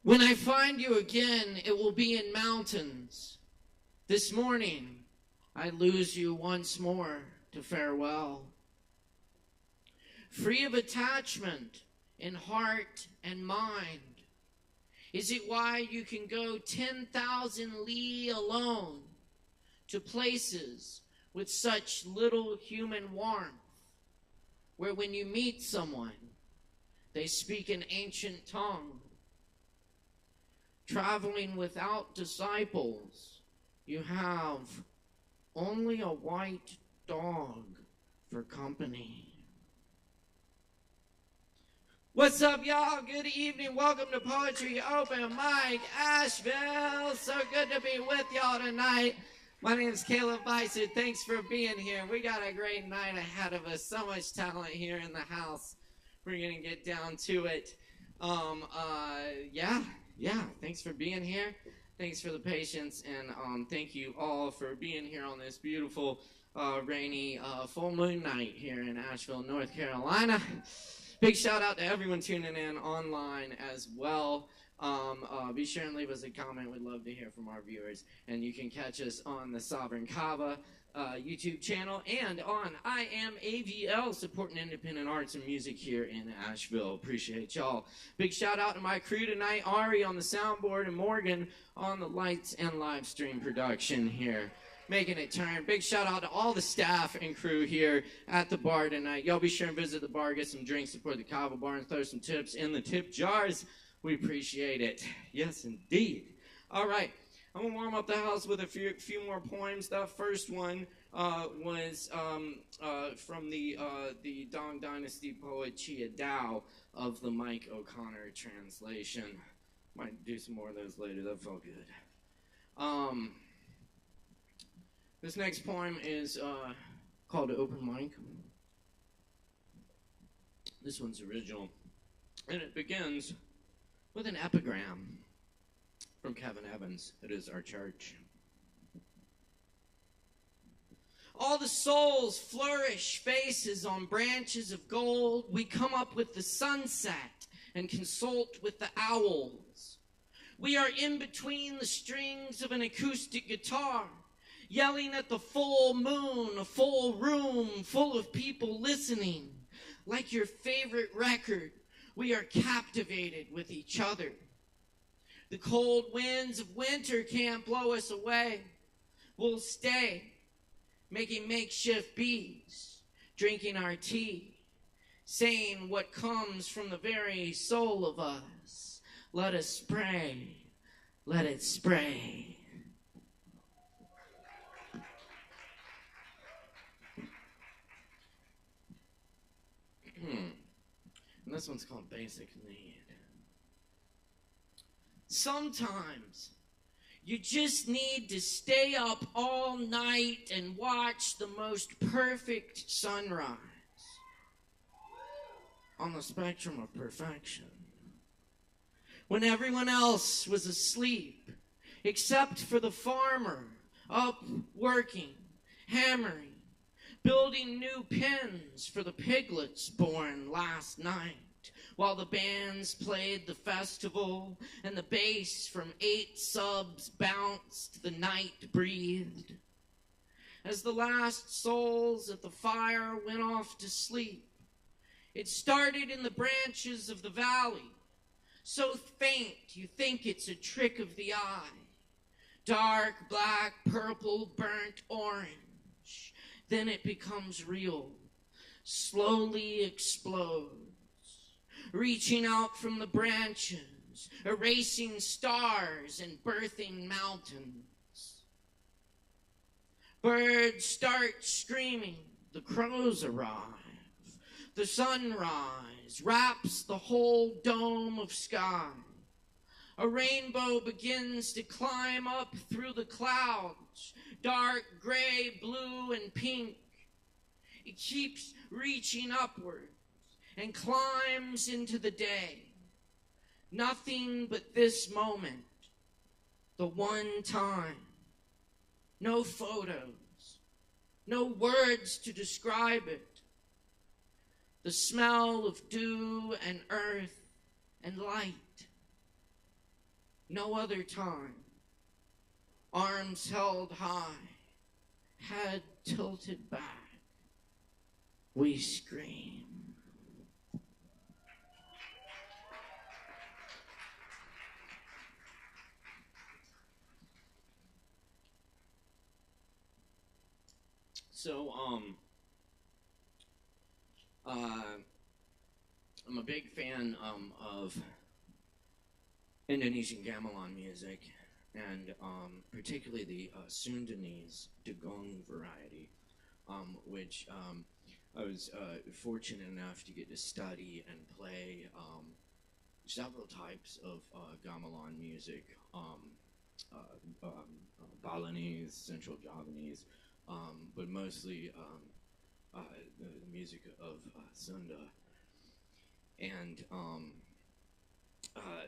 When I find you again, it will be in mountains. This morning, I lose you once more to farewell. Free of attachment in heart and mind, is it why you can go 10,000 li alone to places with such little human warmth, where when you meet someone, they speak an ancient tongue? Traveling without disciples, you have only a white dog for company. What's up, y'all? Good evening. Welcome to Poetry Open Mic Asheville. So good to be with y'all tonight. My name is Caleb Beissert. Thanks for being here. We got a great night ahead of us. So much talent here in the house. We're going to get down to it. Yeah. Thanks for being here. Thanks for the patience, and thank you all for being here on this beautiful, rainy, full moon night here in Asheville, North Carolina. Big shout out to everyone tuning in online as well. Be sure and leave us a comment. We'd love to hear from our viewers. And you can catch us on the Sovereign Kava YouTube channel and on I Am AVL, supporting independent arts and music here in Asheville. Appreciate y'all. Big shout out to my crew tonight, Ari on the soundboard and Morgan on the lights and live stream production here, making it turn. Big shout out to all the staff and crew here at the bar tonight. Y'all be sure and visit the bar, get some drinks, support the Kava bar, and throw some tips in the tip jars. We appreciate it. Yes, indeed. All right. I'm going to warm up the house with a few more poems. That first one was from the Dong Dynasty poet Chia Dao of the Mike O'Connor translation. Might do some more of those later. That felt good. This next poem is called Open Mic. This one's original. And it begins with an epigram from Kevin Evans. It is our church. All the souls flourish faces on branches of gold. We come up with the sunset and consult with the owls. We are in between the strings of an acoustic guitar, yelling at the full moon, a full room full of people listening. Like your favorite record, we are captivated with each other. The cold winds of winter can't blow us away. We'll stay, making makeshift beads, drinking our tea, saying what comes from the very soul of us. Let us spray, let it spray. And this one's called Basic Need. Sometimes you just need to stay up all night and watch the most perfect sunrise on the spectrum of perfection. When everyone else was asleep, except for the farmer up working, hammering, building new pens for the piglets born last night, while the bands played the festival and the bass from 8 subs bounced, the night breathed. As the last souls at the fire went off to sleep, it started in the branches of the valley, so faint you think it's a trick of the eye. Dark, black, purple, burnt orange. Then it becomes real, slowly explodes, reaching out from the branches, erasing stars and birthing mountains. Birds start screaming, the crows arrive. The sunrise wraps the whole dome of sky. A rainbow begins to climb up through the clouds, dark gray, blue, and pink. It keeps reaching upward and climbs into the day. Nothing but this moment, the one time. No photos, no words to describe it. The smell of dew and earth and light. No other time. Arms held high, head tilted back. We scream. So, I'm a big fan of Indonesian gamelan music, and particularly the Sundanese Dugong variety, which I was fortunate enough to get to study and play several types of gamelan music, Balinese, Central Javanese, but mostly the music of Sunda. And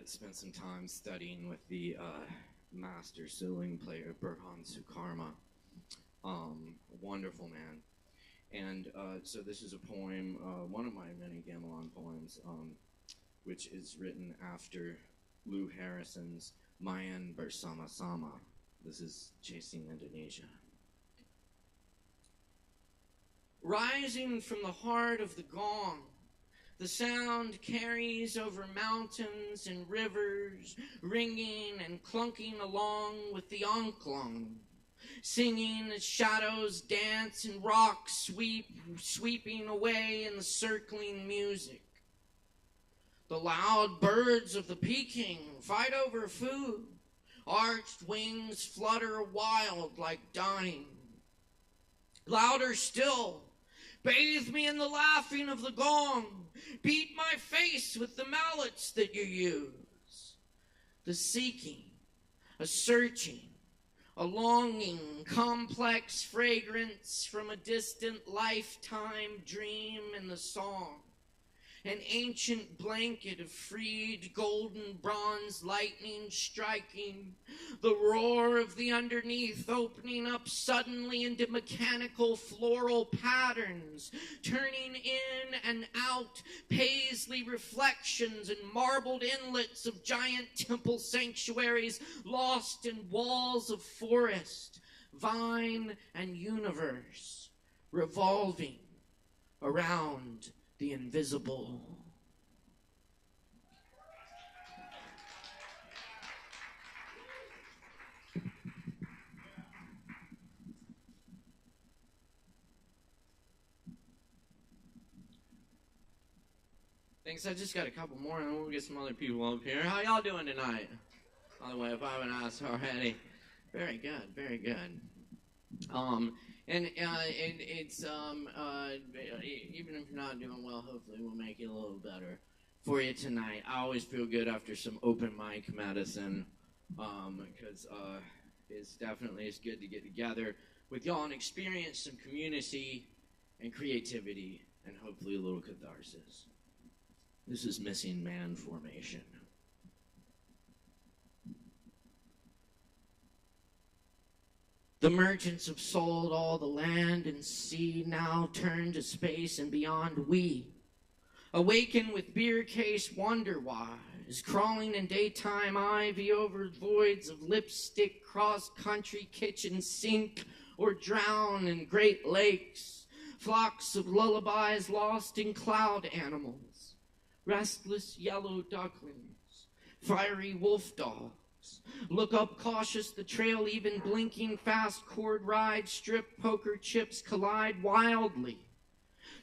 spent some time studying with the master ceiling player Burhan Sukarma. Wonderful man. And so this is a poem, one of my many gamelan poems, which is written after Lou Harrison's Mayan Bersama Sama. This is Chasing Indonesia. Rising from the heart of the gong, the sound carries over mountains and rivers, ringing and clunking along with the onklong, singing as shadows dance and rocks sweeping away in the circling music. The loud birds of the Peking fight over food. Arched wings flutter wild like dying. Louder still, bathe me in the laughing of the gong. Beat my face with the mallets that you use. The seeking, a searching, a longing, complex fragrance from a distant lifetime dream in the song. An ancient blanket of freed golden bronze lightning striking, the roar of the underneath opening up suddenly into mechanical floral patterns, turning in and out paisley reflections and marbled inlets of giant temple sanctuaries lost in walls of forest, vine and universe, revolving around the invisible. Thanks, I just got a couple more and then we'll get some other people up here. How y'all doing tonight? By the way, if I haven't asked already. Very good, very good. And it's even if you're not doing well, hopefully we'll make it a little better for you tonight. I always feel good after some open mic medicine, because it's good to get together with y'all and experience some community and creativity and hopefully a little catharsis. This is Missing Man Formation. The merchants have sold all the land and sea, now turn to space and beyond. We awaken with beer case wonder-wise, crawling in daytime ivy over voids of lipstick, cross-country kitchen sink, or drown in great lakes, flocks of lullabies lost in cloud animals, restless yellow ducklings, fiery wolf dogs. Look up cautious, the trail even blinking, fast cord ride, strip poker chips collide wildly.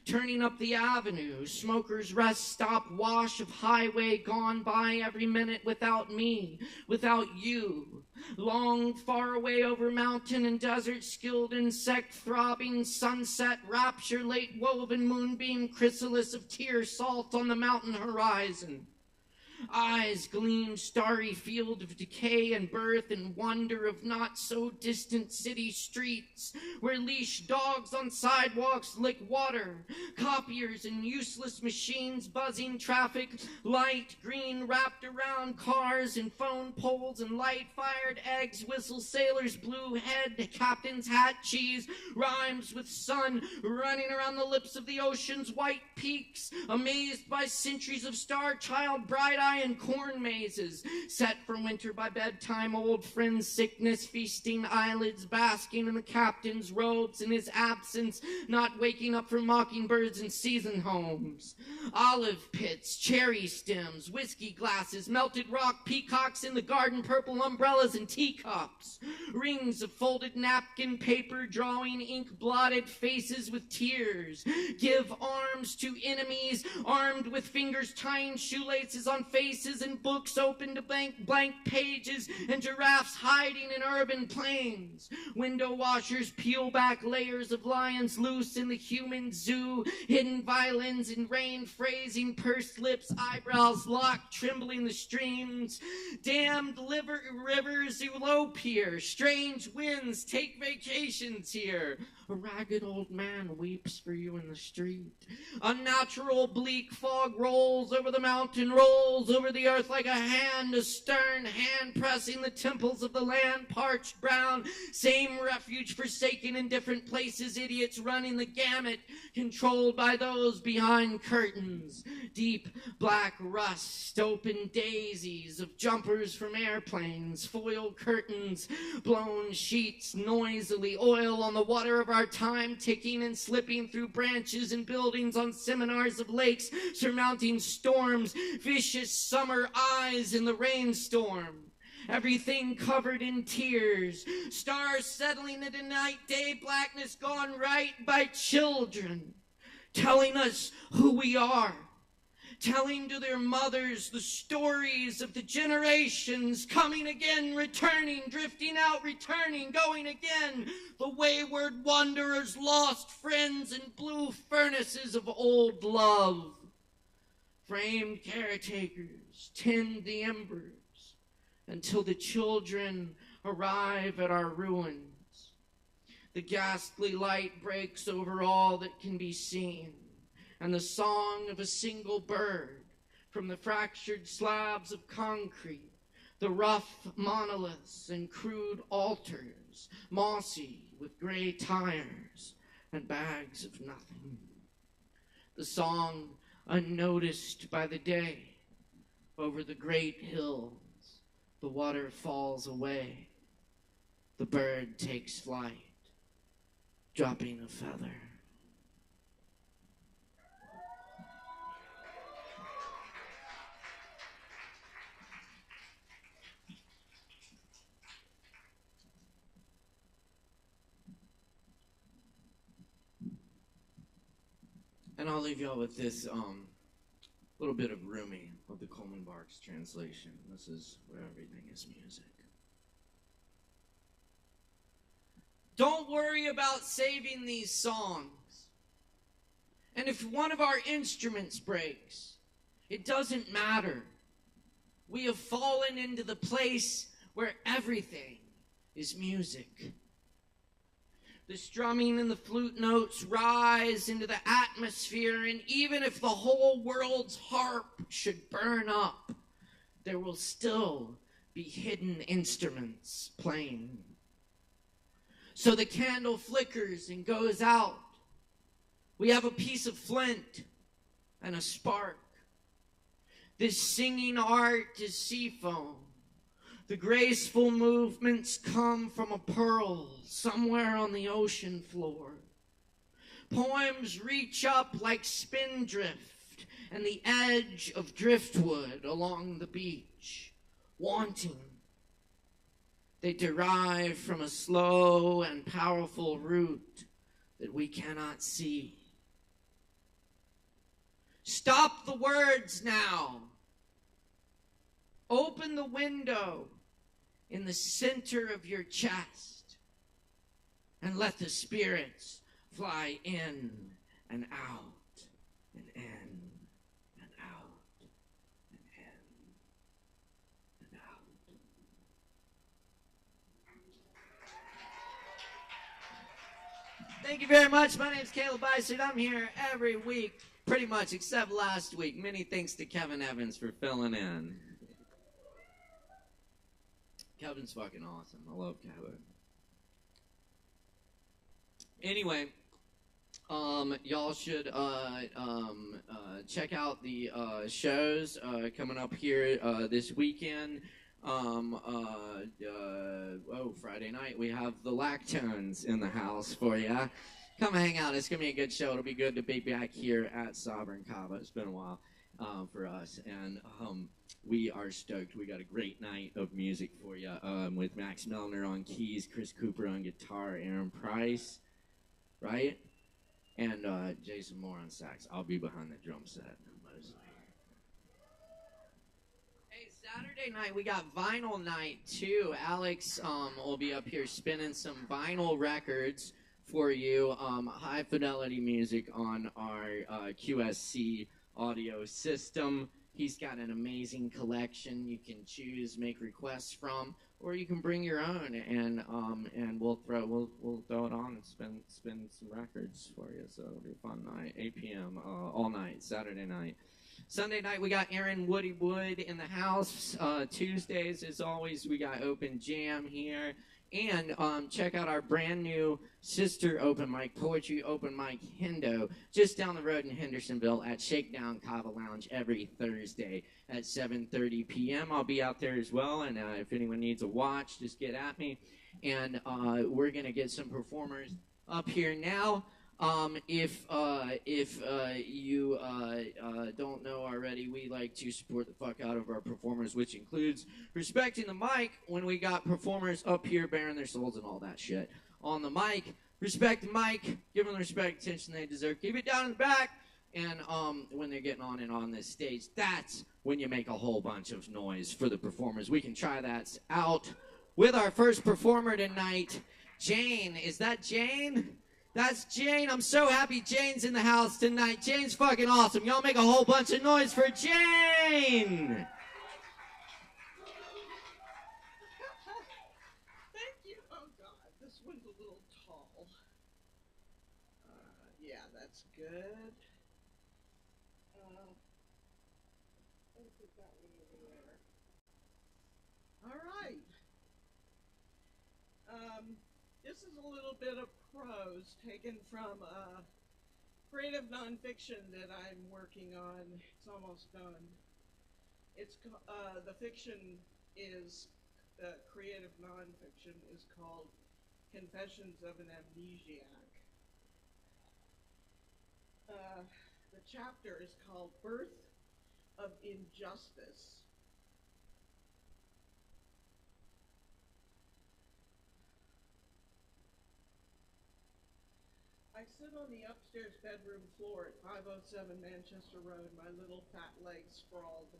Turning up the avenue, smokers rest stop, wash of highway gone by every minute without me, without you. Long, far away over mountain and desert, skilled insect throbbing, sunset, rapture, late woven moonbeam, chrysalis of tear, salt on the mountain horizon. Eyes gleam, starry field of decay and birth and wonder of not-so-distant city streets, where leash dogs on sidewalks lick water, copiers and useless machines buzzing traffic, light green wrapped around cars and phone poles and light-fired eggs, whistle sailors, blue head, captain's hat, cheese, rhymes with sun running around the lips of the ocean's white peaks, amazed by centuries of star-child, bright-eyed and corn mazes, set for winter by bedtime, old friends' sickness, feasting eyelids, basking in the captain's robes in his absence, not waking up from mockingbirds and season homes. Olive pits, cherry stems, whiskey glasses, melted rock, peacocks in the garden, purple umbrellas and teacups, rings of folded napkin paper, drawing ink-blotted faces with tears. Give arms to enemies, armed with fingers tying shoelaces on faces and books open to blank pages and giraffes hiding in urban plains. Window washers peel back layers of lions loose in the human zoo, hidden violins in rain phrasing, pursed lips, eyebrows locked, trembling the streams. Damned rivers elope here, strange winds take vacations here. A ragged old man weeps for you in the street. Unnatural bleak fog rolls over the mountain, rolls over the earth like a hand, a stern hand pressing the temples of the land, parched brown. Same refuge forsaken in different places, idiots running the gamut, controlled by those behind curtains. Deep black rust, open daisies of jumpers from airplanes, foil curtains, blown sheets noisily, oil on the water of our time, ticking and slipping through branches and buildings on seminars of lakes, surmounting storms, vicious summer eyes in the rainstorm. Everything covered in tears, stars settling into night, day blackness gone right by children, telling us who we are, telling to their mothers the stories of the generations, coming again, returning, drifting out, returning, going again, the wayward wanderers, lost friends in blue furnaces of old love. Framed caretakers tend the embers until the children arrive at our ruins. The ghastly light breaks over all that can be seen, and the song of a single bird from the fractured slabs of concrete, the rough monoliths and crude altars, mossy with gray tires and bags of nothing. The song unnoticed by the day, over the great hills, the water falls away, the bird takes flight, dropping a feather. And I'll leave y'all with this little bit of Rumi of the Coleman Barks translation. This is where everything is music. Don't worry about saving these songs. And if one of our instruments breaks, it doesn't matter. We have fallen into the place where everything is music. The strumming and the flute notes rise into the atmosphere, and even if the whole world's harp should burn up, there will still be hidden instruments playing. So the candle flickers and goes out. We have a piece of flint and a spark. This singing art is sea foam. The graceful movements come from a pearl somewhere on the ocean floor. Poems reach up like spindrift and the edge of driftwood along the beach, wanting. They derive from a slow and powerful root that we cannot see. Stop the words now. Open the window in the center of your chest and let the spirits fly in and out and in and out and in and out. Thank you very much. My name is Caleb Beissert. I'm here every week, pretty much, except last week. Many thanks to Kevin Evans for filling in. Kevin's fucking awesome. I love Kevin. Anyway, y'all should check out the shows coming up here this weekend. Friday night we have the Lactones in the house for ya. Come hang out. It's gonna be a good show. It'll be good to be back here at Sovereign Kava. It's been a while for us, and we are stoked. We got a great night of music for you with Max Melner on keys, Chris Cooper on guitar, Aaron Price, right? And Jason Moore on sax. I'll be behind the drum set mostly. Hey, Saturday night we got vinyl night too. Alex will be up here spinning some vinyl records for you. High fidelity music on our QSC audio system. He's got an amazing collection you can choose, make requests from. or you can bring your own, and we'll throw it on and spin some records for you. So it'll be a fun night. 8 p.m. All night, Saturday night. Sunday night we got Aaron Woody Wood in the house. Tuesdays, as always, we got open jam here. And check out our brand new sister open mic, poetry open mic, Hendo, just down the road in Hendersonville at Shakedown Kava Lounge every Thursday at 7:30 p.m. I'll be out there as well, and if anyone needs a watch, just get at me. And we're going to get some performers up here now. If you don't know already, we like to support the fuck out of our performers, which includes respecting the mic when we got performers up here bearing their souls and all that shit on the mic. Respect the mic, give them the respect, attention they deserve. Keep it down in the back, and when they're getting on and on this stage, that's when you make a whole bunch of noise for the performers. We can try that out with our first performer tonight, Jane. Is that Jane? That's Jane. I'm so happy Jane's in the house tonight. Jane's fucking awesome. Y'all make a whole bunch of noise for Jane. Thank you. Oh, God. This one's a little tall. Yeah, that's good. Let's put that one over there. All right. This is a little bit of prose taken from creative nonfiction that I'm working on. It's almost done. It's the fiction is creative nonfiction is called Confessions of an Amnesiac. The chapter is called Birth of Injustice. I sit on the upstairs bedroom floor at 507 Manchester Road, my little fat legs sprawled,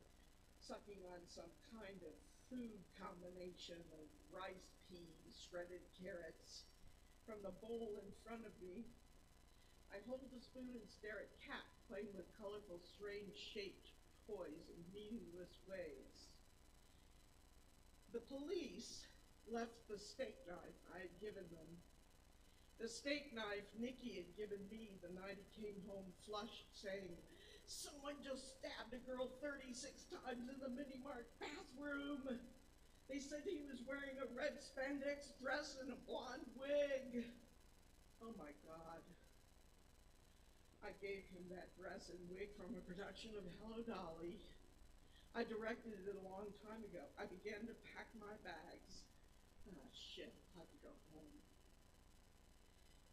sucking on some kind of food combination of rice, peas, shredded carrots. From the bowl in front of me, I hold the spoon and stare at Cat playing with colorful, strange-shaped toys in meaningless ways. The police left the steak knife I had given them. The steak knife Nicky had given me the night he came home flushed, saying, "Someone just stabbed a girl 36 times in the mini-mart bathroom. They said he was wearing a red spandex dress and a blonde wig." Oh my God. I gave him that dress and wig from a production of Hello Dolly. I directed it a long time ago. I began to pack my bags. Ah, shit, I had to go home.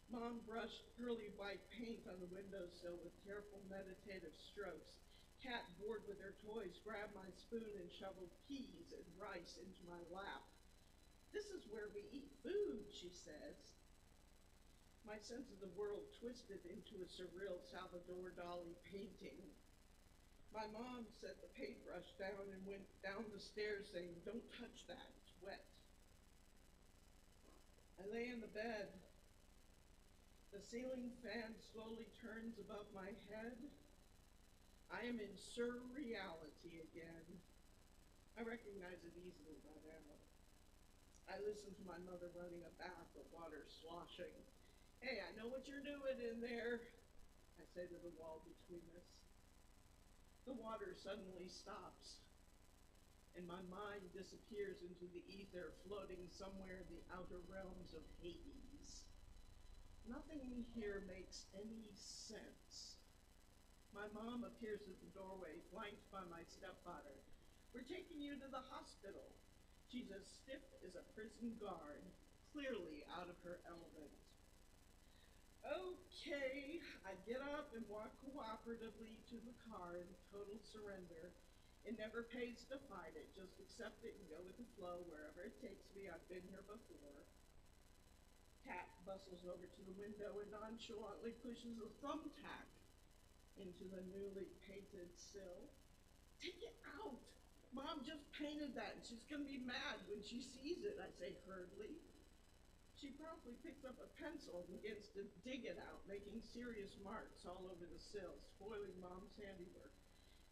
Mom brushed pearly white paint on the windowsill with careful meditative strokes. Cat, bored with her toys, grabbed my spoon and shoveled peas and rice into my lap. "This is where we eat food," she says. My sense of the world twisted into a surreal Salvador Dali painting. My mom set the paintbrush down and went down the stairs saying, "Don't touch that, it's wet." I lay in the bed. The ceiling fan slowly turns above my head. I am in surreality again. I recognize it easily by now. I listen to my mother running a bath, the water sloshing. "Hey, I know what you're doing in there," I say to the wall between us. The water suddenly stops, and my mind disappears into the ether, floating somewhere in the outer realms of Hades. Nothing here makes any sense. My mom appears at the doorway, flanked by my stepfather. "We're taking you to the hospital." She's as stiff as a prison guard, clearly out of her element. Okay, I get up and walk cooperatively to the car in total surrender. It never pays to fight it, just accept it and go with the flow wherever it takes me. I've been here before. Cat bustles over to the window and nonchalantly pushes a thumbtack into the newly painted sill. "Take it out! Mom just painted that and she's gonna be mad when she sees it," I say hurriedly. She promptly picks up a pencil and begins to dig it out, making serious marks all over the sill, spoiling Mom's handiwork.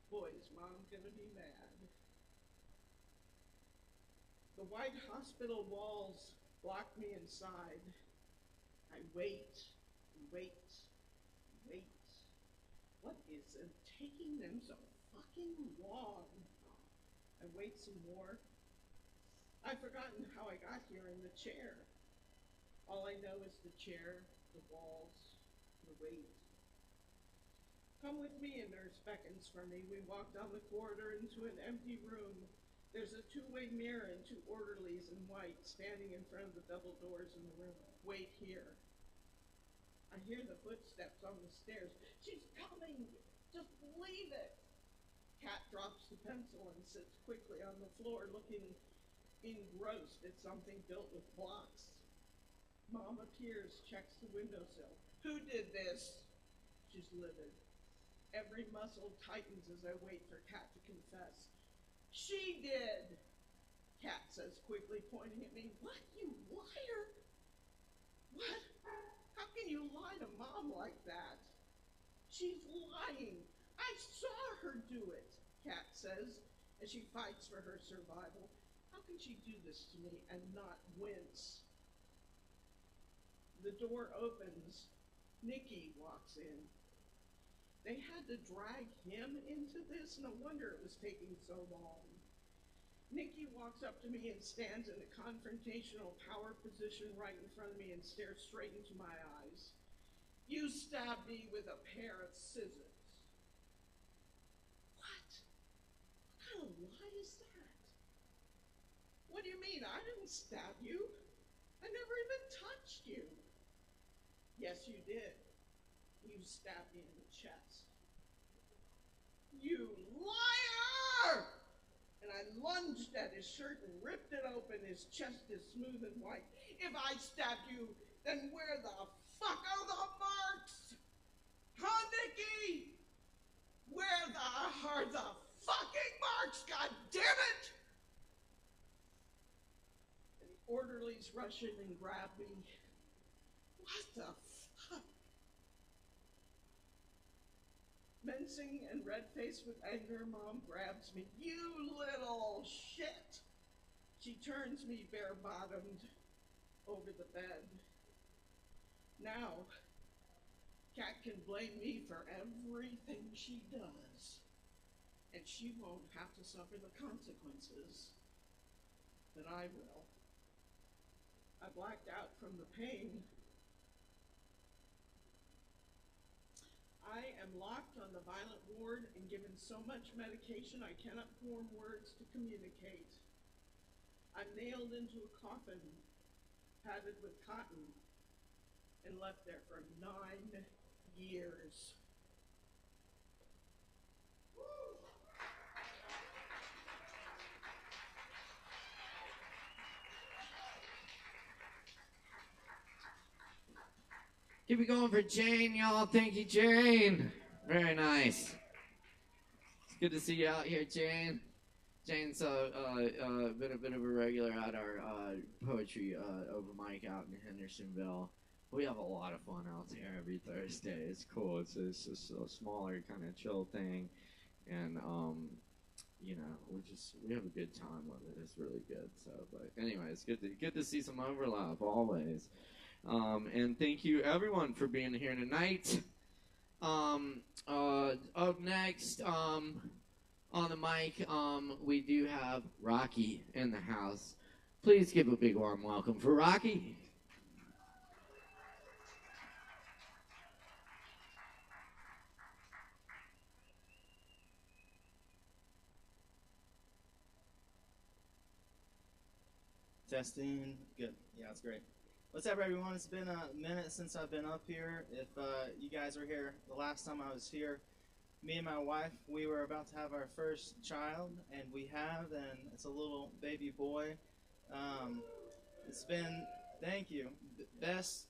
Boy, is Mom gonna be mad. The white hospital walls block me inside. I wait, wait, wait. What is it taking them so fucking long? I wait some more. I've forgotten how I got here in the chair. All I know is the chair, the walls, the wait. Come with me, a nurse beckons for me. We walk down the corridor into an empty room. There's a two-way mirror and two orderlies in white standing in front of the double doors in the room. Wait here. I hear the footsteps on the stairs. She's coming! Just believe it! Kat drops the pencil and sits quickly on the floor looking engrossed at something built with blocks. Mom appears, checks the windowsill. Who did this? She's livid. Every muscle tightens as I wait for Kat to confess. She did! Kat says quickly, pointing at me. What, you liar? What? How can you lie to Mom like that? She's lying. I saw her do it, Kat says, as she fights for her survival. How can she do this to me and not wince? The door opens. Nikki walks in. They had to drag him into this? No wonder it was taking so long. Nikki walks up to me and stands in a confrontational power position right in front of me and stares straight into my eyes. You stabbed me with a pair of scissors. What? What kind of lie is that? What do you mean? I didn't stab you. I never even touched you. Yes, you did. You stabbed me in the chest. You liar! And I lunged at his shirt and ripped it open. His chest is smooth and white. If I stabbed you, then where the fuck are the marks? Huh, Nikki? Where are the fucking marks? God damn it! And the orderlies rush in and grab me. What the fuck? Mincing and red-faced with anger, Mom grabs me. You little shit! She turns me bare-bottomed over the bed. Now, Kat can blame me for everything she does, and she won't have to suffer the consequences, but I will. I blacked out from the pain. I am locked on the violent ward and given so much medication I cannot form words to communicate. I'm nailed into a coffin, padded with cotton, and left there for 9 years. Keep it going for Jane, y'all. Thank you, Jane. Very nice. It's good to see you out here, Jane. Jane's been a bit of a regular at our poetry open mic out in Hendersonville. We have a lot of fun out there every Thursday. It's cool. It's just a smaller kind of chill thing, and you know, we have a good time with it. It's really good. So, but anyway, it's good to see some overlap always. And thank you everyone for being here tonight. Up next, on the mic, we do have Rocky in the house. Please give a big warm welcome for Rocky. Testing. Good. Yeah, it's great. What's up, everyone? It's been a minute since I've been up here. If you guys were here the last time I was here, me and my wife, we were about to have our first child, and we have, and it's a little baby boy. It's been, thank you, best,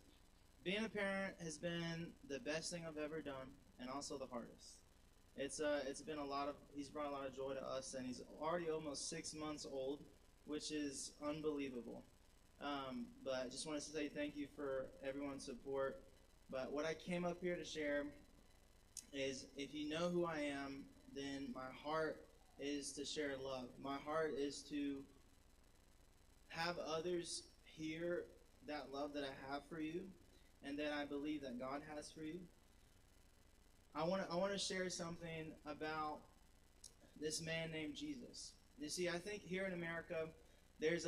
being a parent has been the best thing I've ever done, and also the hardest. It's been he's brought a lot of joy to us, and he's already almost 6 months old, which is unbelievable. But I just wanted to say thank you for everyone's support. But what I came up here to share is, if you know who I am, then my heart is to share love. My heart is to have others hear that love that I have for you and that I believe that God has for you. I want to share something about this man named Jesus. You see, I think here in America, there's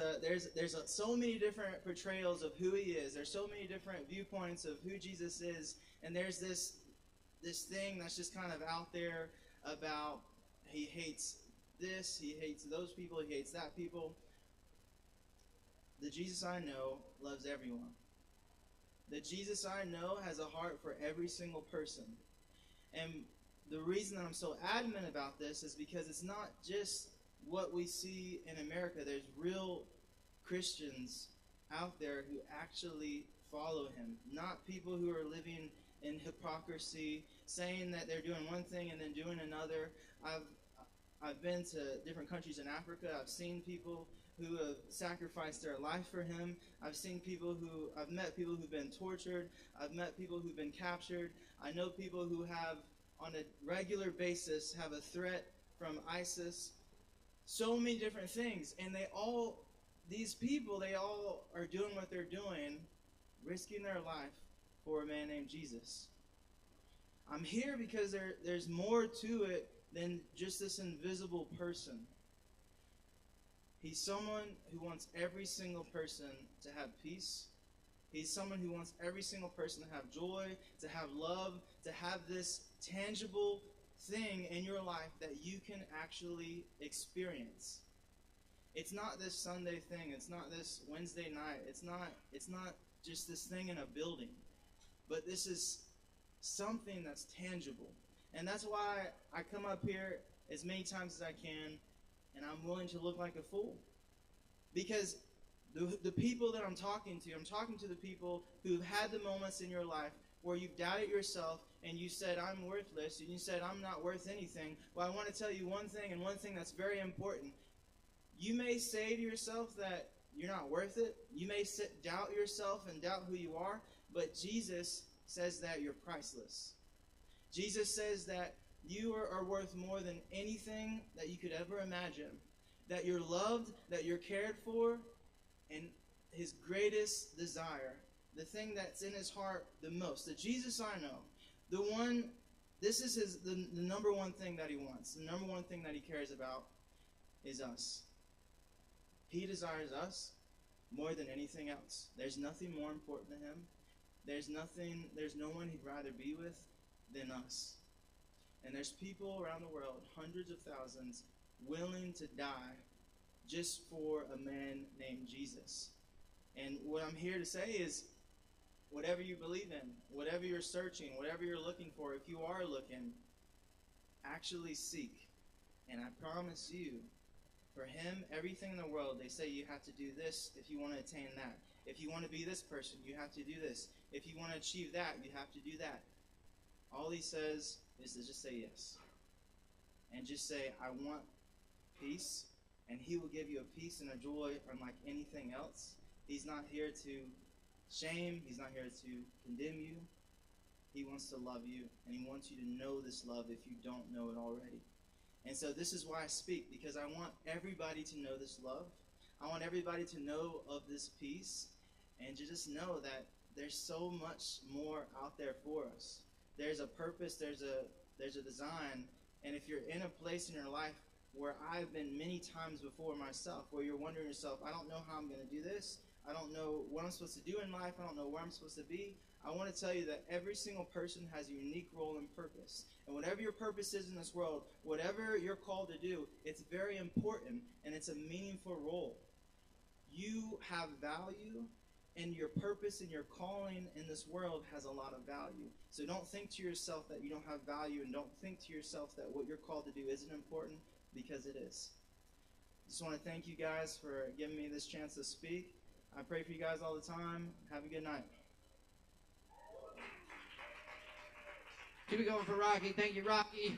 so many different portrayals of who he is. There's so many different viewpoints of who Jesus is, and there's this thing that's just kind of out there about he hates this, he hates those people, he hates that people. The Jesus I know loves everyone. The Jesus I know has a heart for every single person. And the reason that I'm so adamant about this is because it's not just what we see in America. There's real Christians out there who actually follow him, not people who are living in hypocrisy, saying that they're doing one thing and then doing another. I've been to different countries in Africa. I've seen people who have sacrificed their life for him. I've met people who've been tortured. I've met people who've been captured. I know people who have, on a regular basis, have a threat from ISIS. So many different things. And these people are doing what they're doing, risking their life for a man named Jesus. I'm here because there's more to it than just this invisible person. He's someone who wants every single person to have peace. He's someone who wants every single person to have joy, to have love, to have this tangible thing in your life that you can actually experience. It's not this Sunday thing. It's not this Wednesday night. It's not just this thing in a building. But this is something that's tangible. And that's why I come up here as many times as I can, and I'm willing to look like a fool. Because the people that I'm talking to the people who've had the moments in your life where you've doubted yourself and you said, I'm worthless, and you said, I'm not worth anything. Well, I want to tell you one thing, and one thing that's very important. You may say to yourself that you're not worth it. You may doubt yourself and doubt who you are, but Jesus says that you're priceless. Jesus says that you are worth more than anything that you could ever imagine. That you're loved, that you're cared for, and his greatest desire, the thing that's in his heart the most, the Jesus I know, this is the number one thing that he wants. The number one thing that he cares about is us. He desires us more than anything else. There's nothing more important to him. There's no one he'd rather be with than us. And there's people around the world, hundreds of thousands, willing to die just for a man named Jesus. And what I'm here to say is, whatever you believe in, whatever you're searching, whatever you're looking for, if you are looking, actually seek. And I promise you, for him, everything in the world, they say you have to do this if you want to attain that. If you want to be this person, you have to do this. If you want to achieve that, you have to do that. All he says is to just say yes. And just say, I want peace. And he will give you a peace and a joy unlike anything else. He's not here to shame. He's not here to condemn you. He wants to love you. And he wants you to know this love if you don't know it already. And so this is why I speak, because I want everybody to know this love. I want everybody to know of this peace, and to just know that there's so much more out there for us. There's a purpose, there's a design, and if you're in a place in your life where I've been many times before myself, where you're wondering yourself, I don't know how I'm going to do this, I don't know what I'm supposed to do in life, I don't know where I'm supposed to be, I want to tell you that every single person has a unique role and purpose. And whatever your purpose is in this world, whatever you're called to do, it's very important, and it's a meaningful role. You have value, and your purpose and your calling in this world has a lot of value. So don't think to yourself that you don't have value, and don't think to yourself that what you're called to do isn't important, because it is. I just want to thank you guys for giving me this chance to speak. I pray for you guys all the time. Have a good night. Keep it going for Rocky. Thank you, Rocky.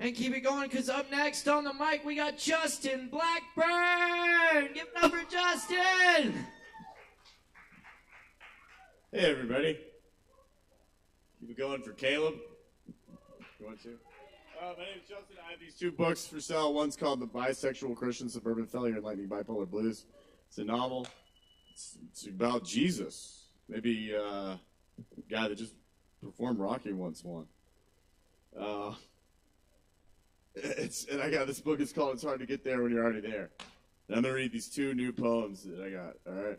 And keep it going, because up next on the mic, we got Justin Blackburn. Give it up for Justin. Hey, everybody. Keep it going for Caleb. You want to? My name is Justin. I have these 2 books for sale. One's called The Bisexual Christian Suburban Failure and Lightning Bipolar Blues. It's a novel. It's about Jesus. Maybe a guy that just performed Rocky once won. And I got this book. It's called It's Hard to Get There When You're Already There. And I'm going to read these 2 new poems that I got. All right.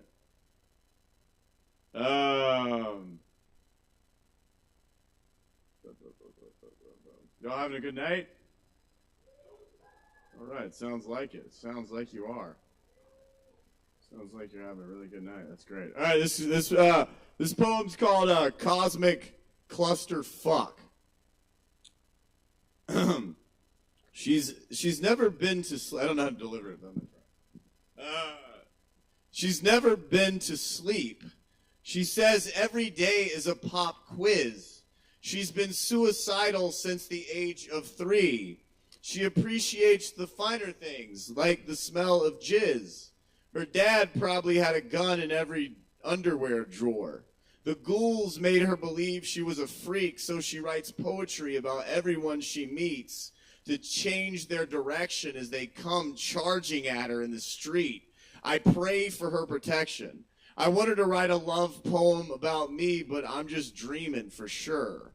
Y'all having a good night? All right, sounds like it. Sounds like you are. Sounds like you're having a really good night. That's great. All right, this poem's called Cosmic Cluster Fuck. She's never been to I don't know how to deliver it, but I'm gonna try. She's never been to sleep. She says every day is a pop quiz. She's been suicidal since the age of 3. She appreciates the finer things, like the smell of jizz. Her dad probably had a gun in every underwear drawer. The ghouls made her believe she was a freak, so she writes poetry about everyone she meets to change their direction as they come charging at her in the street. I pray for her protection. I wanted to write a love poem about me, but I'm just dreaming for sure.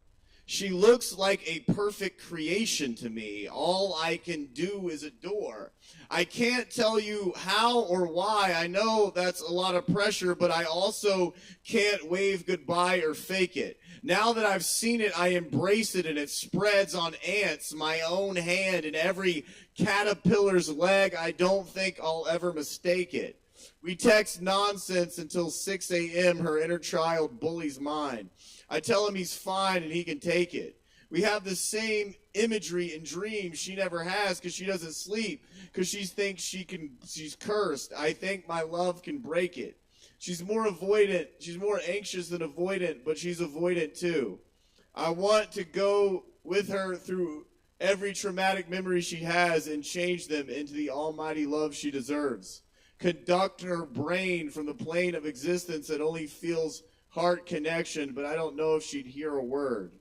She looks like a perfect creation to me. All I can do is adore. I can't tell you how or why. I know that's a lot of pressure, but I also can't wave goodbye or fake it. Now that I've seen it, I embrace it, and it spreads on ants, my own hand, and every caterpillar's leg. I don't think I'll ever mistake it. We text nonsense until 6 a.m. Her inner child bullies mine. I tell him he's fine and he can take it. We have the same imagery and dreams she never has because she doesn't sleep, because she thinks she's cursed. I think my love can break it. She's more avoidant. She's more anxious than avoidant, but she's avoidant too. I want to go with her through every traumatic memory she has and change them into the almighty love she deserves. Conduct her brain from the plane of existence that only feels heart connection, but I don't know if she'd hear a word.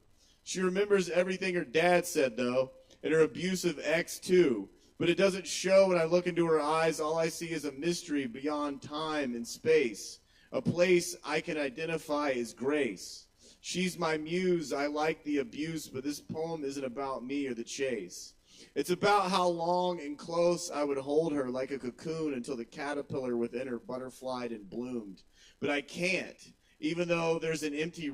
She remembers everything her dad said, though, and her abusive ex, too. But it doesn't show when I look into her eyes. All I see is a mystery beyond time and space, a place I can identify as grace. She's my muse. I like the abuse, but this poem isn't about me or the chase. It's about how long and close I would hold her like a cocoon until the caterpillar within her butterflied and bloomed. But I can't, even though there's an empty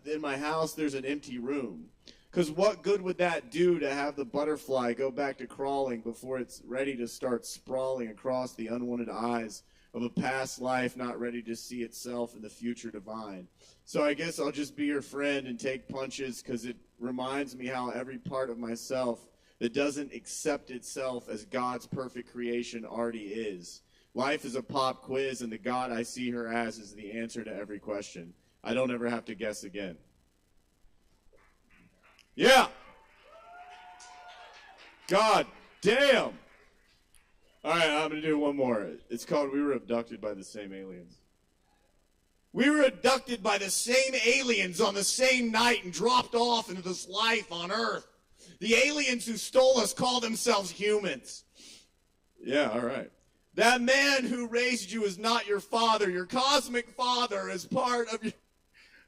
in my house, there's an empty room. Because what good would that do to have the butterfly go back to crawling before it's ready to start sprawling across the unwanted eyes of a past life not ready to see itself in the future divine? So I guess I'll just be your friend and take punches, because it reminds me how every part of myself that doesn't accept itself as God's perfect creation already is. Life is a pop quiz, and the God I see her as is the answer to every question. I don't ever have to guess again. Yeah. God damn. All right, I'm going to do one more. It's called We Were Abducted by the Same Aliens. We were abducted by the same aliens on the same night and dropped off into this life on Earth. The aliens who stole us call themselves humans. Yeah, all right. That man who raised you is not your father. Your cosmic father is part of your...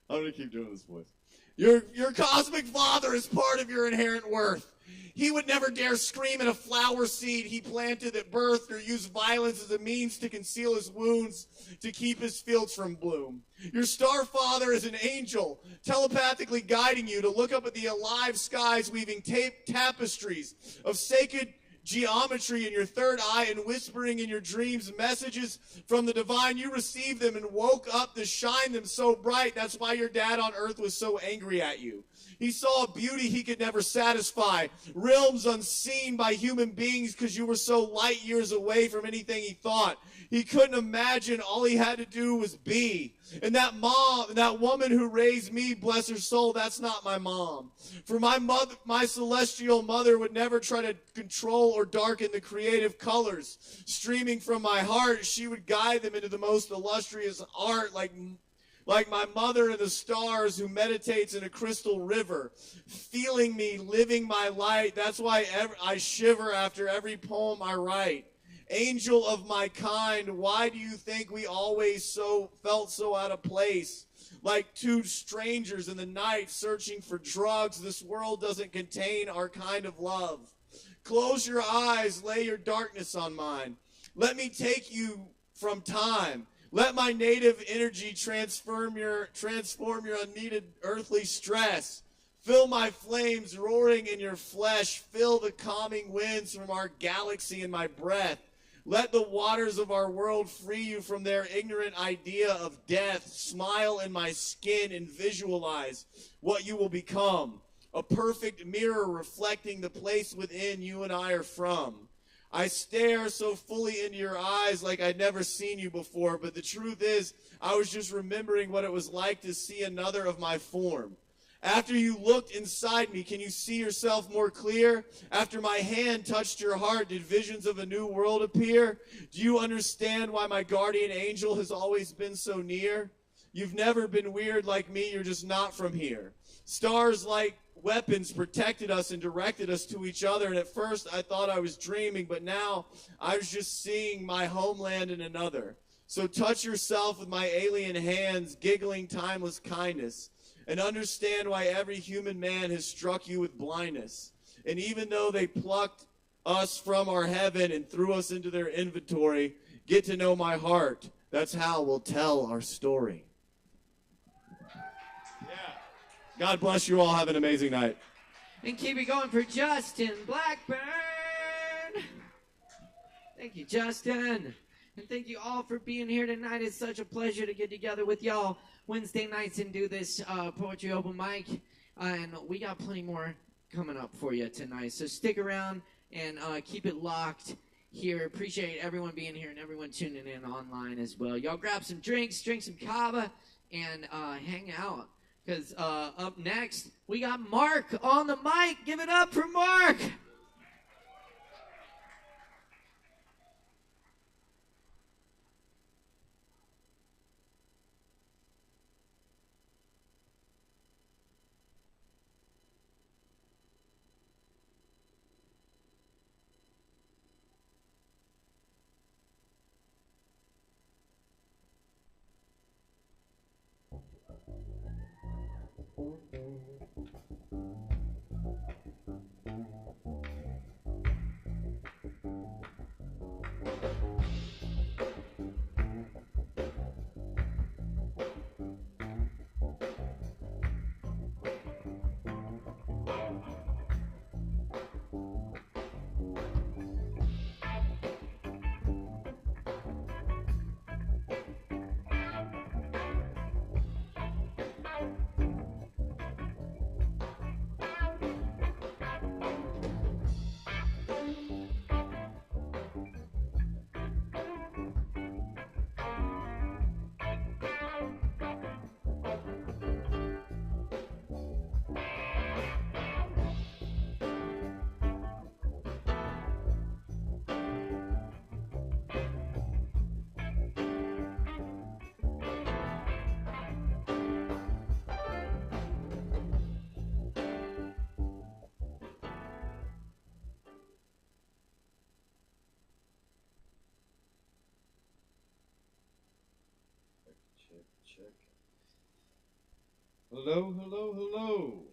I'm going to keep doing this voice. Your cosmic father is part of your inherent worth. He would never dare scream at a flower seed he planted at birth, or use violence as a means to conceal his wounds, to keep his fields from bloom. Your star father is an angel, telepathically guiding you to look up at the alive skies, weaving tapestries of sacred geometry in your third eye and whispering in your dreams messages from the divine. You received them and woke up to shine them so bright. That's why your dad on earth was so angry at you. He saw a beauty he could never satisfy, realms unseen by human beings, because you were so light years away from anything he thought. He couldn't imagine. All he had to do was be. And that mom, that woman who raised me, bless her soul, that's not my mom. For my mother, my celestial mother, would never try to control or darken the creative colors streaming from my heart. She would guide them into the most illustrious art, like like my mother in the stars who meditates in a crystal river, feeling me, living my light. That's why I shiver after every poem I write. Angel of my kind, why do you think we always felt so out of place? Like two strangers in the night searching for drugs. This world doesn't contain our kind of love. Close your eyes, lay your darkness on mine. Let me take you from time. Let my native energy transform your unneeded earthly stress. Fill my flames roaring in your flesh. Fill the calming winds from our galaxy in my breath. Let the waters of our world free you from their ignorant idea of death. Smile in my skin and visualize what you will become. A perfect mirror reflecting the place within you and I are from. I stare so fully into your eyes like I'd never seen you before, but the truth is, I was just remembering what it was like to see another of my form. After you looked inside me, can you see yourself more clear? After my hand touched your heart, did visions of a new world appear? Do you understand why my guardian angel has always been so near? You've never been weird like me, you're just not from here. Stars like weapons protected us and directed us to each other, and at first I thought I was dreaming, but now I was just seeing my homeland in another. So touch yourself with my alien hands, giggling timeless kindness, and understand why every human man has struck you with blindness. And even though they plucked us from our heaven and threw us into their inventory, get to know my heart. That's how we'll tell our story. God bless you all. Have an amazing night. And keep it going for Justin Blackburn. Thank you, Justin. And thank you all for being here tonight. It's such a pleasure to get together with y'all Wednesday nights and do this poetry open mic. And we got plenty more coming up for you tonight. So stick around and keep it locked here. Appreciate everyone being here and everyone tuning in online as well. Y'all grab some drinks, drink some Kava, and hang out. Because up next, we got Mark on the mic. Give it up for Mark. Check. Hello, hello, hello.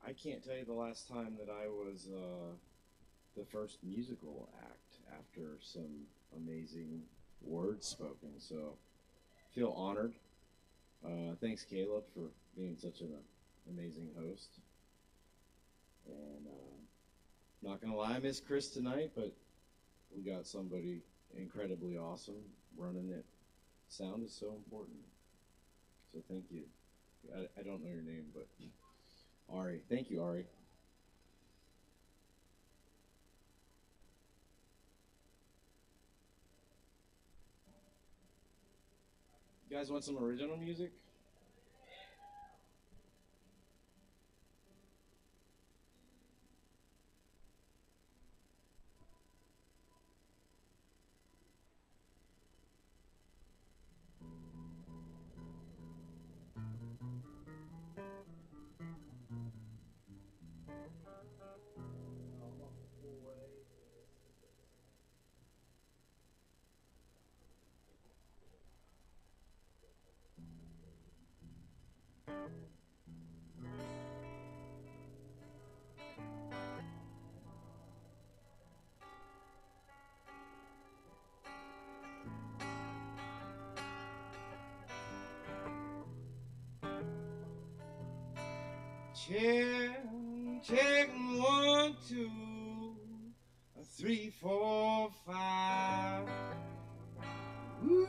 I can't tell you the last time that I was the first musical act after some amazing words spoken, so I feel honored. Thanks, Caleb, for being such an amazing host. And not gonna lie, I miss Chris tonight, but we got somebody incredibly awesome running it. Sound is so important. So thank you. I don't know your name, but Ari. Thank you, Ari. You guys want some original music? Check 1, 2, 3, 4, 5. Woo.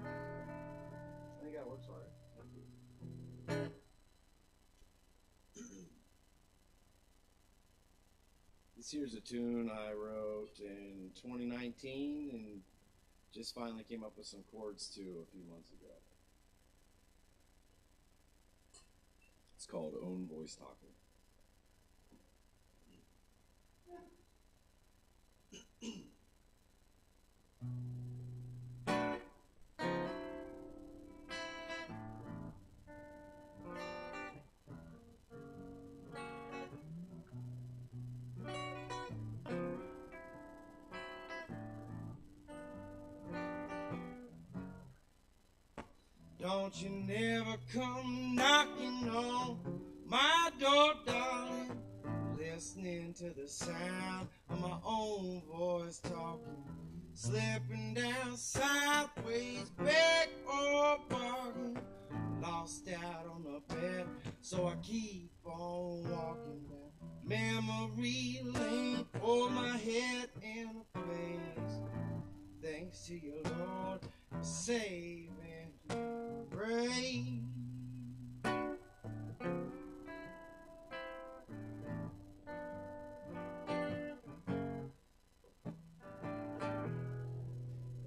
I think that works all right. This here's a tune I wrote in 2019 and just finally came up with some chords to a few months ago. It's called Own Voice Talking. Don't you never come knocking on my door, darling, listening to the sound of my own voice talking, slipping down sideways, back or bargain, lost out on the bed, so I keep on walking down memory lane, hold my head in a place. Thanks to you, Lord, for saving grace.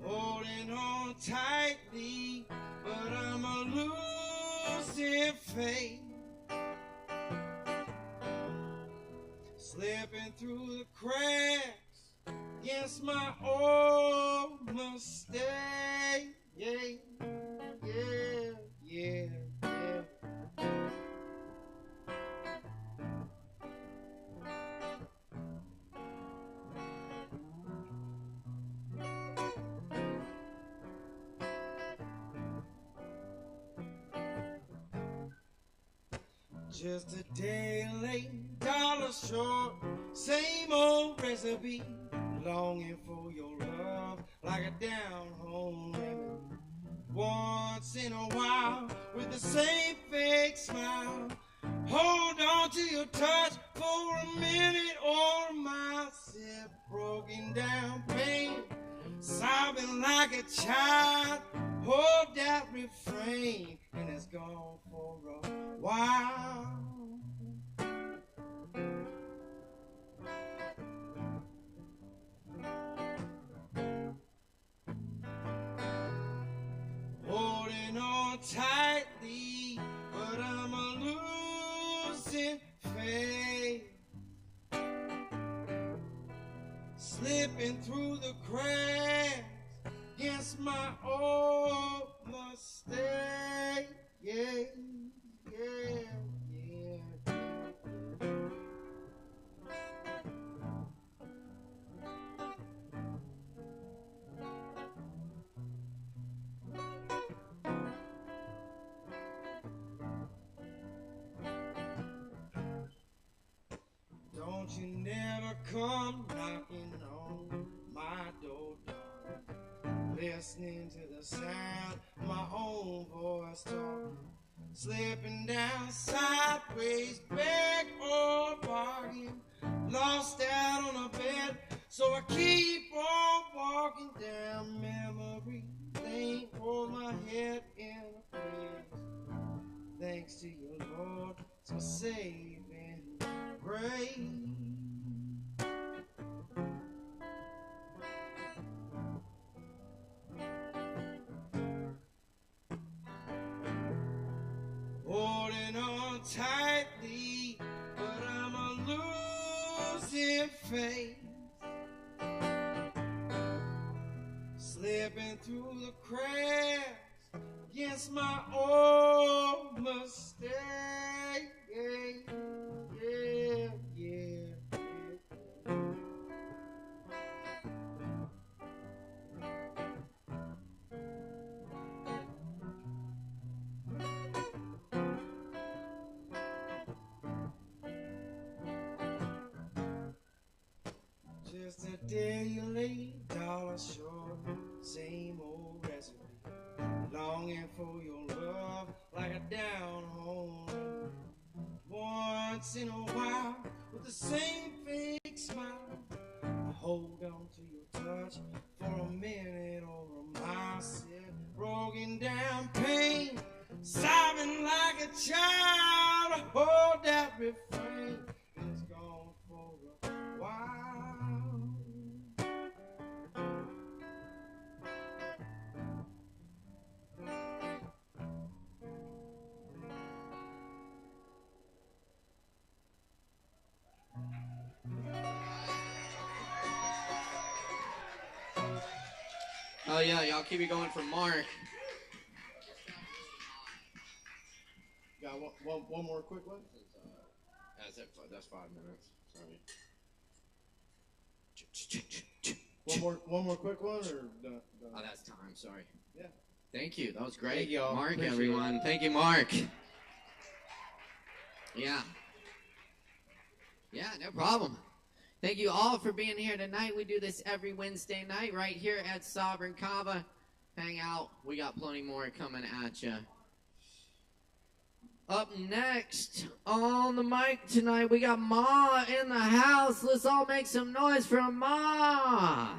Holding on tightly, but I'm a losing faith. Slipping through the cracks against my old mistake. Yeah, yeah, yeah, yeah. Just a day late, dollar short, same old recipe, longing for your love like a down-home remedy. Once in a while, with the same fake smile, hold on to your touch for a minute or a mile, sip broken down pain, sobbing like a child, hold that refrain, and it's gone for a while. Holding on tightly, but I'm a losing faith. Slipping through the cracks against my old mistake. Yeah, yeah, yeah. Don't you never come knocking on my door, darling, listening to the sound of my own voice talking, slipping down sideways, back or bargain, lost out on a bed, so I keep on walking down memory lane, hold my head in a place. Thanks to you, Lord, for saving grace. Holding on tightly, but I'm a losing faith. Slipping through the cracks against my old mistake. Yeah, yeah, yeah. Just a daily, dollar short, same old recipe. Longing for your love like a down home. Once in a while, with the same fake smile, I hold on to your touch for a minute or a mile. Said, broken down pain, sobbing like a child. I hold that refrain, and it's gone for a while. Oh yeah, y'all keep it going for Mark. Got one more quick one? That's 5 minutes. Sorry. One more quick one, or done? Oh, that's time. Sorry. Yeah. Thank you. That was great. Thank y'all. Mark, Appreciate everyone. it. Thank you, Mark. Yeah. Yeah, no problem. Thank you all for being here tonight. We do this every Wednesday night right here at Sovereign Kava. Hang out. We got plenty more coming at you. Up next on the mic tonight, we got Ma in the house. Let's all make some noise for Ma.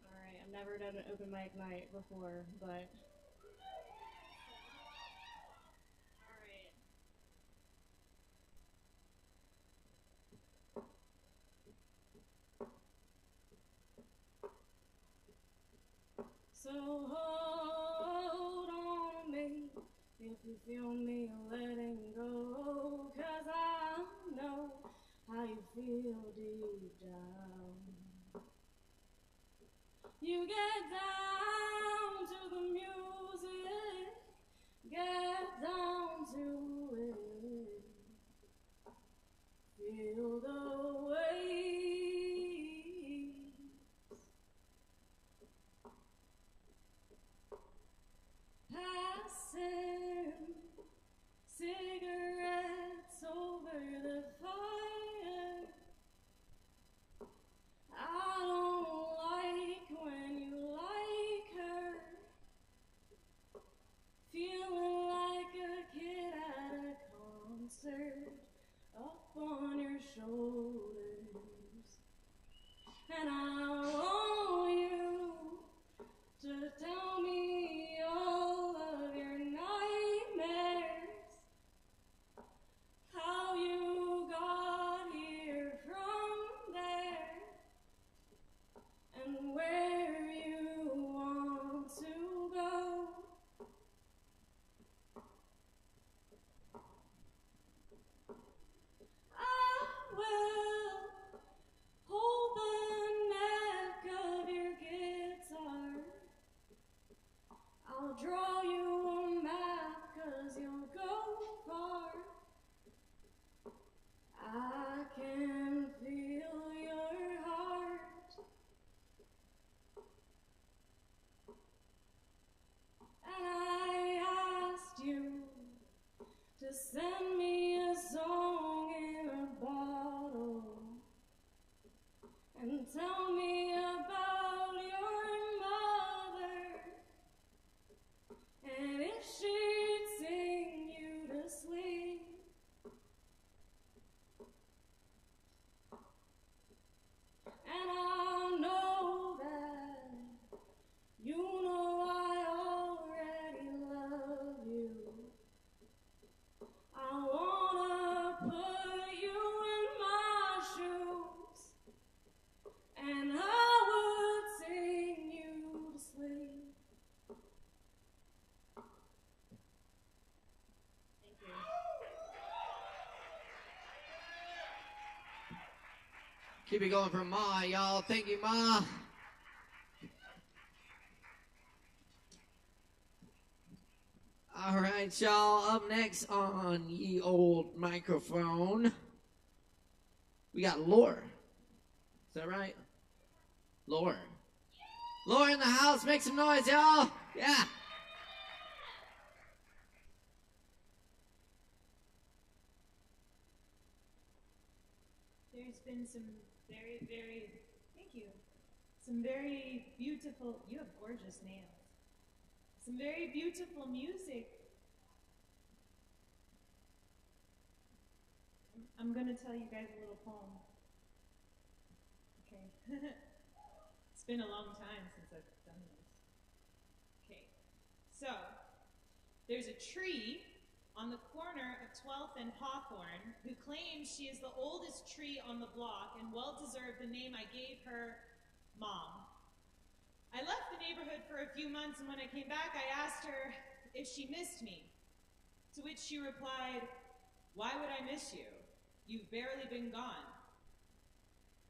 Alright, I've never done an open mic night before, but... Alright. So hold on to me if you feel me letting go, 'cause I know how you feel deep down. You get down to the music, get down to it, feel the waves passing, cigarettes over the fire. I don't like when you like her, feeling like a kid at a concert, up on your shoulders. And I want you to tell me all of your nightmares, how you got here from there, and where you want to go. I will hold the neck of your guitar. I'll draw you a map, 'cause you'll go far. I can feel your heart, and I asked you to send me a song in a bottle, and tell me about your mother. Keep it going for Ma, y'all. Thank you, Ma. All right, y'all. Up next on ye old microphone, we got Lore. Is that right? Lore. Lore in the house. Make some noise, y'all. Yeah. There's been some thank you, some very beautiful, you have gorgeous nails, some very beautiful music. I'm gonna tell you guys a little poem. Okay. It's been a long time since I've done this. Okay. So, there's a tree on the corner of 12th and Hawthorne who claims she is the oldest tree on the block and well deserved the name I gave her, Mom. I left the neighborhood for a few months, and when I came back, I asked her if she missed me. To which she replied, "Why would I miss you? You've barely been gone."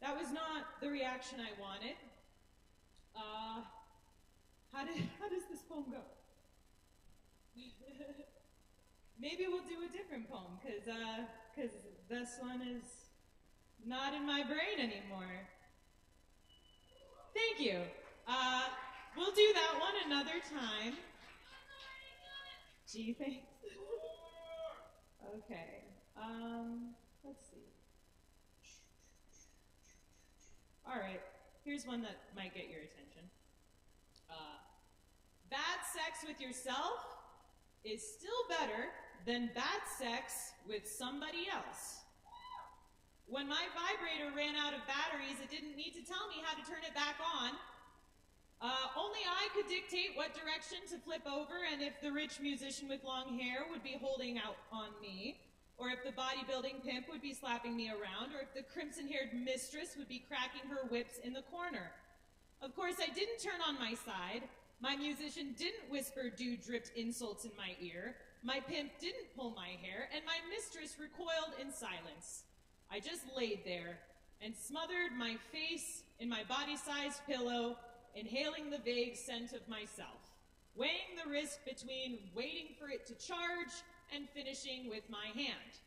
That was not the reaction I wanted. How does this poem go? Maybe we'll do a different poem, cause this one is not in my brain anymore. Thank you. We'll do that one another time. Gee, thanks. Okay. Let's see. All right. Here's one that might get your attention. Bad sex with yourself is still better than bad sex with somebody else. When my vibrator ran out of batteries, it didn't need to tell me how to turn it back on. Only I could dictate what direction to flip over, and if the rich musician with long hair would be holding out on me, or if the bodybuilding pimp would be slapping me around, or if the crimson-haired mistress would be cracking her whips in the corner. Of course, I didn't turn on my side. My musician didn't whisper dew-dripped insults in my ear. My pimp didn't pull my hair, and my mistress recoiled in silence. I just laid there and smothered my face in my body-sized pillow, inhaling the vague scent of myself, weighing the risk between waiting for it to charge and finishing with my hand.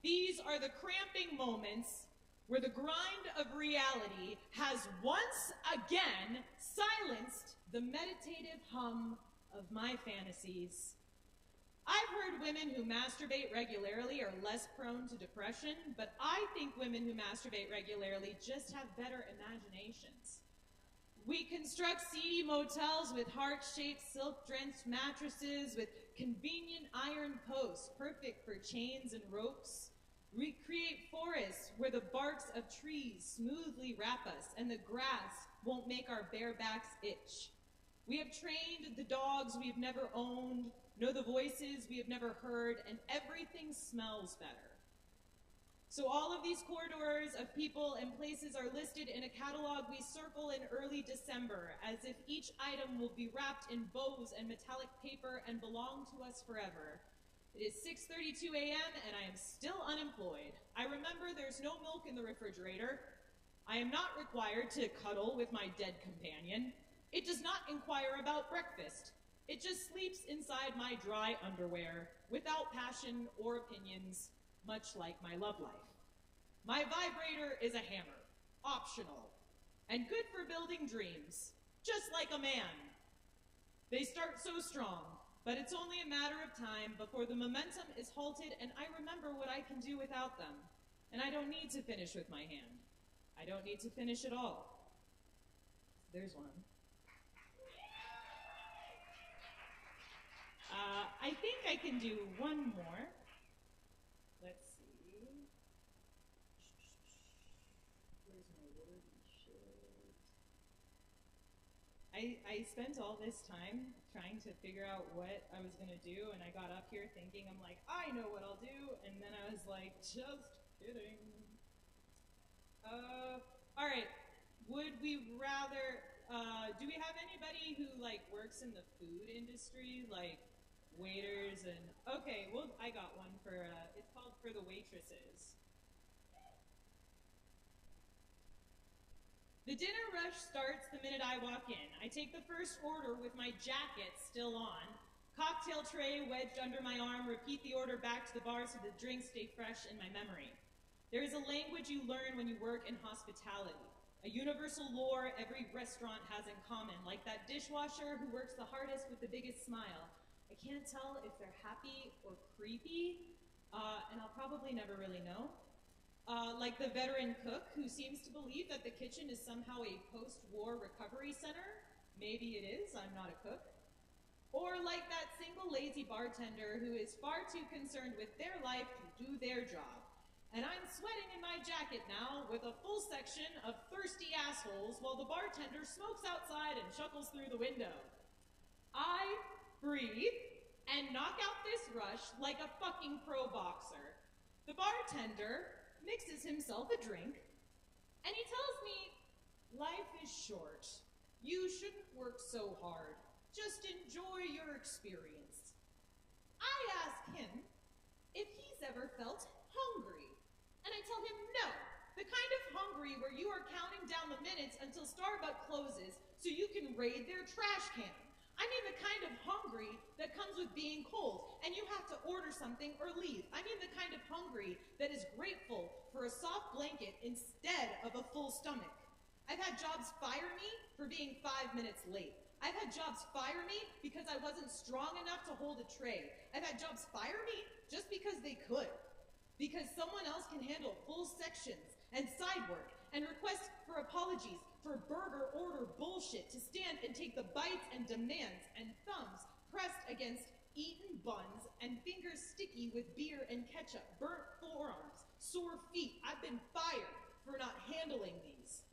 These are the cramping moments where the grind of reality has once again silenced the meditative hum of my fantasies. I've heard women who masturbate regularly are less prone to depression, but I think women who masturbate regularly just have better imaginations. We construct seedy motels with heart-shaped, silk-drenched mattresses with convenient iron posts, perfect for chains and ropes. We create forests where the barks of trees smoothly wrap us and the grass won't make our bare backs itch. We have trained the dogs we've never owned, know the voices we have never heard, and everything smells better. So all of these corridors of people and places are listed in a catalog we circle in early December, as if each item will be wrapped in bows and metallic paper and belong to us forever. It is 6:32 a.m. and I am still unemployed. I remember there's no milk in the refrigerator. I am not required to cuddle with my dead companion. It does not inquire about breakfast. It just sleeps inside my dry underwear, without passion or opinions, much like my love life. My vibrator is a hammer, optional, and good for building dreams, just like a man. They start so strong, but it's only a matter of time before the momentum is halted and I remember what I can do without them. And I don't need to finish with my hand. I don't need to finish at all. There's one. I think I can do one more. Let's see. Where's my wordy shit? I spent all this time trying to figure out what I was going to do, and I got up here thinking, I'm like, I know what I'll do, and then I was like, just kidding. All right. Would we rather, do we have anybody who, like, works in the food industry, like, waiters and okay, well, I got one for it's called For the Waitresses. The dinner rush starts the minute I walk in. I take the first order with my jacket still on, cocktail tray wedged under my arm, repeat the order back to the bar so the drinks stay fresh in my memory. There is a language you learn when you work in hospitality, a universal lore every restaurant has in common, like that dishwasher who works the hardest with the biggest smile. I can't tell if they're happy or creepy, and I'll probably never really know. Like the veteran cook who seems to believe that the kitchen is somehow a post-war recovery center. Maybe it is, I'm not a cook. Or like that single lazy bartender who is far too concerned with their life to do their job. And I'm sweating in my jacket now with a full section of thirsty assholes while the bartender smokes outside and chuckles through the window. I breathe and knock out this rush like a fucking pro boxer. The bartender mixes himself a drink, and he tells me, life is short. You shouldn't work so hard. Just enjoy your experience. I ask him if he's ever felt hungry, and I tell him no, the kind of hungry where you are counting down the minutes until Starbucks closes so you can raid their trash can. I mean the kind of hungry that comes with being cold, and you have to order something or leave. I mean the kind of hungry that is grateful for a soft blanket instead of a full stomach. I've had jobs fire me for being 5 minutes late. I've had jobs fire me because I wasn't strong enough to hold a tray. I've had jobs fire me just because they could. Because someone else can handle full sections and side work and request for apologies for burger order bullshit to stand and take the bites and demands and thumbs pressed against eaten buns and fingers sticky with beer and ketchup, burnt forearms, sore feet. I've been fired for not handling these.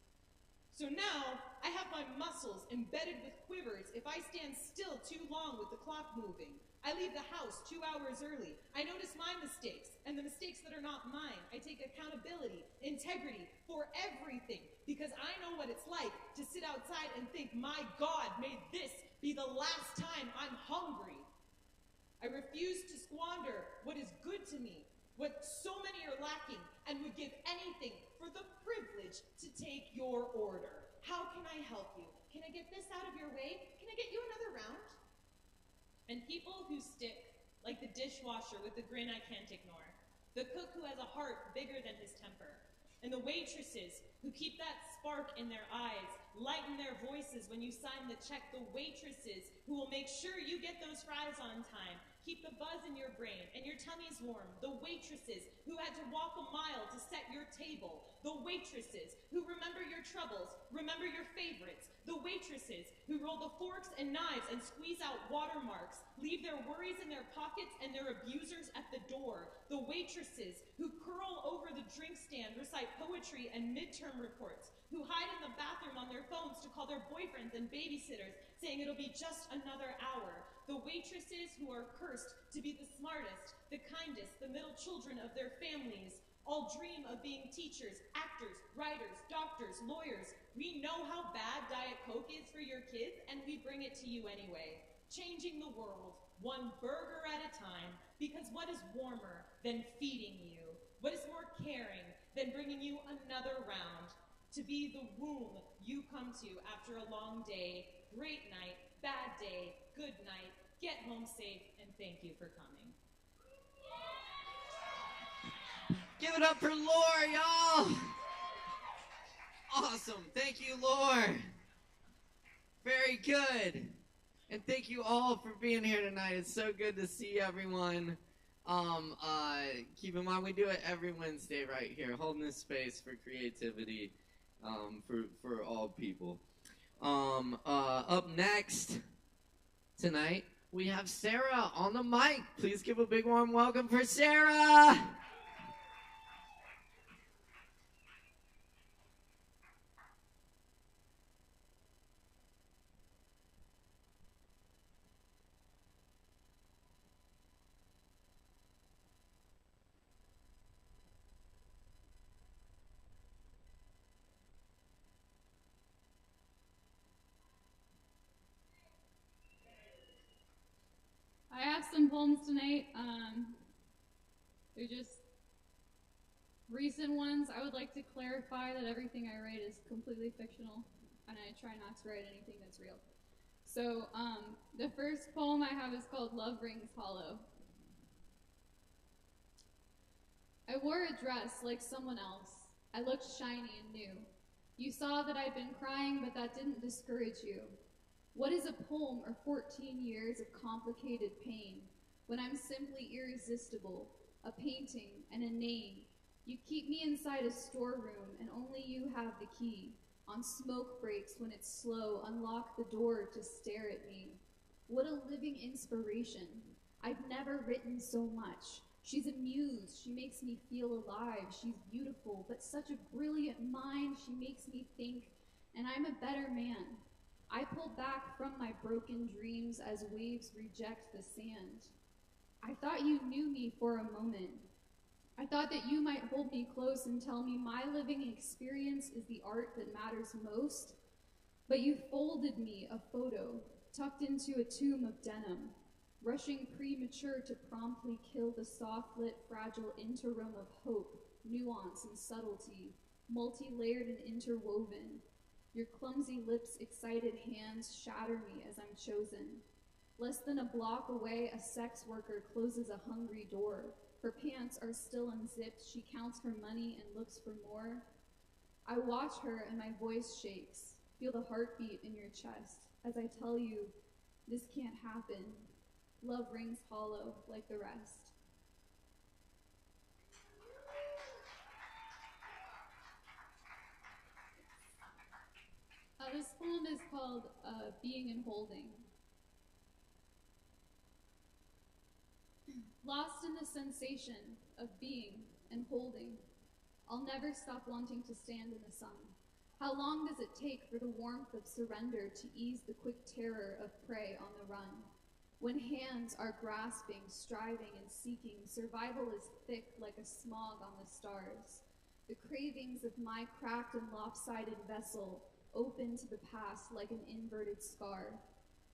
So now I have my muscles embedded with quivers if I stand still too long with the clock moving. I leave the house 2 hours early. I notice my mistakes and the mistakes that are not mine. I take accountability, integrity for everything because I know what it's like to sit outside and think, my God, may this be the last time I'm hungry. I refuse to squander what is good to me, what so many are lacking, and would give anything for the privilege to take your order. How can I help you? Can I get this out of your way? Can I get you another round? And people who stick, like the dishwasher with the grin I can't ignore, the cook who has a heart bigger than his temper, and the waitresses who keep that spark in their eyes, lighten their voices when you sign the check, the waitresses who will make sure you get those fries on time, keep the buzz in your brain and your tummy's warm, the waitresses who had to walk a mile to set your table, the waitresses who remember your troubles, remember your favorites, the waitresses who roll the forks and knives and squeeze out watermarks, leave their worries in their pockets and their abusers at the door, the waitresses who curl over the drink stand, recite poetry and midterm reports, who hide in the bathroom on their phones to call their boyfriends and babysitters, saying it'll be just another hour, the waitresses who are cursed to be the smartest, the kindest, the middle children of their families, all dream of being teachers, actors, writers, doctors, lawyers. We know how bad Diet Coke is for your kids, and we bring it to you anyway. Changing the world, one burger at a time, because what is warmer than feeding you? What is more caring than bringing you another round? To be the womb you come to after a long day, great night, bad day, good night, get home safe, and thank you for coming. Give it up for Lore, y'all! Awesome. Thank you, Lore. Very good. And thank you all for being here tonight. It's so good to see everyone. Keep in mind, we do it every Wednesday right here, holding this space for creativity for all people. Up next tonight, we have Sarah on the mic. Please give a big warm welcome for Sarah. I have some poems tonight. They're just recent ones, I would like to clarify that everything I write is completely fictional, and I try not to write anything that's real. So, the first poem I have is called Love Rings Hollow. I wore a dress like someone else. I looked shiny and new. You saw that I'd been crying, but that didn't discourage you. What is a poem or 14 years of complicated pain when I'm simply irresistible, a painting and a name? You keep me inside a storeroom and only you have the key. On smoke breaks when it's slow, unlock the door to stare at me. What a living inspiration. I've never written so much. She's a muse, she makes me feel alive. She's beautiful, but such a brilliant mind. She makes me think, and I'm a better man. I pull back from my broken dreams as waves reject the sand. I thought you knew me for a moment. I thought that you might hold me close and tell me my living experience is the art that matters most. But you folded me a photo, tucked into a tomb of denim, rushing premature to promptly kill the soft-lit, fragile interim of hope, nuance and subtlety, multi-layered and interwoven. Your clumsy lips, excited hands shatter me as I'm chosen. Less than a block away, a sex worker closes a hungry door. Her pants are still unzipped. She counts her money and looks for more. I watch her and my voice shakes. Feel the heartbeat in your chest as I tell you, this can't happen. Love rings hollow like the rest. This poem is called Being and Holding. Lost in the sensation of being and holding, I'll never stop wanting to stand in the sun. How long does it take for the warmth of surrender to ease the quick terror of prey on the run? When hands are grasping, striving, and seeking, survival is thick like a smog on the stars. The cravings of my cracked and lopsided vessel open to the past like an inverted scar.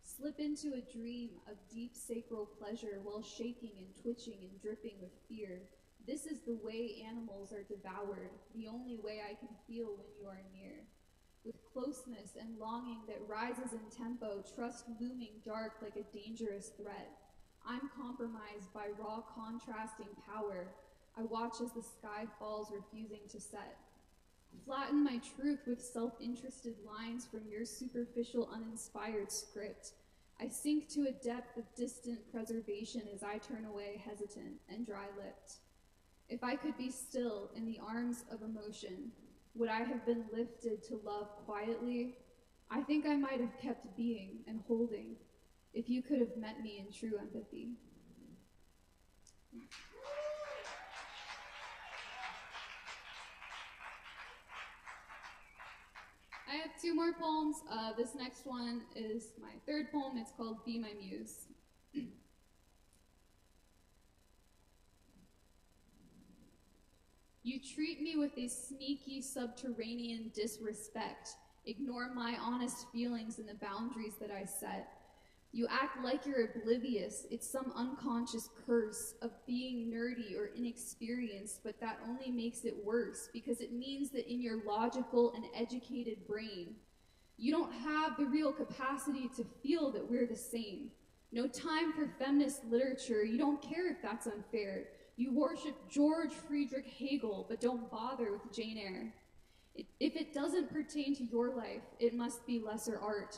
Slip into a dream of deep sacral pleasure while shaking and twitching and dripping with fear. This is the way animals are devoured, the only way I can feel when you are near. With closeness and longing that rises in tempo, trust looming dark like a dangerous threat. I'm compromised by raw contrasting power. I watch as the sky falls, refusing to set. Flatten my truth with self-interested lines from your superficial, uninspired script. I sink to a depth of distant preservation as I turn away hesitant and dry-lipped. If I could be still in the arms of emotion, would I have been lifted to love quietly? I think I might have kept being and holding if you could have met me in true empathy. I have two more poems. This next one is my third poem. It's called Be My Muse. You treat me with a sneaky subterranean disrespect. Ignore my honest feelings and the boundaries that I set. You act like you're oblivious. It's some unconscious curse of being nerdy or inexperienced, but that only makes it worse because it means that in your logical and educated brain, you don't have the real capacity to feel that we're the same. No time for feminist literature. You don't care if that's unfair. You worship George Friedrich Hegel, but don't bother with Jane Eyre. If it doesn't pertain to your life, it must be lesser art.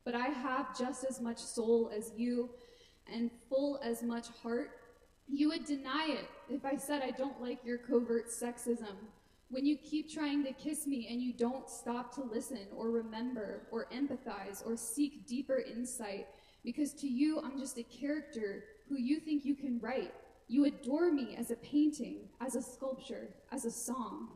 But I have just as much soul as you and full as much heart. You would deny it if I said I don't like your covert sexism. When you keep trying to kiss me and you don't stop to listen or remember or empathize or seek deeper insight, because to you I'm just a character who you think you can write. You adore me as a painting, as a sculpture, as a song.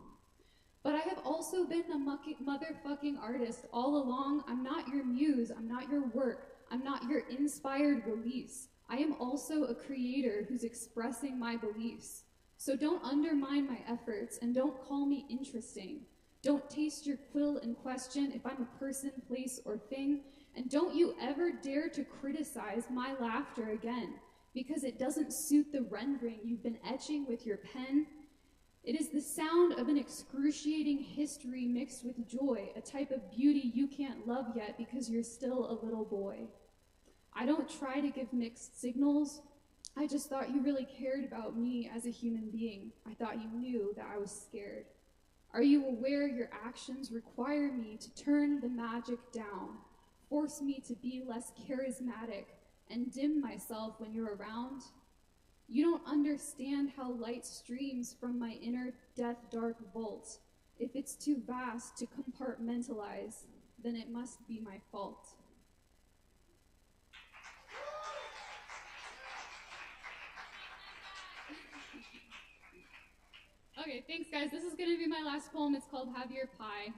But I have also been a motherfucking artist all along. I'm not your muse, I'm not your work, I'm not your inspired release. I am also a creator who's expressing my beliefs. So don't undermine my efforts and don't call me interesting. Don't taste your quill and question if I'm a person, place, or thing. And don't you ever dare to criticize my laughter again, because it doesn't suit the rendering you've been etching with your pen. It is the sound of an excruciating history mixed with joy, a type of beauty you can't love yet because you're still a little boy. I don't try to give mixed signals. I just thought you really cared about me as a human being. I thought you knew that I was scared. Are you aware your actions require me to turn the magic down, force me to be less charismatic, and dim myself when you're around? You don't understand how light streams from my inner death-dark vault. If it's too vast to compartmentalize, then it must be my fault. Okay, thanks guys. This is going to be my last poem. It's called Have Your Pie.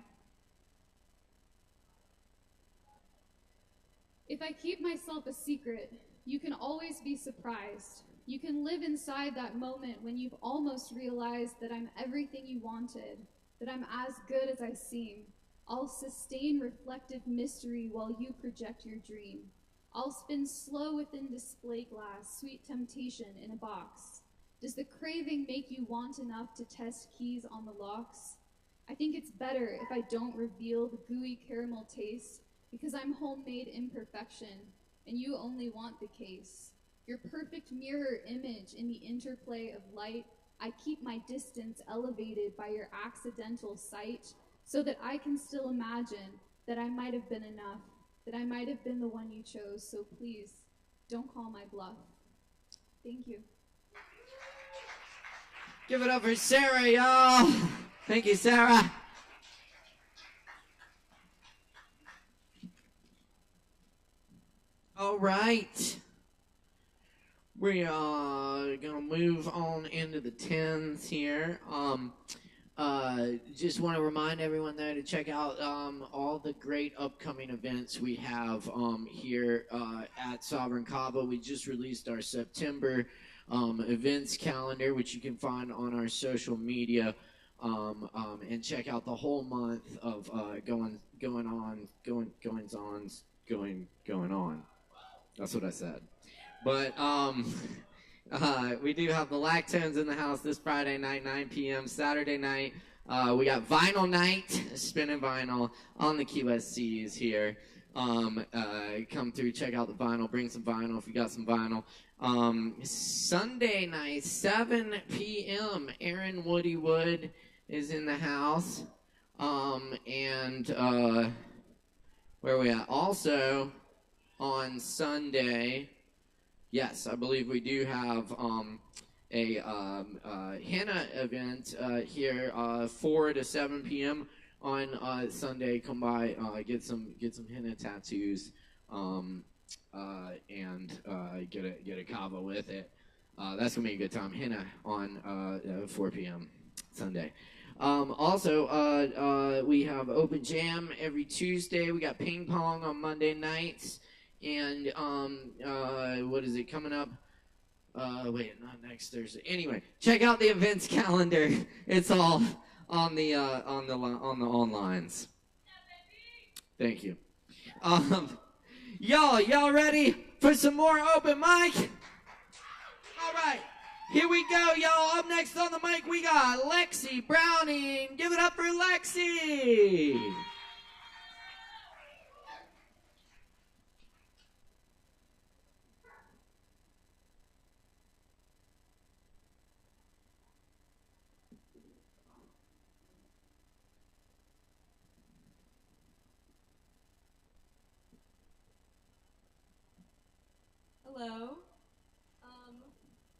If I keep myself a secret, you can always be surprised. You can live inside that moment when you've almost realized that I'm everything you wanted, that I'm as good as I seem. I'll sustain reflective mystery while you project your dream. I'll spin slow within display glass, sweet temptation in a box. Does the craving make you want enough to test keys on the locks? I think it's better if I don't reveal the gooey caramel taste because I'm homemade imperfection and you only want the case. Your perfect mirror image in the interplay of light, I keep my distance elevated by your accidental sight so that I can still imagine that I might have been enough, that I might have been the one you chose, so please, don't call my bluff. Thank you. Give it up for Sarah, y'all. Thank you, Sarah. All right. We are gonna move on into the 10s here. Just want to remind everyone there to check out all the great upcoming events we have here at Sovereign Kava. We just released our September events calendar, which you can find on our social media, and check out the whole month of going on. That's what I said. But we do have the Lactones in the house this Friday night, 9 p.m. Saturday night, we got Vinyl Night, spinning vinyl on the QSCs here. Come through, check out the vinyl, bring some vinyl if you got some vinyl. Sunday night, 7 p.m., Aaron Woody Wood is in the house. And where are we at? Also, on Sunday, yes, I believe we do have a henna event here, 4 to 7 p.m. on Sunday. Come by, get some henna tattoos, and get a kava with it. That's gonna be a good time. Henna on 4 p.m. Sunday. Also, we have open jam every Tuesday. We got ping pong on Monday nights. And what is it coming up? Wait, not next Thursday. Anyway, check out the events calendar. It's all on the onlines. Thank you. Y'all ready for some more open mic? All right, here we go, y'all. Up next on the mic, we got Lexi Browning. Give it up for Lexi. Hello.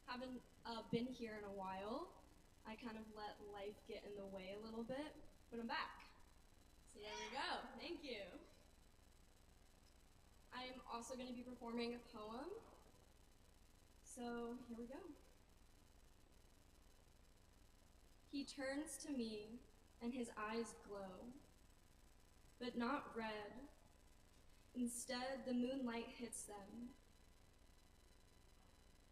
Haven't been here in a while. I kind of let life get in the way a little bit, but I'm back. So there we go. Thank you. I'm also going to be performing a poem. So here we go. He turns to me and his eyes glow, but not red. Instead, the moonlight hits them.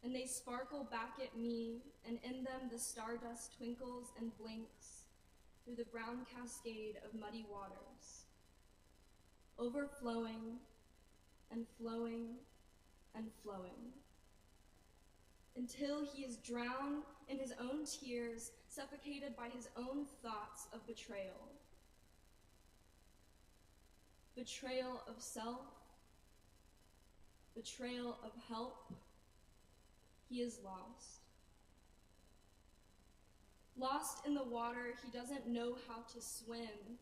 And they sparkle back at me, and in them the stardust twinkles and blinks through the brown cascade of muddy waters, overflowing and flowing and flowing, until he is drowned in his own tears, suffocated by his own thoughts of betrayal. Betrayal of self, betrayal of help. He is lost. Lost in the water, he doesn't know how to swim,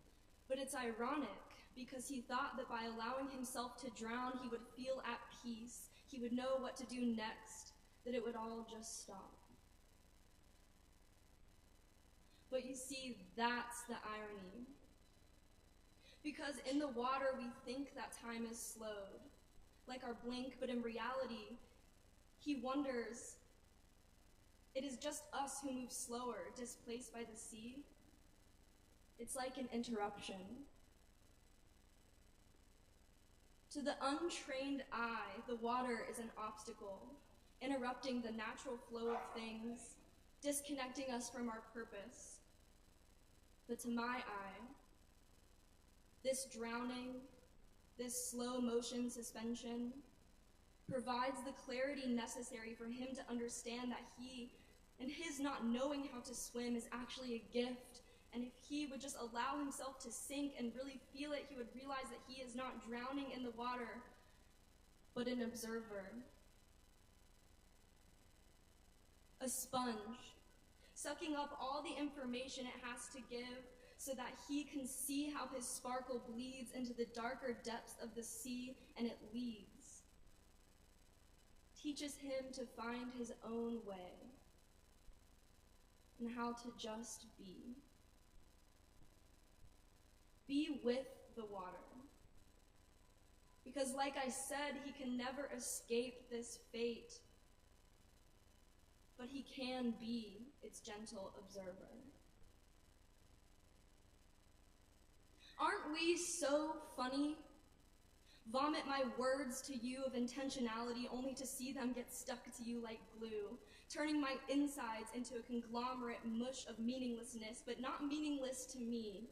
but it's ironic because he thought that by allowing himself to drown, he would feel at peace, he would know what to do next, that it would all just stop. But you see, that's the irony. Because in the water, we think that time is slowed, like our blink, but in reality, he wonders, it is just us who move slower, displaced by the sea. It's like an interruption. To the untrained eye, the water is an obstacle, interrupting the natural flow of things, disconnecting us from our purpose. But to my eye, this drowning, this slow motion suspension, provides the clarity necessary for him to understand that he and his not knowing how to swim is actually a gift. And if he would just allow himself to sink and really feel it, he would realize that he is not drowning in the water, but an observer. A sponge, sucking up all the information it has to give so that he can see how his sparkle bleeds into the darker depths of the sea and it leads. Teaches him to find his own way and how to just be. Be with the water. Because like I said, he can never escape this fate, but he can be its gentle observer. Aren't we so funny? Vomit my words to you of intentionality only to see them get stuck to you like glue, turning my insides into a conglomerate mush of meaninglessness, but not meaningless to me,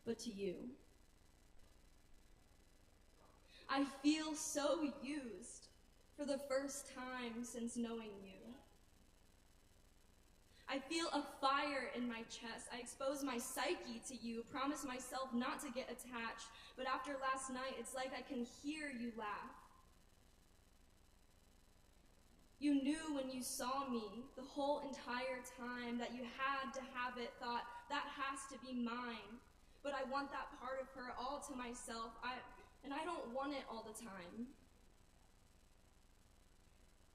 but to you. I feel so used for the first time since knowing you. I feel a fire in my chest. I expose my psyche to you, promise myself not to get attached, but after last night, it's like I can hear you laugh. You knew when you saw me the whole entire time that you had to have it, thought, that has to be mine. But I want that part of her all to myself, and I don't want it all the time.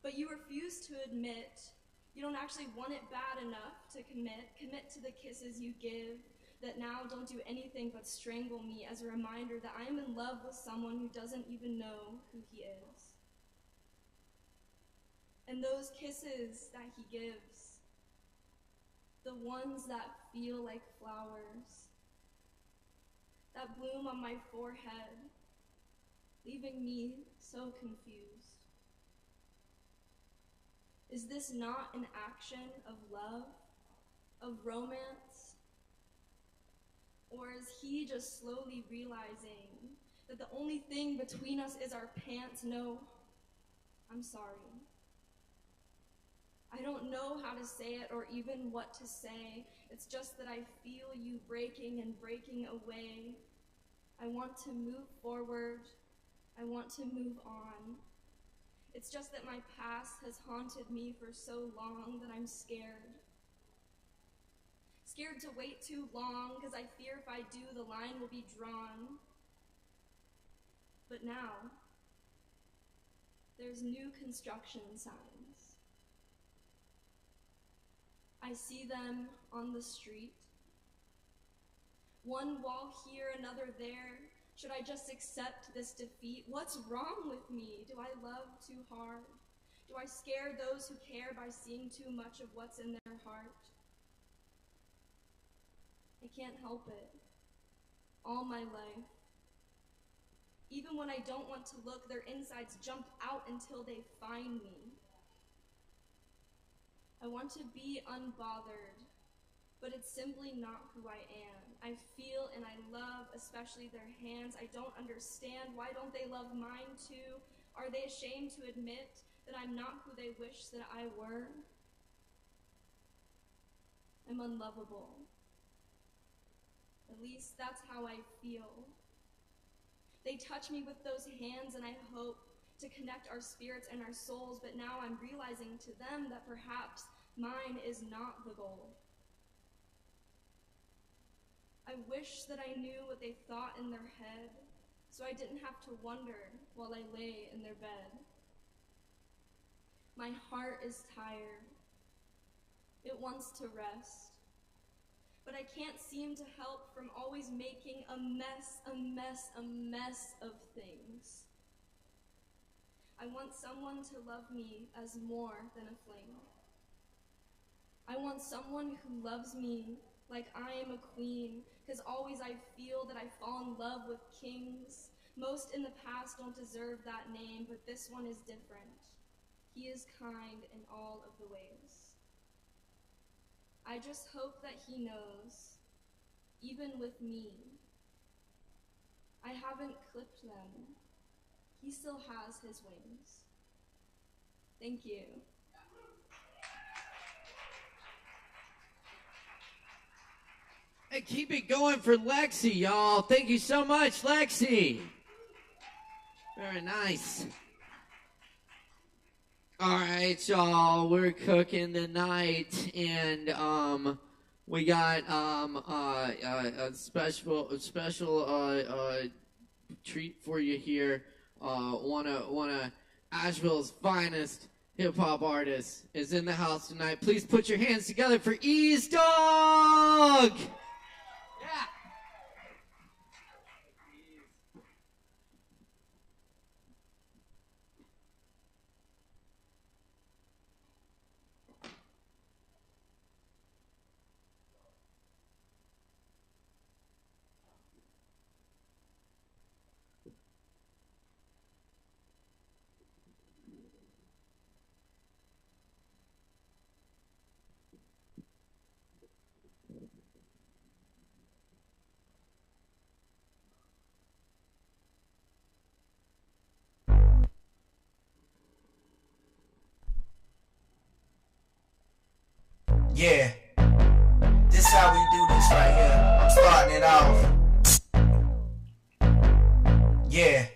But you refuse to admit you don't actually want it bad enough to commit to the kisses you give that now don't do anything but strangle me as a reminder that I am in love with someone who doesn't even know who he is. And those kisses that he gives, the ones that feel like flowers, that bloom on my forehead, leaving me so confused. Is this not an action of love, of romance? Or is he just slowly realizing that the only thing between us is our pants? No, I'm sorry. I don't know how to say it or even what to say. It's just that I feel you breaking and breaking away. I want to move forward. I want to move on. It's just that my past has haunted me for so long that I'm scared. Scared to wait too long because I fear if I do, the line will be drawn. But now, there's new construction signs. I see them on the street. One wall here, another there. Should I just accept this defeat? What's wrong with me? Do I love too hard? Do I scare those who care by seeing too much of what's in their heart? I can't help it. All my life. Even when I don't want to look, their insides jump out until they find me. I want to be unbothered, but it's simply not who I am. I feel and I love, especially their hands. I don't understand. Why don't they love mine too? Are they ashamed to admit that I'm not who they wish that I were? I'm unlovable. At least that's how I feel. They touch me with those hands and I hope to connect our spirits and our souls, but now I'm realizing to them that perhaps mine is not the goal. I wish that I knew what they thought in their head, so I didn't have to wonder while I lay in their bed. My heart is tired. It wants to rest. But I can't seem to help from always making a mess of things. I want someone to love me as more than a fling. I want someone who loves me like I am a queen, because always I feel that I fall in love with kings. Most in the past don't deserve that name, but this one is different. He is kind in all of the ways. I just hope that he knows, even with me, I haven't clipped them. He still has his wings. Thank you. Hey, keep it going for Lexi, y'all. Thank you so much, Lexi. Very nice. All right, y'all, we're cooking tonight, and we got a special treat for you here. One of Asheville's finest hip hop artists is in the house tonight. Please put your hands together for Ease Dog. Yeah. Yeah, this how we do this right here. I'm starting it off. Yeah,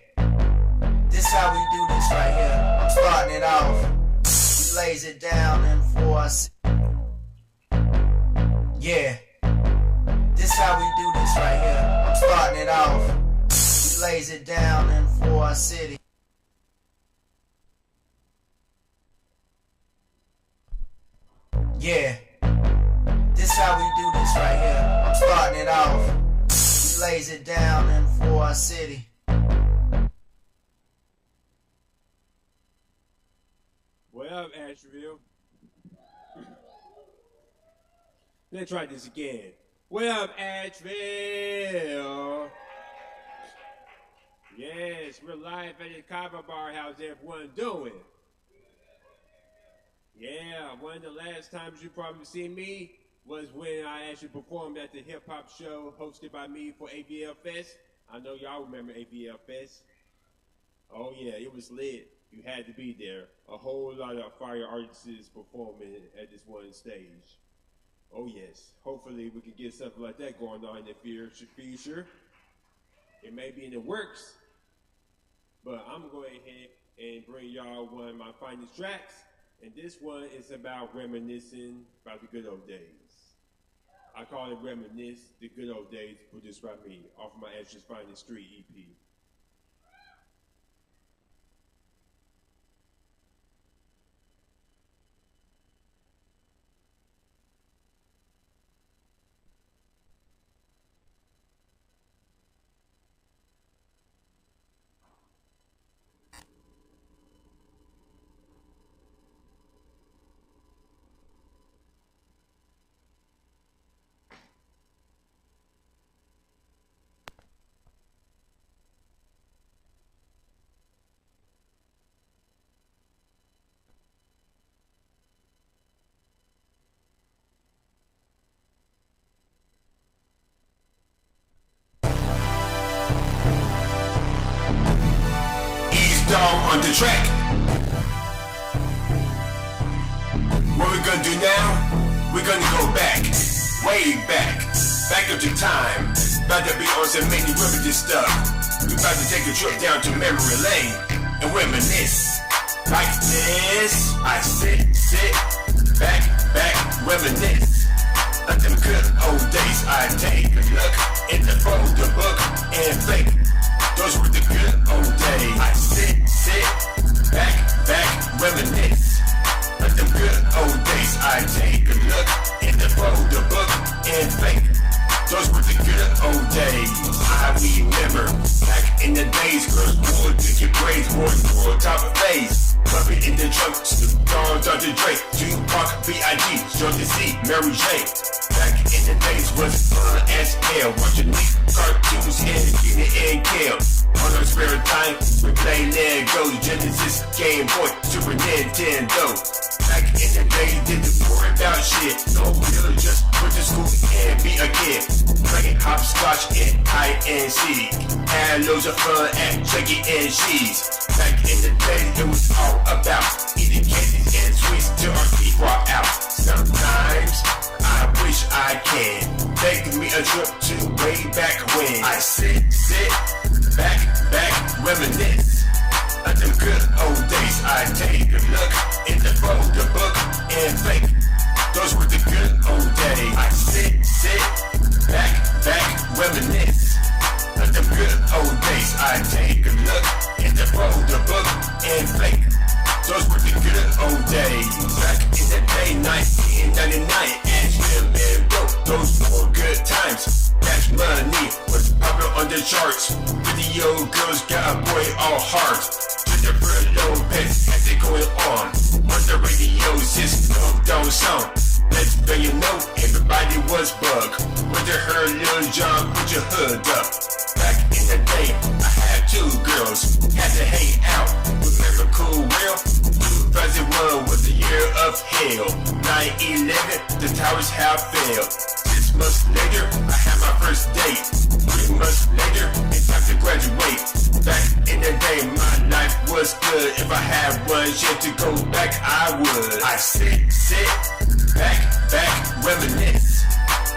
this how we do this right here. I'm starting it off. We lays it down in 4. Yeah, this how we do this right here. I'm starting it off. We lays it down in 4 cities. Yeah. This how we do this right here. I'm starting it off. We lays it down in 4 city. What up, Asheville? Let's try this again. What up, Asheville? Yes, we're live at the Kava bar. How's everyone doing? Yeah, one of the last times you probably see me was when I actually performed at the hip-hop show hosted by me for AVL Fest. I know y'all remember AVL Fest. Oh yeah, it was lit. You had to be there. A whole lot of fire artists performing at this one stage. Oh yes, hopefully we can get something like that going on in the future. It may be in the works, but I'm going to go ahead and bring y'all one of my finest tracks. And this one is about reminiscing about the good old days. I call it Reminisce, the Good Old Days, produced by me, off of my Ash's Finest 3 EP. On the track. What we gonna do now We're gonna go back, way back up to time. About to be on some many reminiscent stuff. We about to take a trip down to memory lane and reminisce. Like this, I sit, back, reminisce. Of them good old days, I take a look in the photo book and think those were the good old days. I sit, back, reminisce. Of them good old days, I take a look in the photo book and think those were the good old days. I remember back in the days, girls would pick your braids, wore top of face. Puppy in the trunk, Snoop Dogg, Dr. Dre, Tupac, B.I.G., Shorty C, Mary J. Back in the days was fun as hell, watching these cartoons and Gina and Kale. On our spare time, we play Lego, Genesis, Game Boy, Super Nintendo. Back in the day, didn't worry about shit. No real, just went to school and be a kid. Playing hopscotch and hide and seek. Had loads of fun at Chuck E. Cheese. Back in the day, it was all about eating candies and sweets till our teeth walk out. Sometimes I wish I can take me a trip to way back when. I sit, back, reminisce. Of them good old days, I take a look in the photo book and think those were the good old days. I sit, back, reminisce. Of them good old days, I take a look in the photo book and think those were the good old days. Back in the day, 1999, Asheville and dope, those were good times. Cash Money was popular on the charts. Video girls got a boy all heart. Jennifer Lopez had it going on the radio, system don't sound. Let's bring you know everybody was bug. Whether her Lil John put your hood up. Back in the day, I had two girls, had to hang out. Remember Cool Will? 2001 was the year of hell. 9/11, the towers have failed. 6 months later, I had my first date. 3 months later, it's time to graduate. Back in the day, my life was good. If I had one chance to go back, I would. I sit, back, reminisce.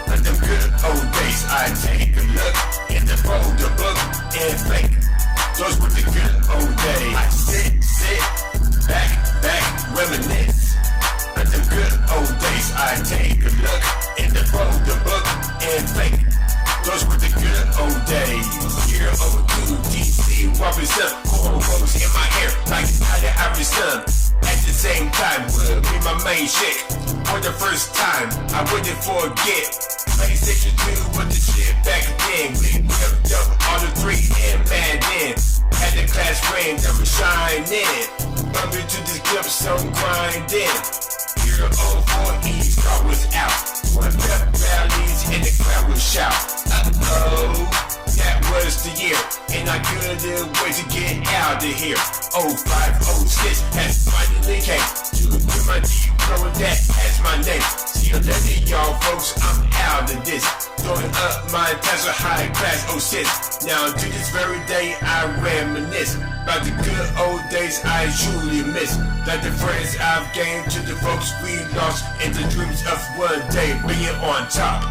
Of them good old days, I take a look in the photo book and think those were the good old days. I sit, back, reminisce. Of them good old days, I take a look in the photo book and think those were the good old days. Year old dude, DC, whopping sun, cornrows in my hair like the average sun. At the same time, would be my main chick. For the first time, I wouldn't forget. PlayStation 2 with the shit back then. We whipped up all the 3 and mad in. Had the class ring that was shining. Bumping to this clip, some grinding. Year old 4E, star was out. One pep rallies and the crowd would shout. That was the year, and I couldn't wait to get out of here. 0506 has finally came to get my diploma, that has my name. See you later, y'all folks, I'm out of this. Throwing up my task of high class 06. Now to this very day, I reminisce about the good old days I truly miss. Like the friends I've gained to the folks we lost, and the dreams of one day being on top.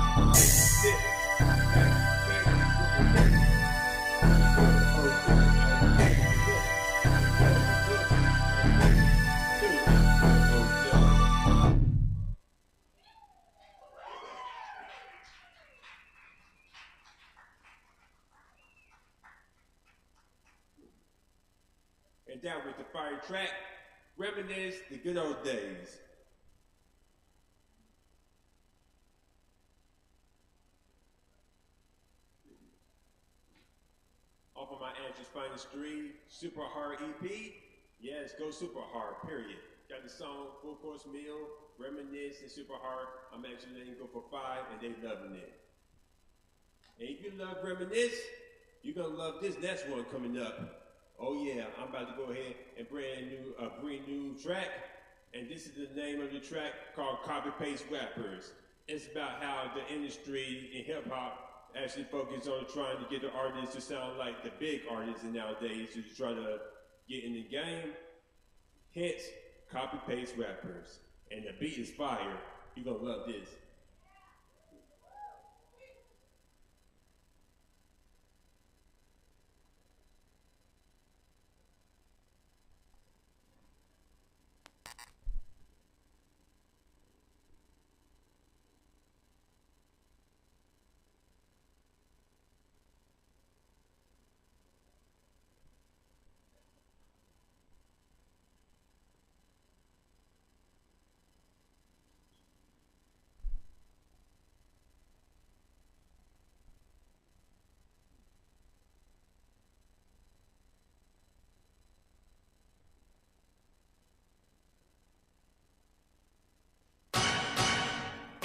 And down with the fire track, reminisce the good old days. Off of my Andrew's Finest 3 Super Hard EP. Yes, go Super Hard, period. Got the song Full Course Meal, Reminisce, and Super Hard. I'm actually letting go for 5, and they loving it. And if you love Reminisce, you're gonna love this next one coming up. Oh yeah, I'm about to go ahead and bring a new track, and this is the name of the track called Copy Paste Rappers. It's about how the industry in hip hop actually focuses on trying to get the artists to sound like the big artists nowadays to try to get in the game. Hence, Copy Paste Rappers, and the beat is fire. You're gonna love this.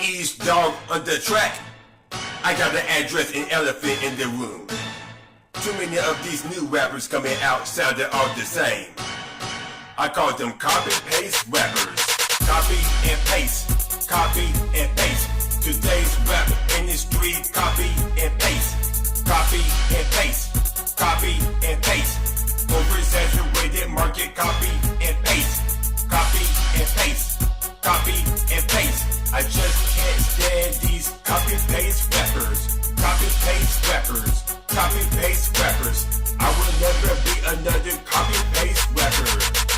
East dog on the track. I got the address and elephant in the room. Too many of these new rappers coming out sounding all the same. I call them copy-paste rappers. Copy and paste, copy and paste. Today's rap industry, copy and paste. Copy and paste, copy and paste. Oversaturated market, copy and paste. Copy and paste, copy and paste. I just can't stand these copy-paste rappers. Copy-paste rappers. Copy-paste rappers. I will never be another copy-paste rapper.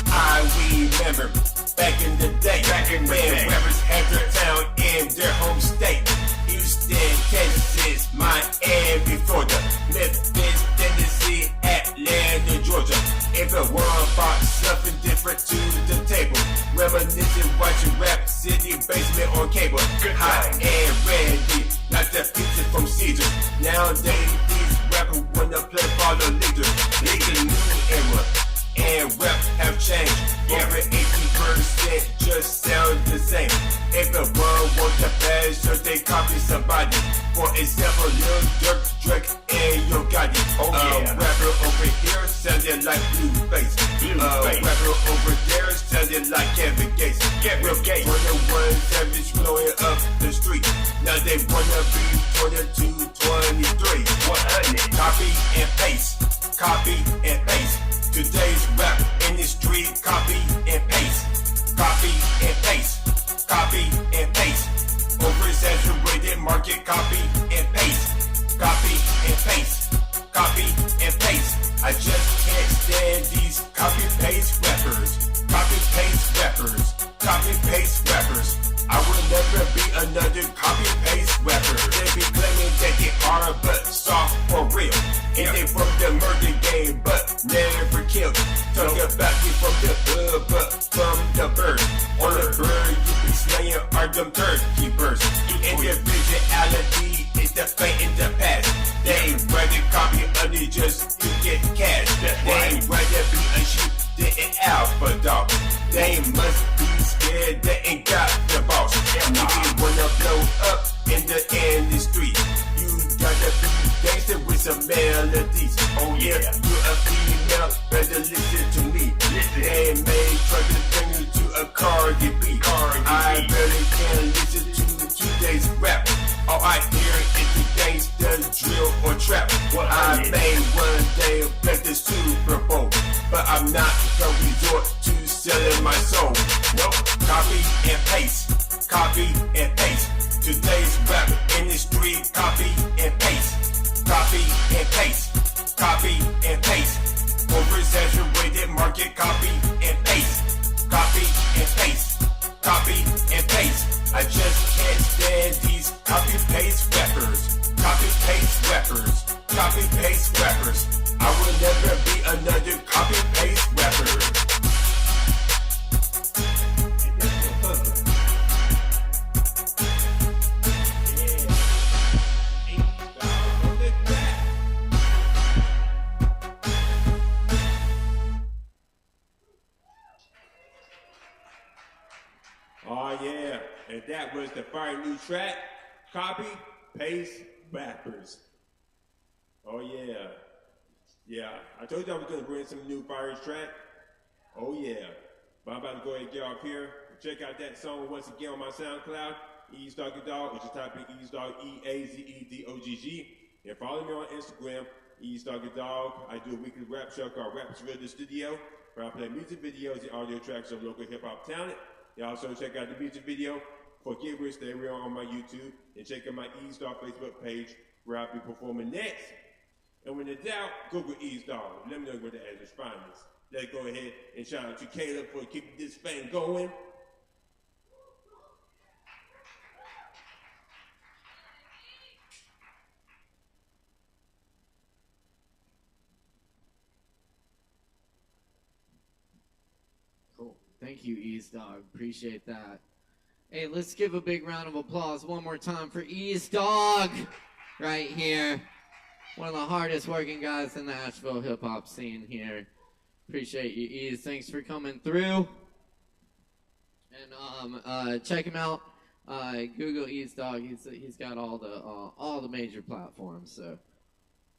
I remember back in the day when rappers had their town in their home state. Houston, Texas, Miami, Florida, Memphis, Tennessee, Atlanta, Georgia. Everyone brought something different to the table. Reminiscing, watching Rap City basement on cable. Hot and ready, like the pizza from Caesar. Nowadays, these rappers wanna play for the leaders. It's a new era, and rap have changed. Over 80% just sound the same. Everyone wants to pass, so they copy somebody. For example, Lil Durk, Drake, and Yo Gotti. Rapper over here sounding like Blueface. Rapper over there sounding like Kevin Gates. Kevin Gates. 21 Savage blowing up the street. Now they wanna be 22, 23. 100. Copy and paste. Copy and paste. Today's rap industry, copy and paste. Copy and paste. Copy and paste. Oversaturated market, copy and paste. Copy and paste. Copy and paste. I just can't stand these copy-paste rappers. Copy-paste rappers. Copy-paste rappers. I will never be another copy-paste rapper. They be claiming that they are but soft for real. And they from the murder game but never killed. Talk about you from the hood but from the bird. On the bird you be slaying are them third keepers. Individuality is the fate in the past. They ain't rather copy only just to get cash. They ain't rather be a sheep than an alpha dog. They must be scared they ain't got the boss. If you wanna blow up in the industry, you gotta be gangster with some melodies. Oh yeah, you a female, better listen to me. They may try to bring you to a Cardi B. I barely can listen to today's rap. All I hear is the gangster drill or trap. I may one day play the Super Bowl, but I'm not gonna resort to selling my soul. Nope, copy and paste. Copy and paste. Today's rap industry, copy and paste. Copy and paste. Copy and paste. Oversaturated market, copy and paste. Copy and paste. Copy and paste. I just can't stand these copy-paste rappers. Copy-paste rappers. Copy-paste rappers. I will never be another copy-paste rapper. Oh yeah, and that was the fire new track, Copy Paste Rappers. Oh yeah. Yeah, I told you I was gonna bring some new fire track. Oh yeah. But I'm about to go ahead and get off here. Check out that song once again on my SoundCloud, Eazdoggy Dog. You just type in Eazdog, EAZEDOGG. And follow me on Instagram, Eazdoggy Dog. I do a weekly rap show called Raps Radio Studio, where I play music videos and audio tracks of local hip hop talent. You also check out the music video for Get Rich Stay Real on my YouTube, and check out my E-Star Facebook page where I'll be performing next. And when in doubt, Google E-Star. Let me know what the address find is. Let's go ahead and shout out to Caleb for keeping this thing going. Cool. Thank you, Ease Dog. Appreciate that. Hey, let's give a big round of applause one more time for Ease Dog right here. One of the hardest working guys in the Asheville hip-hop scene here. Appreciate you, Ease. Thanks for coming through. And check him out. Google Ease Dog. He's got all the major platforms, so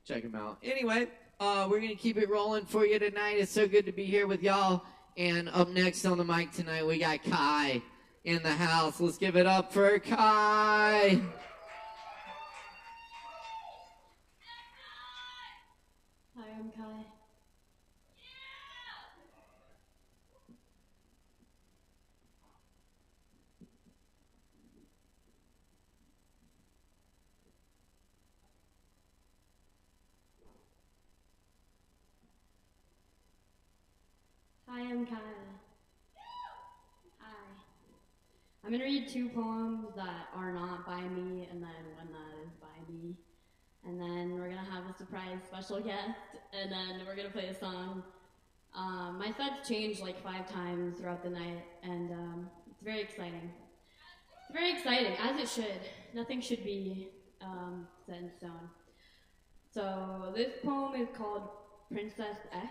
check him out. Anyway, we're gonna keep it rolling for you tonight. It's so good to be here with y'all. And up next on the mic tonight, we got Kai in the house. Let's give it up for Kai. Hi, I'm Kai. Hi, I'm Kai. Hi. I'm going to read two poems that are not by me, and then one that is by me. And then we're going to have a surprise special guest, and then we're going to play a song. My sets changed like 5 times throughout the night, and it's very exciting. It's very exciting, as it should. Nothing should be set in stone. So this poem is called Princess X,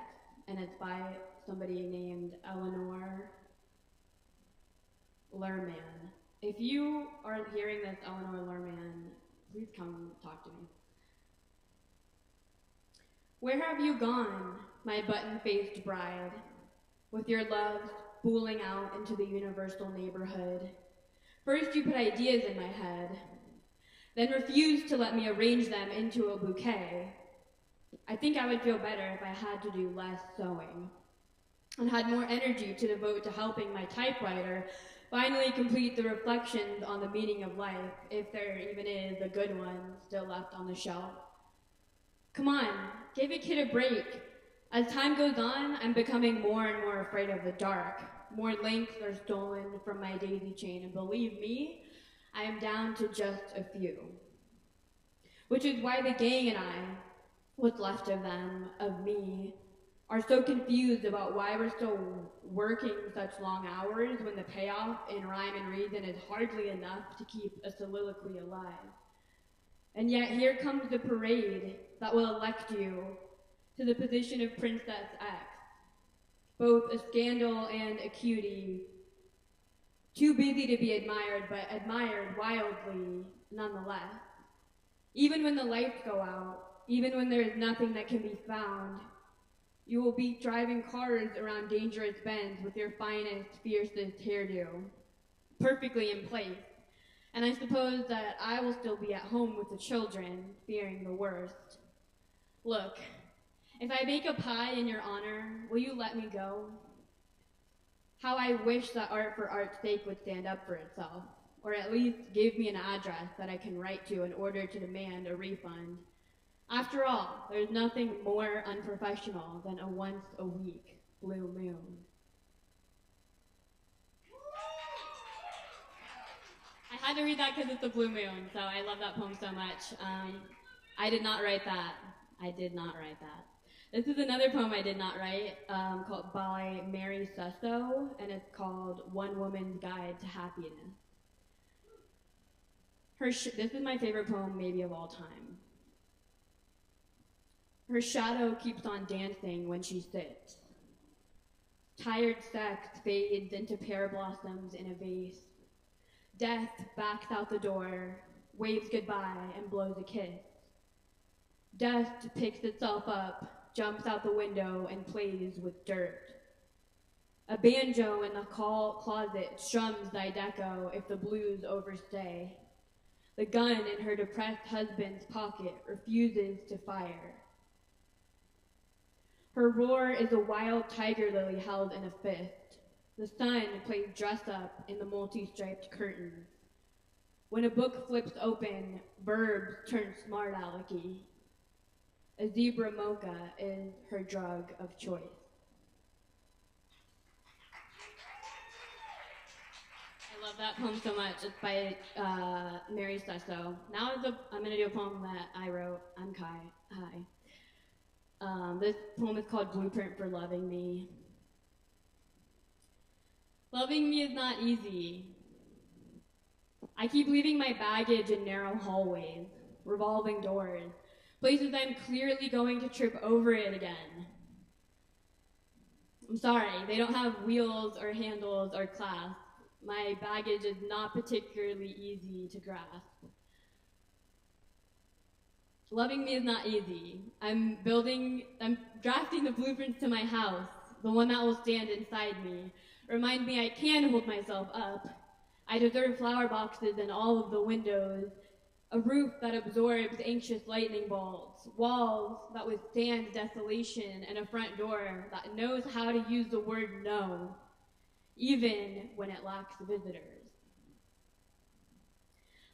and it's by somebody named Eleanor Lerman. If you are hearing this, Eleanor Lerman, please come talk to me. Where have you gone, my button-faced bride, with your love spooling out into the universal neighborhood? First you put ideas in my head, then refused to let me arrange them into a bouquet. I think I would feel better if I had to do less sewing and had more energy to devote to helping my typewriter finally complete the reflections on the meaning of life, if there even is a good one still left on the shelf. Come on, give a kid a break. As time goes on, I'm becoming more and more afraid of the dark. More links are stolen from my daisy chain, and believe me, I am down to just a few. Which is why the gang and I, what's left of them, of me, are so confused about why we're still working such long hours when the payoff in rhyme and reason is hardly enough to keep a soliloquy alive. And yet here comes the parade that will elect you to the position of Princess X, both a scandal and a cutie, too busy to be admired, but admired wildly nonetheless. Even when the lights go out, even when there is nothing that can be found, you will be driving cars around dangerous bends with your finest, fiercest hairdo, perfectly in place. And I suppose that I will still be at home with the children, fearing the worst. Look, if I bake a pie in your honor, will you let me go? How I wish that Art for Art's sake would stand up for itself, or at least give me an address that I can write to in order to demand a refund. After all, there's nothing more unprofessional than a once-a-week blue moon. I had to read that because it's a blue moon, so I love that poem so much. I did not write that. I did not write that. This is another poem I did not write, called by Mary Susso, and it's called One Woman's Guide to Happiness. This is my favorite poem maybe of all time. Her shadow keeps on dancing when she sits. Tired sex fades into pear blossoms in a vase. Death backs out the door, waves goodbye, and blows a kiss. Dust picks itself up, jumps out the window, and plays with dirt. A banjo in the closet strums Zydeco if the blues overstay. The gun in her depressed husband's pocket refuses to fire. Her roar is a wild tiger lily held in a fist. The sun plays dress up in the multi-striped curtains. When a book flips open, verbs turn smart alecky. A zebra mocha is her drug of choice. I love that poem so much. It's by Mary Sesso. Now I'm going to do a poem that I wrote. I'm Kai. Hi. This poem is called Blueprint for Loving Me. Loving me is not easy. I keep leaving my baggage in narrow hallways, revolving doors, places I'm clearly going to trip over it again. I'm sorry, they don't have wheels or handles or clasps. My baggage is not particularly easy to grasp. Loving me is not easy. I'm drafting the blueprints to my house, the one that will stand inside me. Remind me I can hold myself up. I deserve flower boxes in all of the windows, a roof that absorbs anxious lightning bolts, walls that withstand desolation, and a front door that knows how to use the word no, even when it lacks visitors.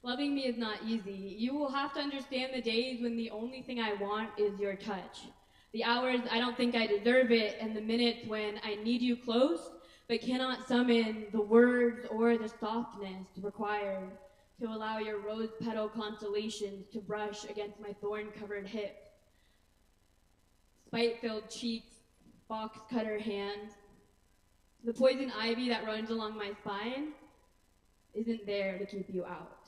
Loving me is not easy. You will have to understand the days when the only thing I want is your touch, the hours I don't think I deserve it, and the minutes when I need you close, but cannot summon the words or the softness required to allow your rose petal constellations to brush against my thorn-covered hip. Spite-filled cheeks, box cutter hands. The poison ivy that runs along my spine isn't there to keep you out.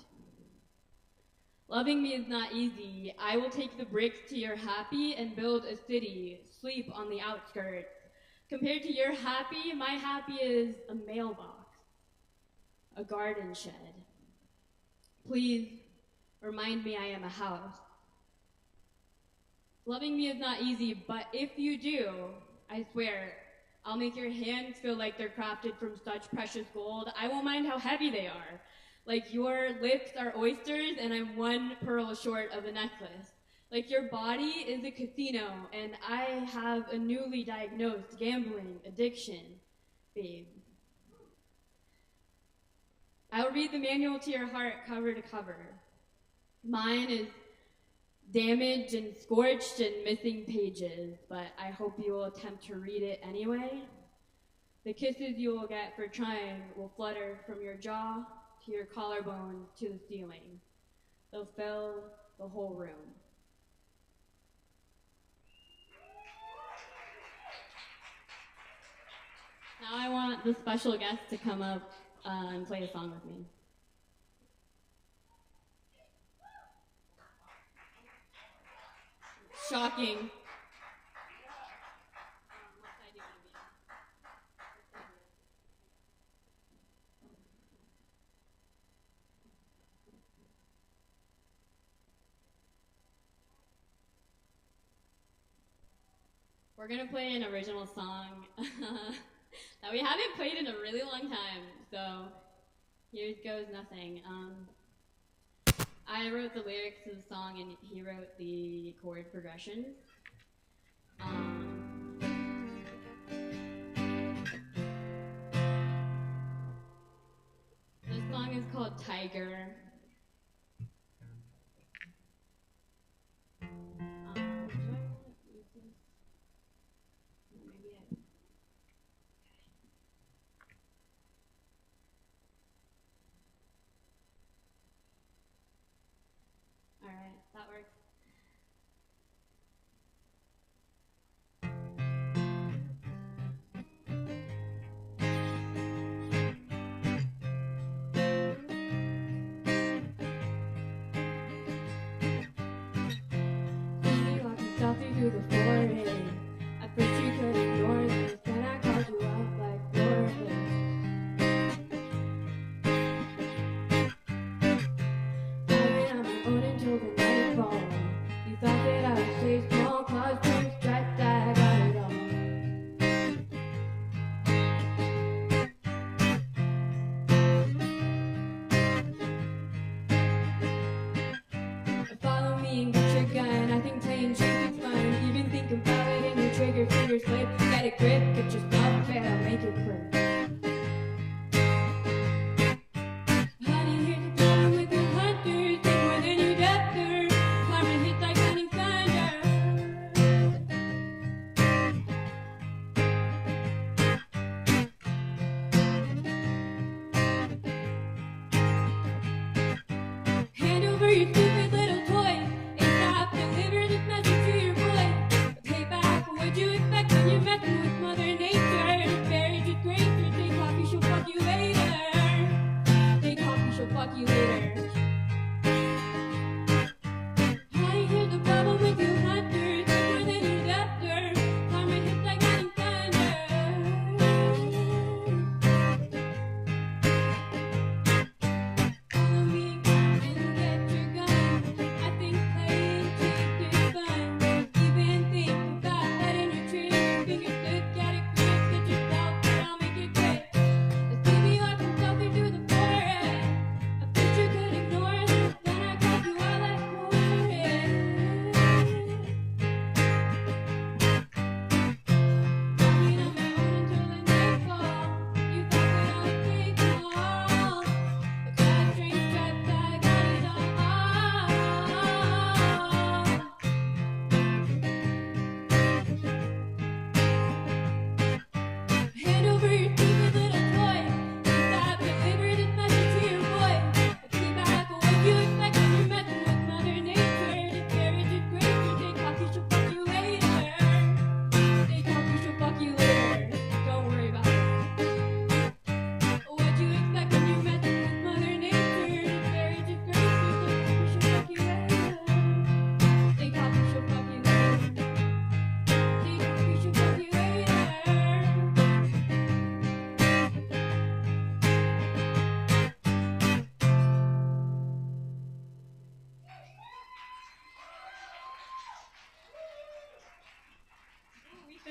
Loving me is not easy. I will take the bricks to your happy and build a city, sleep on the outskirts. Compared to your happy, my happy is a mailbox, a garden shed. Please remind me I am a house. Loving me is not easy, but if you do, I swear, I'll make your hands feel like they're crafted from such precious gold. I won't mind how heavy they are. Like your lips are oysters and I'm one pearl short of a necklace. Like your body is a casino and I have a newly diagnosed gambling addiction, babe. I will read the manual to your heart cover to cover. Mine is damaged and scorched and missing pages, but I hope you will attempt to read it anyway. The kisses you will get for trying will flutter from your jaw to your collarbone to the ceiling. They'll fill the whole room. Now I want the special guest to come up and play a song with me. Shocking. We're gonna play an original song that we haven't played in a really long time, so here goes nothing. I wrote the lyrics to the song and he wrote the chord progressions. This song is called Tiger. Alright, that works. You walking softly through the forest. At first you could ignore this, then I called you out like Florida. Until the nightfall, you thought that I would stay small, claws, prints, stripes, I got it all. Follow me and get your gun. I think playing tricks is fun. Even think about it and your trigger finger slip. Get a grip, get your stuff fit, I'll make it quick. Honey, here's the problem with your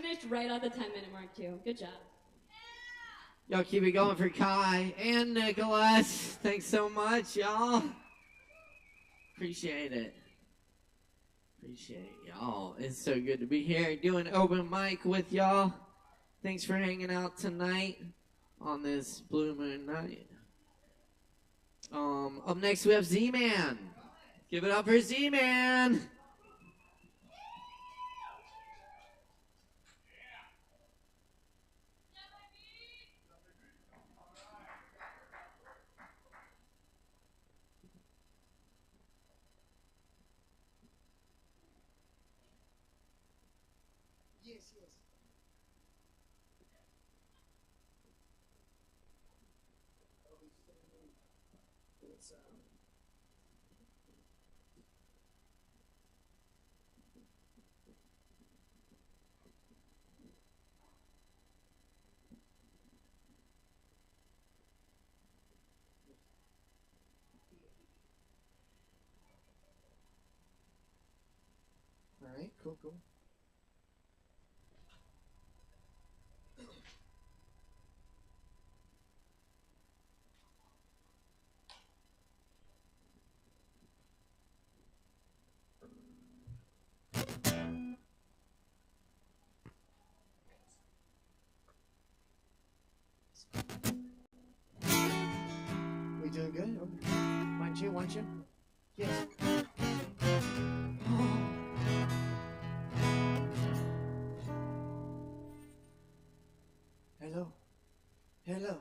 Finished right at the 10-minute mark, too. Good job. Y'all keep it going for Kai and Nicholas. Thanks so much, y'all. Appreciate it. Appreciate y'all. It's so good to be here doing open mic with y'all. Thanks for hanging out tonight on this blue moon night. Up next we have Z-Man. Give it up for Z-Man. Yes, yes. It's, All right, cool, cool. We doing good? Okay. Want you? Yes. Hello. Hello.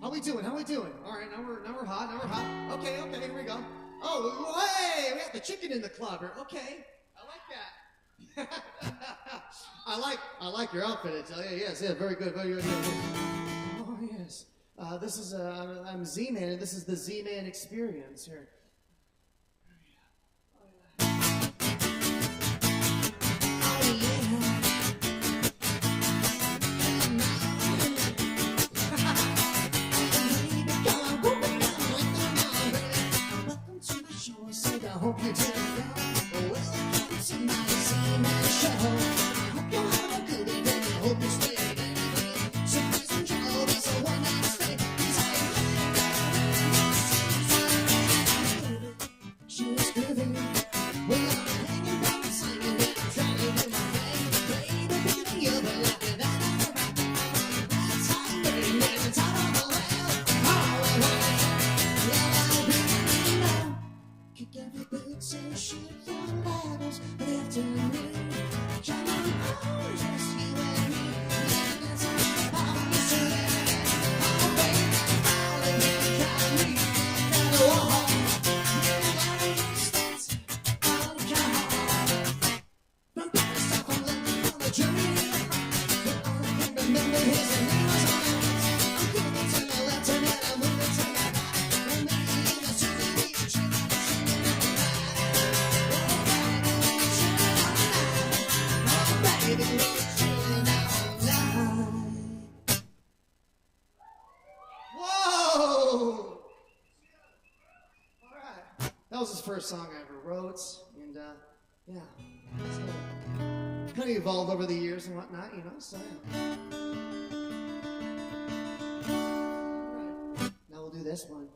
How we doing? All right, now we're hot. Okay, here we go. Oh, hey, we have the chicken in the club. Okay, I like that. I like your outfit. I tell you, yes, yeah, very good. Oh yes. This is I'm Z-Man, and this is the Z-Man experience here. I hope you did well. Welcome to my Z-Man show. I hope you're having a good evening. I hope you stay anyway. So please enjoy this one night stay. She's grooving. Well, I'm hanging back and singing and I'm trying to do my thing. Play the beginning of a life and that's how I'm getting there. It's out of the hell. Kick every boots and shoot the ladders of the afternoon. Come on, oh, just you and me. That's how I'm today. Oh, baby, all of you got me. Got a wall. You distance. All the car. From Paris to London, from the Germany. But all I can remember is the name was on my lips. I'm giving to my left and right. I'm moving to my right. I'm making a super beat. Whoa! Alright. That was his first song I ever wrote, and yeah. It's kind of evolved over the years and whatnot, you know, so yeah. Alright. Now we'll do this one.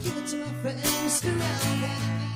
Give it to my friends around.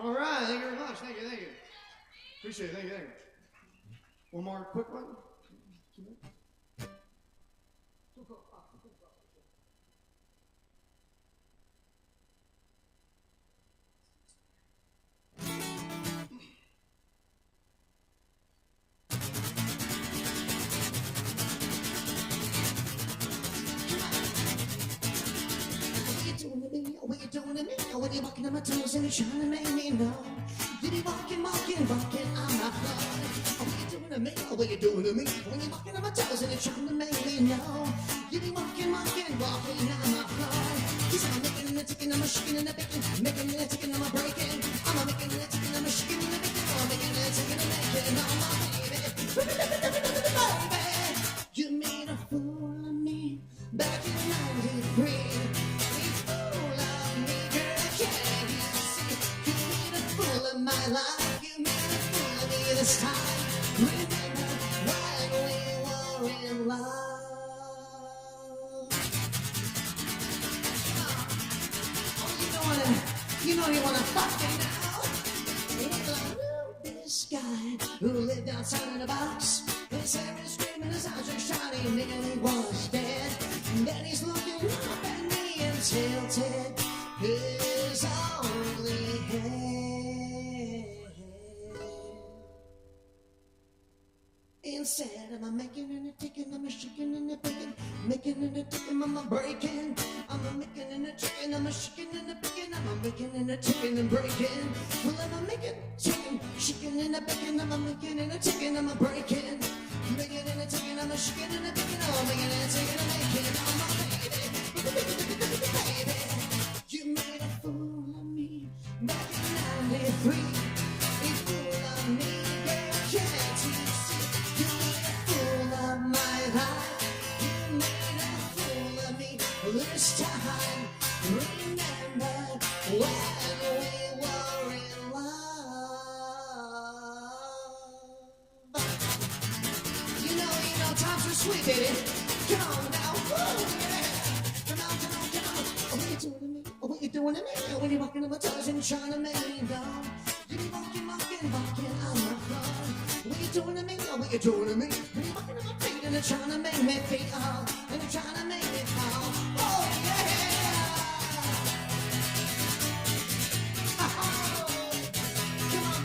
All right, thank you very much. Thank you. Appreciate it. Thank you. One more quick one. What you doing to me? When you're walking on my toes and you're trying to make me know. You be walking on my floor. What you doing to me? What you doing to me? When you're walking on my toes and you're trying to make me know. You be walking on my floor. Cause I'm making and ticking, I'm shaking and baking, making and ticking, I'm breaking. I'm making and ticking, I'm shaking and baking, I'm making and ticking and making. Oh my baby, you made a fool of me back in '93. My life, you made a fool of me this time. Remember when we were in love? Oh, you know you wanna fuck me now. Well, I knew this guy who lived outside in a box. His hair is screaming, his eyes are shining, and he was dead. And then he's looking up at me and tilted his only head. Instead, I'm making and a ticking, I'm a shaking and a picking, making and a ticking, I'm a breaking. I'm a making and a ticking, I'm a shaking and a picking, I'm a making and a ticking and breaking. Well, I'm a making, ticking, shaking and a picking, I'm a making and a ticking, I'm a breaking. Making and a ticking, I'm a shaking and a picking, I'm a making and a ticking, I'm making. I'm a baby. You made a fool of me back in '93. A fool of me, girl, can't you see? You made a fool of my life. You made a fool of me this time. Remember when we were in love? You know, times are sweet, baby. Come on now, woo, yeah. Come on. What you doing to me? What you doing to me? When you're walking on my toes and trying to make me know. You be walking on my floor. What you doing to me? Oh, what you doing to me? You be walking on my feet and you're trying to make me feel. And you're trying to make me fall. Oh, yeah. Come on,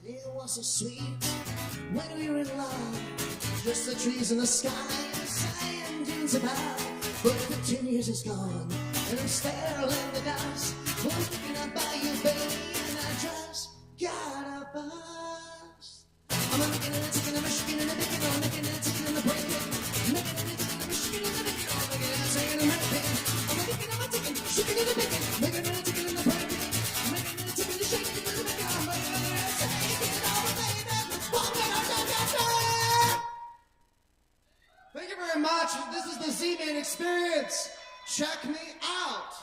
baby. It was so sweet when we were in love. Just the trees in the sky and the sand dunes about. But 15 years is gone, and I'm still in the dust. I'm thinking about you, baby, and I just got a buzz. I'm a making and a ticking, I'm a shaking and a making, I'm making and a ticking and a breaking. Making and a ticking, I'm a shaking and a making, I'm making and a ticking and a breaking. I'm a making, I'm a ticking, shaking and a making, making and a ticking and a breaking. Making and a ticking, a shaking and a making, I'm making and a ticking and a breaking. Thank you very much. This is the Z-Man Experience. Check me out.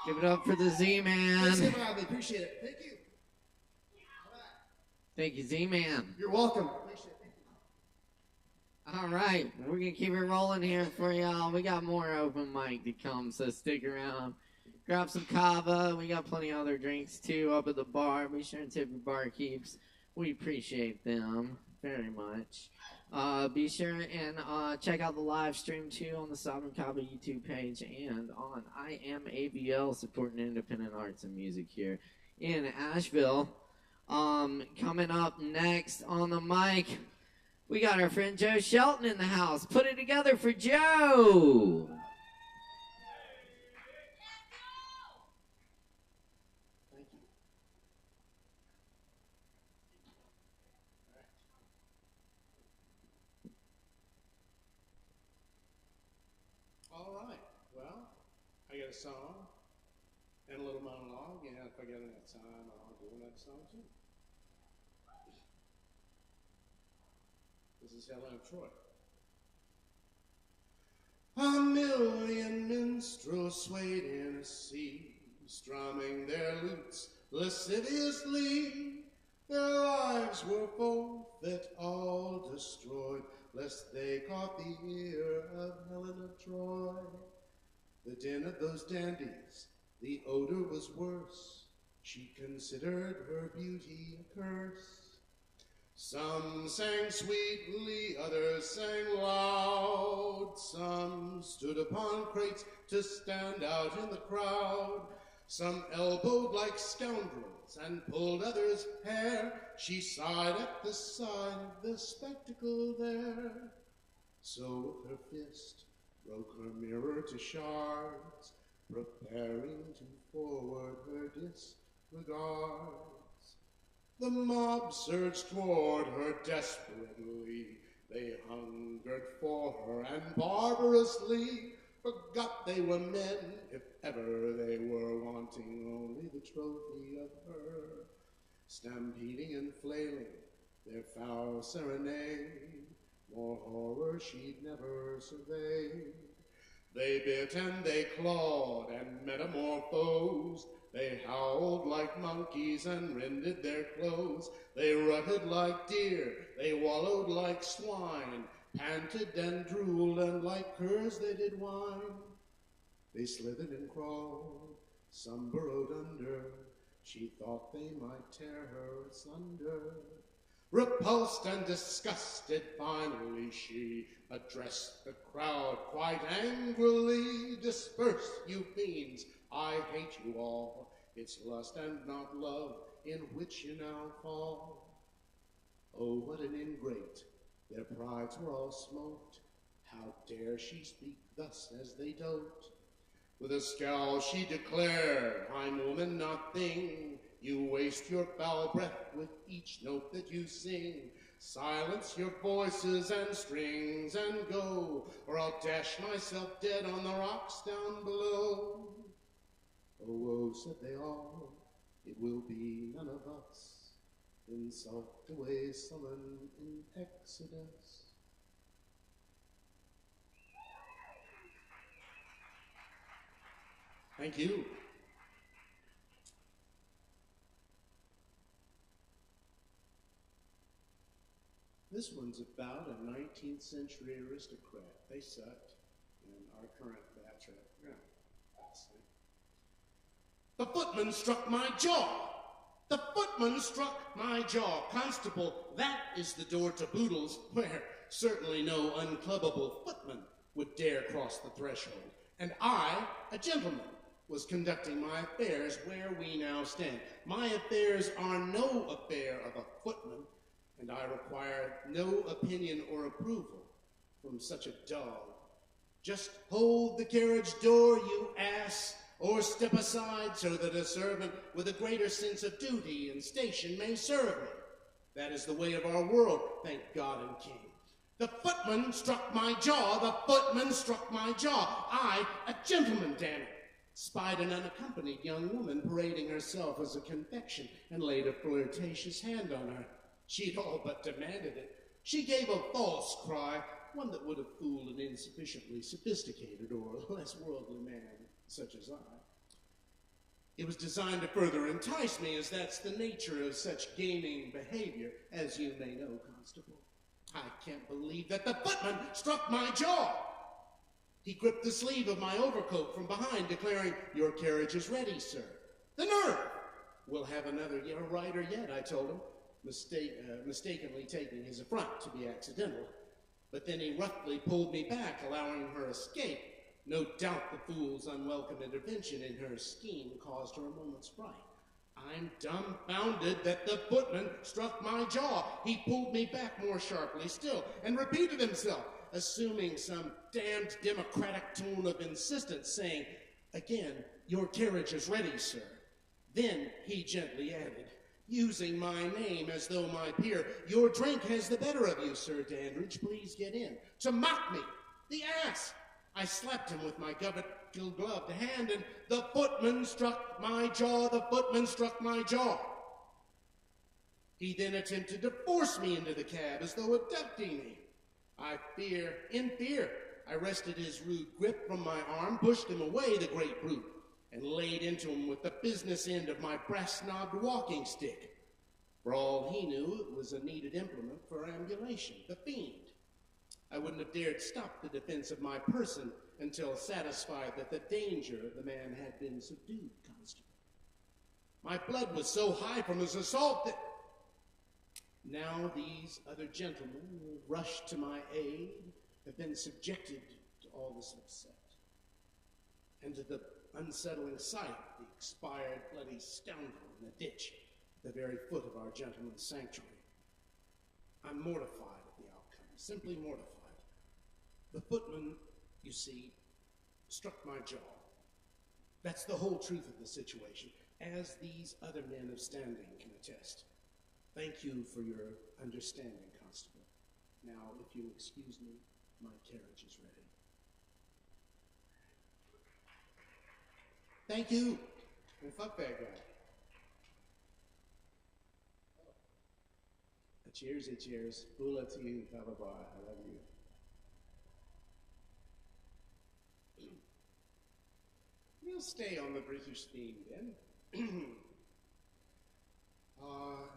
Give it up for the Thanks, Z-Man. Bradley. Appreciate it. Thank you. Thank you, Z-Man. You're welcome. Appreciate it. All right, we're going to keep it rolling here for y'all. We got more open mic to come, so stick around. Grab some Kava. We got plenty of other drinks, too, up at the bar. Be sure and tip your barkeeps. We appreciate them very much. Be sure and check out the live stream, too, on the Sovereign Kava YouTube page and on I Am ABL, supporting independent arts and music here in Asheville. Coming up next on the mic, we got our friend Joe Shelton in the house. Put it together for Joe. All right, well, I got a song and a little monologue, and if I get enough time, I'll do another song too. This is Helen of Troy. A million minstrels swayed in a sea, strumming their lutes lasciviously. Their lives were forfeit, all destroyed, lest they caught the ear of Helen of Troy. The din of those dandies, the odor was worse. She considered her beauty a curse. Some sang sweetly, others sang loud. Some stood upon crates to stand out in the crowd. Some elbowed like scoundrels and pulled others' hair. She sighed at the sight of the spectacle there. So with her fist broke her mirror to shards, preparing to forward her disregards. The mob surged toward her desperately. They hungered for her and barbarously forgot they were men, if ever they were, wanting only the trophy of her. Stampeding and flailing their foul serenade, more horror she'd never surveyed. They bit and they clawed and metamorphosed. They howled like monkeys and rended their clothes. They rutted like deer, they wallowed like swine, panted and drooled, and like curs they did whine. They slithered and crawled, some burrowed under. She thought they might tear her asunder. Repulsed and disgusted, finally she addressed the crowd quite angrily. Disperse, you fiends, I hate you all. It's lust and not love in which you now fall. Oh, what an ingrate, their prides were all smoked. How dare she speak thus as they dote? With a scowl she declared, I'm woman, not thing. You waste your foul breath with each note that you sing. Silence your voices and strings and go, or I'll dash myself dead on the rocks down below. Oh, woe, said they all, it will be none of us. Then sulked away sullen in Exodus. Thank you. This one's about a 19th century aristocrat. They sucked, and our current batch are, The footman struck my jaw. The footman struck my jaw. Constable, that is the door to Boodle's, where certainly no unclubbable footman would dare cross the threshold. And I, a gentleman, was conducting my affairs where we now stand. My affairs are no affair of a footman, and I require no opinion or approval from such a dog. Just hold the carriage door, you ass, or step aside so that a servant with a greater sense of duty and station may serve me. That is the way of our world, thank God and King. The footman struck my jaw, the footman struck my jaw. I, a gentleman, damn it, spied an unaccompanied young woman parading herself as a confection and laid a flirtatious hand on her. She'd all but demanded it. She gave a false cry, one that would have fooled an insufficiently sophisticated or less worldly man such as I. It was designed to further entice me, as that's the nature of such gaming behavior, as you may know, Constable. I can't believe that the footman struck my jaw. He gripped the sleeve of my overcoat from behind, declaring, "Your carriage is ready, sir." The nerve! We'll have another rider yet, I told him, mistakenly taking his affront to be accidental. But then he roughly pulled me back, allowing her escape. No doubt the fool's unwelcome intervention in her scheme caused her a moment's fright. I'm dumbfounded that the footman struck my jaw. He pulled me back more sharply still and repeated himself, assuming some damned democratic tone of insistence, saying, "Again, your carriage is ready, sir." Then he gently added, using my name as though my peer, "Your drink has the better of you, Sir Dandridge. Please get in." To mock me, the ass! I slapped him with my gloved hand, and the footman struck my jaw. The footman struck my jaw. He then attempted to force me into the cab as though abducting me. In fear, I wrested his rude grip from my arm, pushed him away, the great brute, and laid into him with the business end of my brass-knobbed walking stick. For all he knew, it was a needed implement for ambulation, the fiend. I wouldn't have dared stop the defense of my person until satisfied that the danger of the man had been subdued, Constable. My blood was so high from his assault that now these other gentlemen who rushed to my aid have been subjected to all this upset, and to the unsettling sight of the expired bloody scoundrel in the ditch at the very foot of our gentleman's sanctuary. I'm mortified at the outcome, simply mortified. The footman, you see, struck my jaw. That's the whole truth of the situation, as these other men of standing can attest. Thank you for your understanding, Constable. Now, if you'll excuse me, my carriage is ready. Thank you. And fuck that guy. A cheers, a cheers. Bula to you, Kava. I love you. We'll stay on the British theme then. I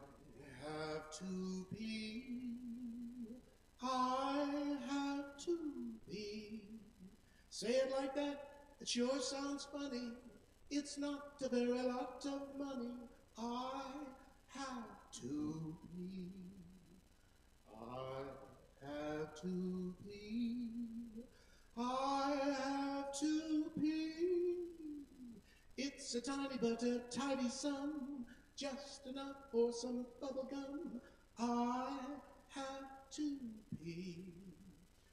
have to pee. I have to pee. Say it like that. It sure sounds funny. It's not a very lot of money. I have to pee. I have to pee. I have to pee. It's a tiny but a tidy sum, just enough for some bubble gum. I have to pee.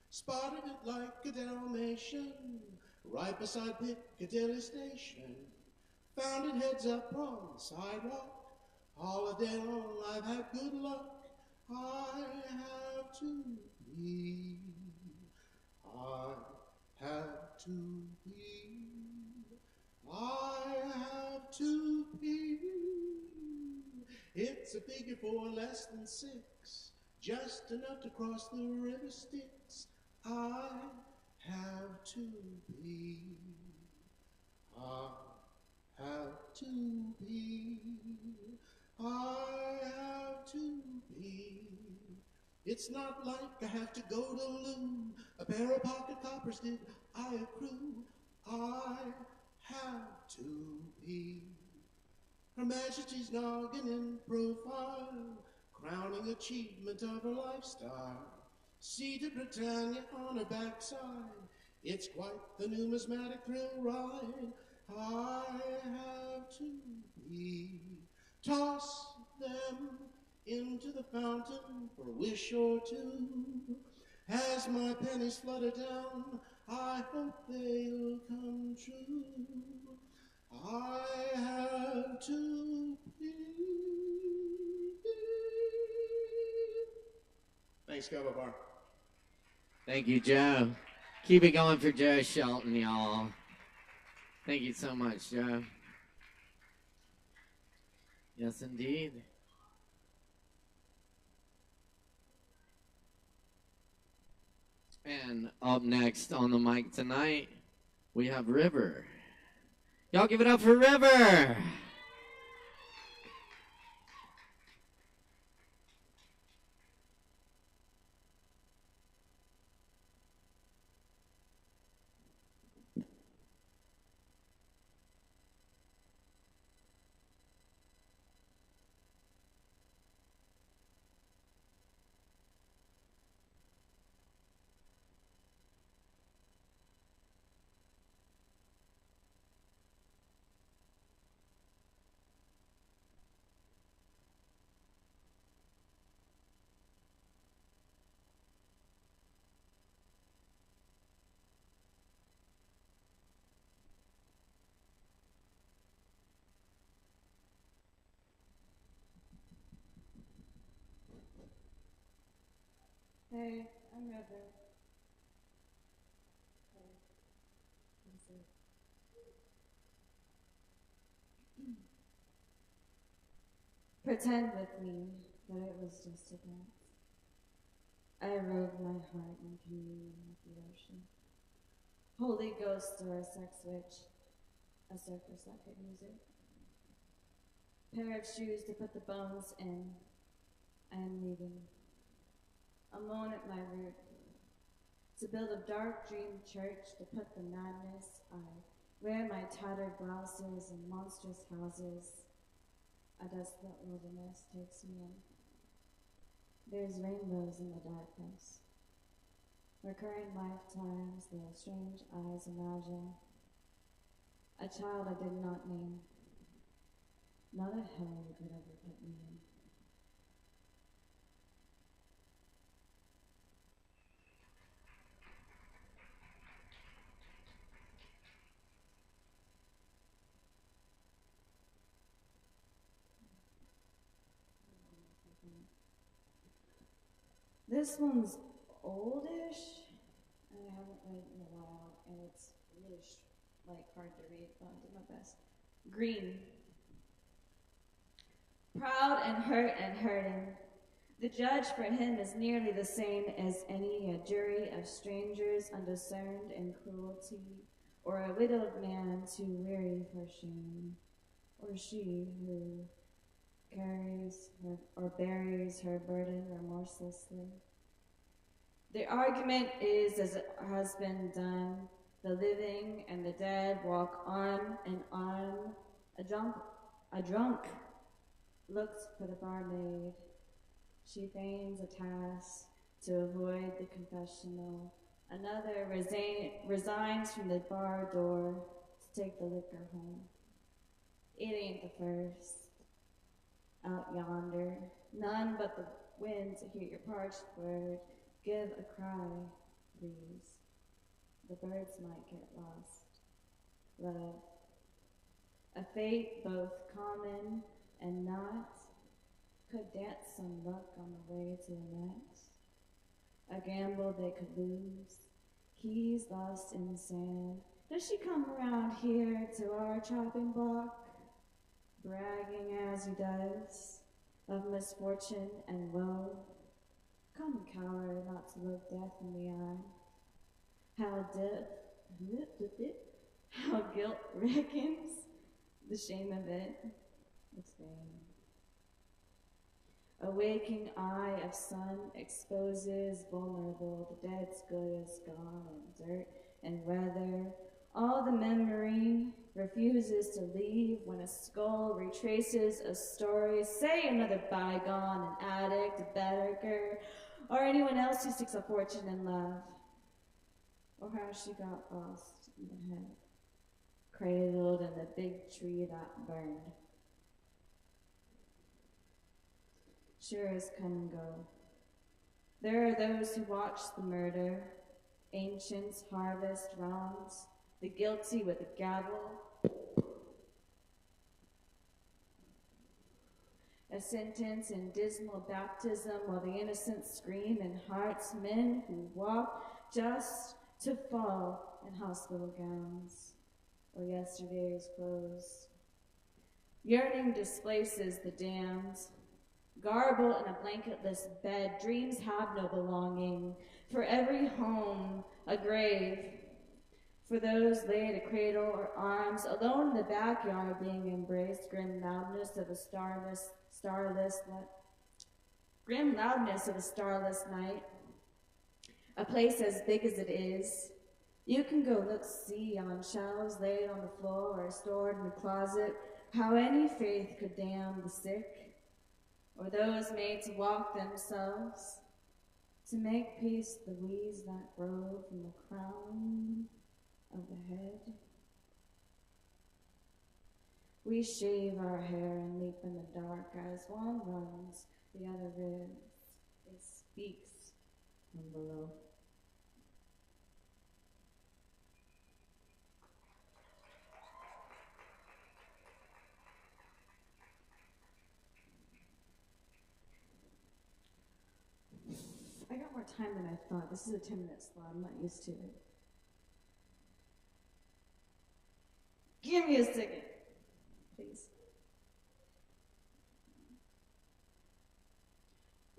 Spotted it like a Dalmatian, right beside Piccadilly Station. Found it heads up on the sidewalk. All day long I've had good luck. I have to pee. I have to pee. I have to pee. It's a figure 4 less than 6, just enough to cross the river Styx. I have to pee. I have to pee. I have to pee. It's not like I have to go to loo. A pair of pocket coppers did I accrue. I have to pee. Her Majesty's noggin in profile, crowning achievement of her lifestyle. Seated Britannia on her backside, it's quite the numismatic thrill ride. I have to be. Toss them into the fountain for a wish or two. As my pennies flutter down, I hope they'll come true. I have to be. Thanks, Kava Bar. Thank you, Joe. Keep it going for Joe Shelton, y'all. Thank you so much, Joe. Yes, indeed. And up next on the mic tonight, we have River. Y'all give it up for River. Hey, I'm River. Hey, Beissert. Pretend with me that it was just a dance. I rode my heart in communion with the ocean. Holy Ghost or a sex witch, a circus that could use it. Pair of shoes to put the bones in. I am leaving. A moan at my root. To build a dark dream church to put the madness I wear my tattered blouses in monstrous houses. A desolate wilderness takes me in. There's rainbows in the darkness. Recurring lifetimes, the strange eyes imagine. A child I did not name. Not a hell you could ever put me in. This one's oldish. I haven't read in a while, and it's really hard to read, but I'll do my best. Green. Proud and hurt and hurting. The judge for him is nearly the same as any a jury of strangers undiscerned in cruelty, or a widowed man too weary for shame, or she who carries her or buries her burden remorselessly. The argument is as it has been done. The living and the dead walk on and on. A drunk looks for the barmaid. She feigns a task to avoid the confessional. Another resigns from the bar door to take the liquor home. It ain't the first. Out yonder, none but the wind to hear your parched word. Give a cry, please. The birds might get lost. Love. A fate both common and not. Could dance some luck on the way to the next. A gamble they could lose. Keys lost in sand. Does she come around here to our chopping block? Bragging as he does of misfortune and woe. Come, coward, not to look death in the eye. How guilt reckons the shame of it. It's vain. A waking eye of sun exposes vulnerable. The dead's good is gone, and dirt and weather All the memory refuses to leave when a skull retraces a story. Say another bygone, an addict, a beggar, or anyone else who seeks a fortune in love. Or how she got lost in the head, cradled in the big tree that burned. Sures come and go. There are those who watch the murder, ancients harvest wrongs, the guilty with a gavel, a sentence in dismal baptism while the innocent scream in hearts, men who walk just to fall in hospital gowns or yesterday's clothes. Yearning displaces the damned. Garble in a blanketless bed, dreams have no belonging. For every home, a grave. For those laid a cradle or arms, alone in the backyard being embraced, grim loudness of a starless night. A place as big as it is. You can go look-see on shelves laid on the floor or stored in a closet, how any faith could damn the sick, or those made to walk themselves, to make peace the weeds that grow from the crown of the head. We shave our hair and leap in the dark as one runs, the other lives. It speaks from below. I got more time than I thought. This is a 10-minute slot. I'm not used to it. Give me a second, please.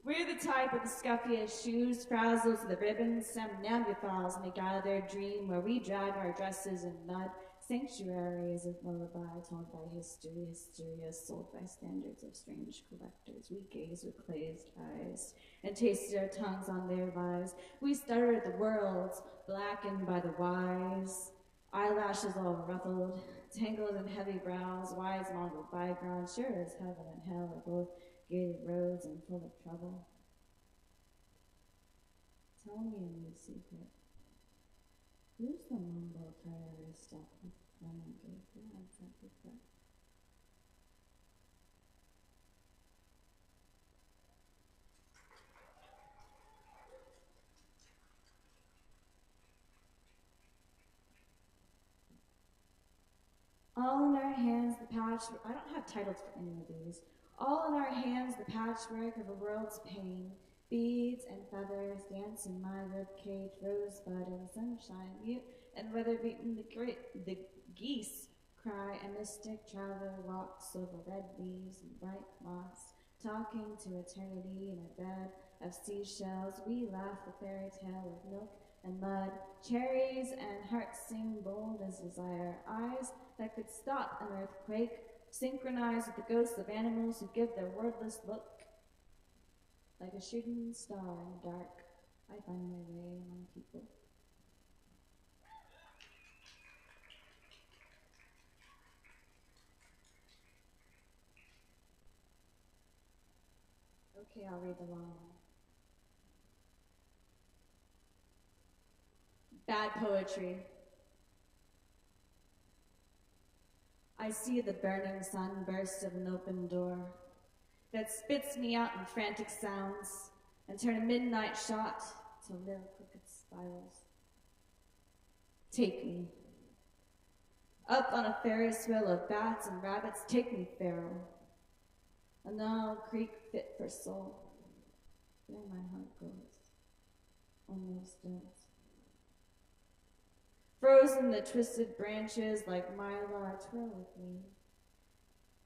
We're the type with the scuffiest shoes, frazzles of the ribbons, somnambules may gather dream where we drag our dresses in mud. Sanctuaries of lullaby told by history, hysteria sold by standards of strange collectors. We gaze with glazed eyes and tasted our tongues on their lies. We stutter the worlds, blackened by the wise. Eyelashes all ruffled, tangled in heavy brows, wise mongrel byground, sure as heaven and hell are both gated roads and full of trouble. Tell me a new secret. Who's the mumble terrorist up with running gate? Yeah, exactly correct. All in our hands the patchwork. I don't have titles for any of these. All in our hands the patchwork of a world's pain. Beads and feathers dance in my ribcage, rosebud in sunshine, mute and weather-beaten. The geese cry, a mystic traveler walks over red leaves and bright moss, talking to eternity in a bed of seashells. We laugh the fairy tale of milk and mud, cherries and hearts sing bold as desire, eyes that could stop an earthquake, synchronized with the ghosts of animals who give their wordless look. Like a shooting star in the dark, I find my way among people. Okay, I'll read the long one. Bad poetry. I see the burning sunburst of an open door that spits me out in frantic sounds and turn a midnight shot to little crooked spirals. Take me. Up on a Ferris wheel of bats and rabbits, take me, Pharaoh. A Nile creek fit for soul. There my heart goes, almost dead. Frozen the twisted branches like mylar, twirl with me.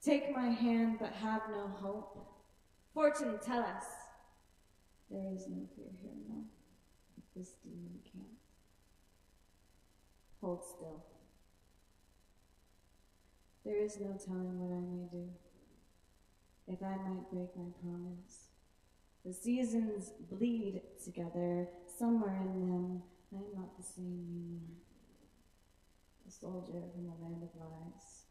Take my hand but have no hope. Fortune, tell us. There is no fear here, no. This demon can't. Hold still. There is no telling what I may do. If I might break my promise. The seasons bleed together. Somewhere in them, I am not the same anymore. a soldier from the land of lies.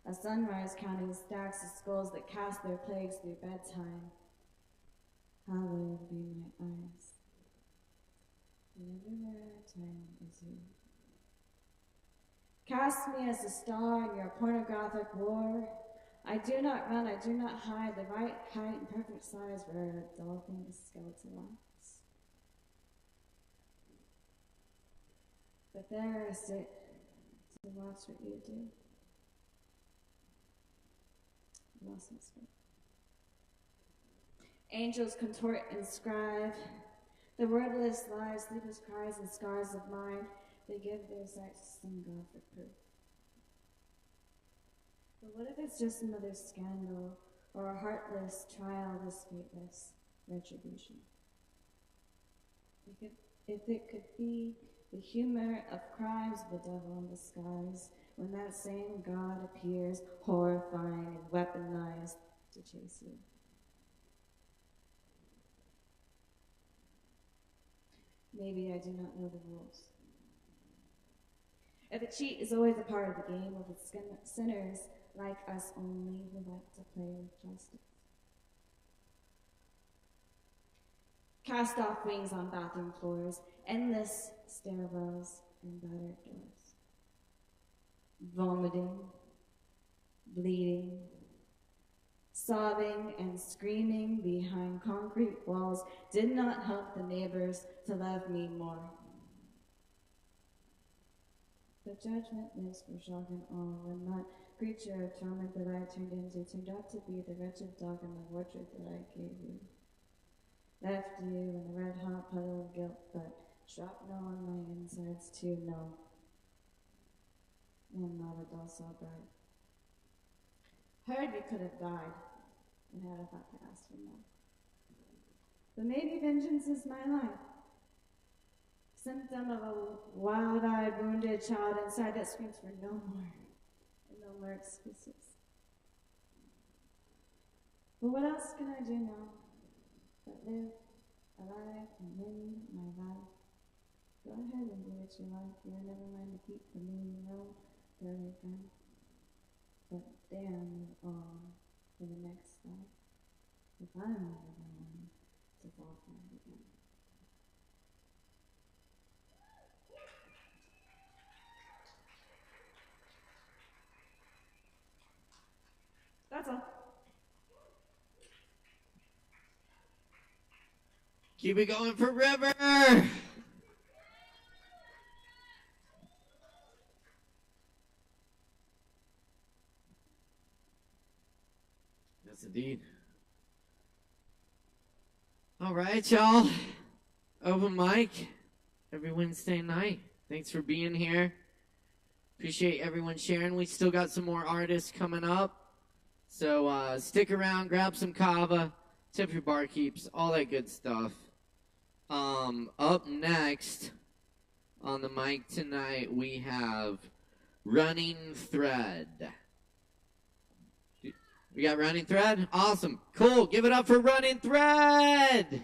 A sunrise counting stacks of skulls that cast their plagues through bedtime. Hallowed be my eyes. Never a time is you. Cast me as a star in your pornographic war. I do not run, I do not hide, the right height and perfect size for a dolphin's skeletal eyes. But there I sit to watch what you do. Lost my spirit. Angels contort and scribe. The wordless lies, sleepless cries, and scars of mine, they give their sight to some God for proof. But what if it's just another scandal, or a heartless, trialless, fateless retribution? If it could be the humor of crimes of the devil in disguise, when that same God appears, horrifying and weaponized to chase you. Maybe I do not know the rules. If a cheat is always a part of the game, with its sinners like us only who like to play with justice. Cast off wings on bathroom floors, endless stairwells and battered doors. Vomiting, bleeding, sobbing and screaming behind concrete walls did not help the neighbors to love me more. But judgment lives for shock and awe when that creature of torment that I turned into turned out to be the wretched dog in the wardrobe that I gave you. Left you in a red-hot puddle of guilt, but shrapnel on my insides too, no. I'm not a docile bride. Heard we could have died, and had I thought to ask for more. But maybe vengeance is my life. Symptom of a wild-eyed, wounded child inside that screams for no more, and no more excuses. But what else can I do now but live alive and win my life? Go ahead and do what you like. You're never mind to keep the moon low, girly friend. But damn you all for the next life, if I'm never the one to fall for it again. That's all. Keep it going for River. Yes, indeed. All right, y'all. Open mic every Wednesday night. Thanks for being here. Appreciate everyone sharing. We still got some more artists coming up. So stick around, grab some Kava, tip your barkeeps, all that good stuff. Up next on the mic tonight, we have Running Thread. We got Running Thread? Awesome. Cool. Give it up for Running Thread.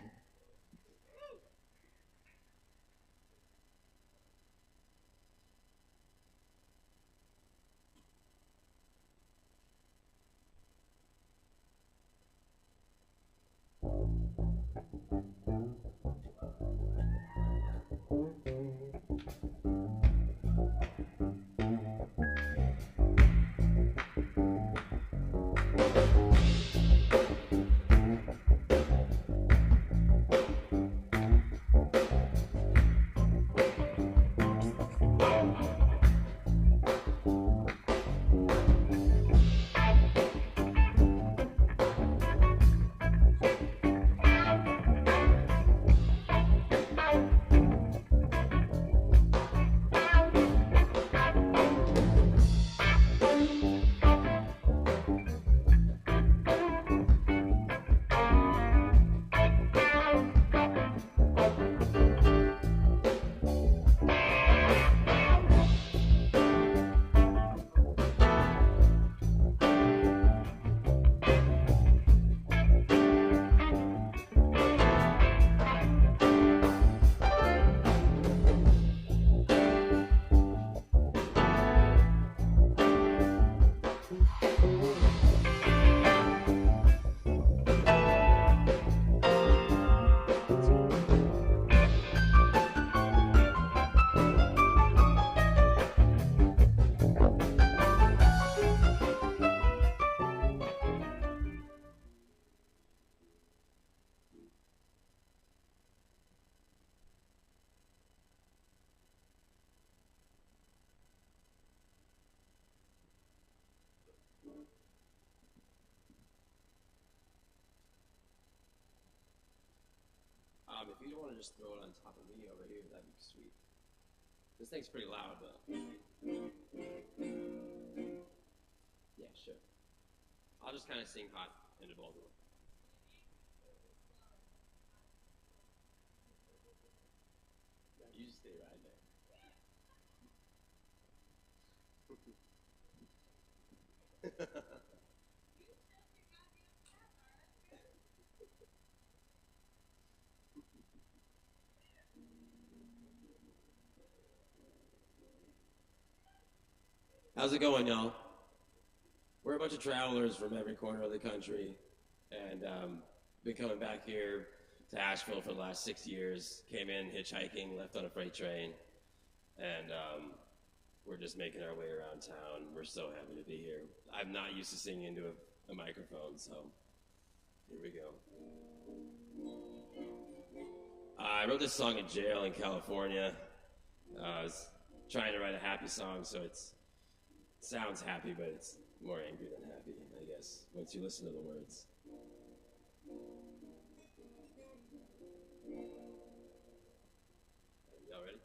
you don't want to just throw it on top of me over here, that'd be sweet. This thing's pretty loud, though. Yeah, sure. I'll just kind of sing hot into both of them. Yeah, you just stay right there. How's it going, y'all? We're a bunch of travelers from every corner of the country, and been coming back here to Asheville for the last 6 years. Came in hitchhiking, left on a freight train, and we're just making our way around town. We're so happy to be here. I'm not used to singing into a microphone, so here we go. I wrote this song in jail in California. I was trying to write a happy song, so it sounds happy, but it's more angry than happy, I guess, once you listen to the words. Y'all ready?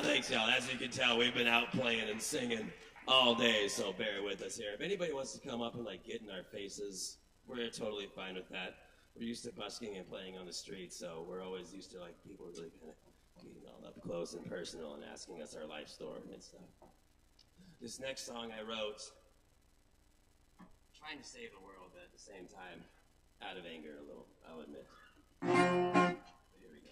Thanks, y'all. As you can tell, we've been out playing and singing all day, so bear with us here. If anybody wants to come up and like get in our faces, we're totally fine with that. We're used to busking and playing on the street, so we're always used to like people really kind of getting all up close and personal and asking us our life story and stuff. This next song I wrote, trying to save the world, but at the same time, out of anger a little, I'll admit. Here we go.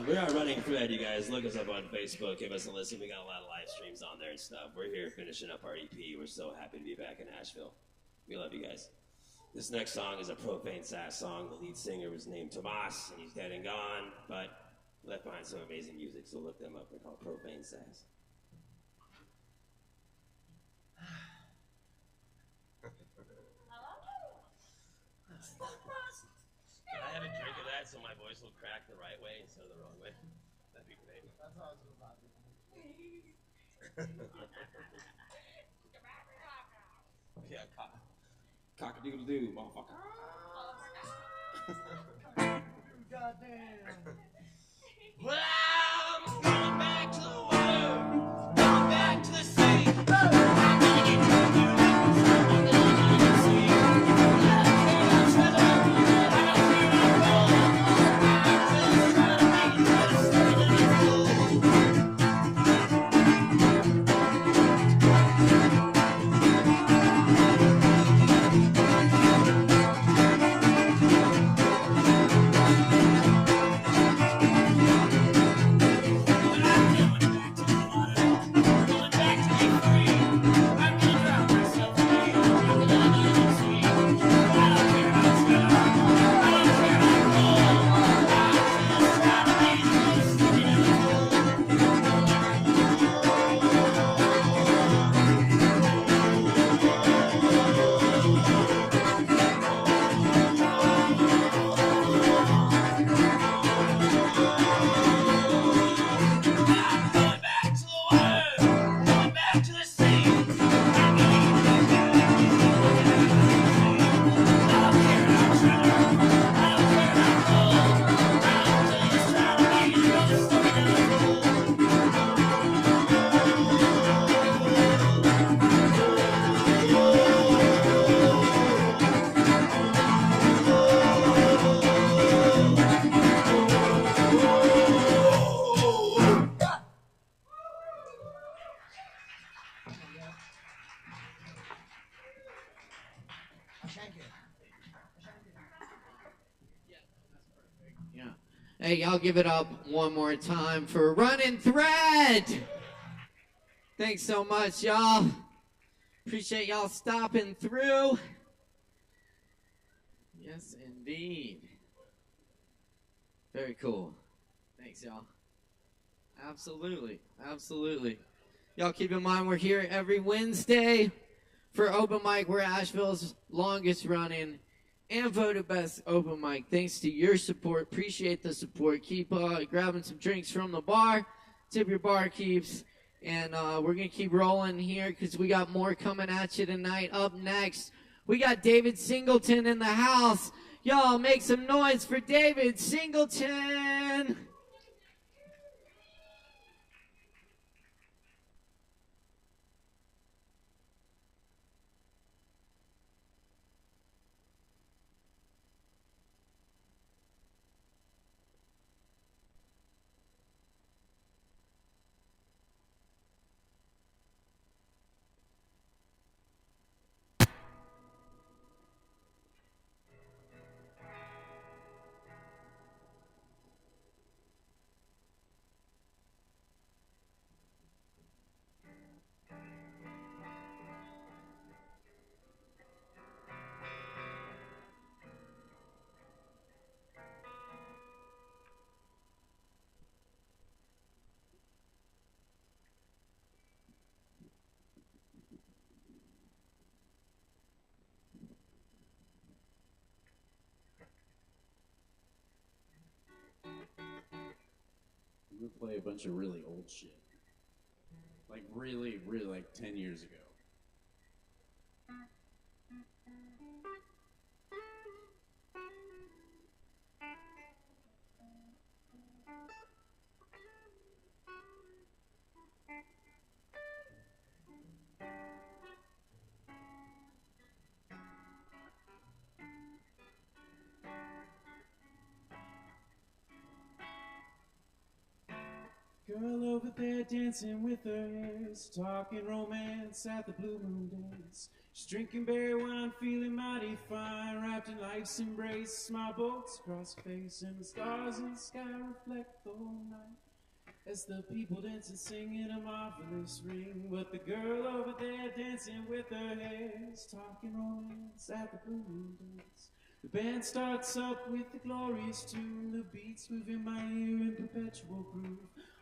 We are running thread, you guys. Look us up on Facebook. Give us a listen. We got a lot of live streams on there and stuff. We're here finishing up our EP. We're so happy to be back in Nashville. We love you guys. This next song is a profane sass song. The lead singer was named Tomas, and he's dead and gone, but left behind some amazing music, so look them up. They're called Profane Sass. Can I have a drink of that so my voice will crack the right way instead of the wrong way? That'd be great. That's how I was about to Yeah, cock-a-doodle-doo, motherfucker. Goddamn. Well, I'm going back to the water, going back to the sea. Hey, y'all give it up one more time for Running Thread. Thanks so much, y'all. Appreciate y'all stopping through. Yes, indeed. Very cool. Thanks, y'all. Absolutely. Absolutely. Y'all keep in mind we're here every Wednesday for open mic. We're Asheville's longest running and voted best open mic. Thanks to your support. Appreciate the support. Keep grabbing some drinks from the bar. Tip your barkeeps. And we're going to keep rolling here because we got more coming at you tonight. Up next, we got David Singleton in the house. Y'all make some noise for David Singleton. We play a bunch of really old shit. Like really, like 10 years ago. Girl over there dancing with her hair's talking romance at the Blue Moon Dance. She's drinking berry wine, feeling mighty fine, wrapped in life's embrace. Smile boats across her face, and the stars in the sky reflect the whole night as the people dance and sing in a marvelous ring. But the girl over there dancing with her hair's talking romance at the Blue Moon Dance. The band starts up with the glorious tune, the beats moving my ear in perpetual groove.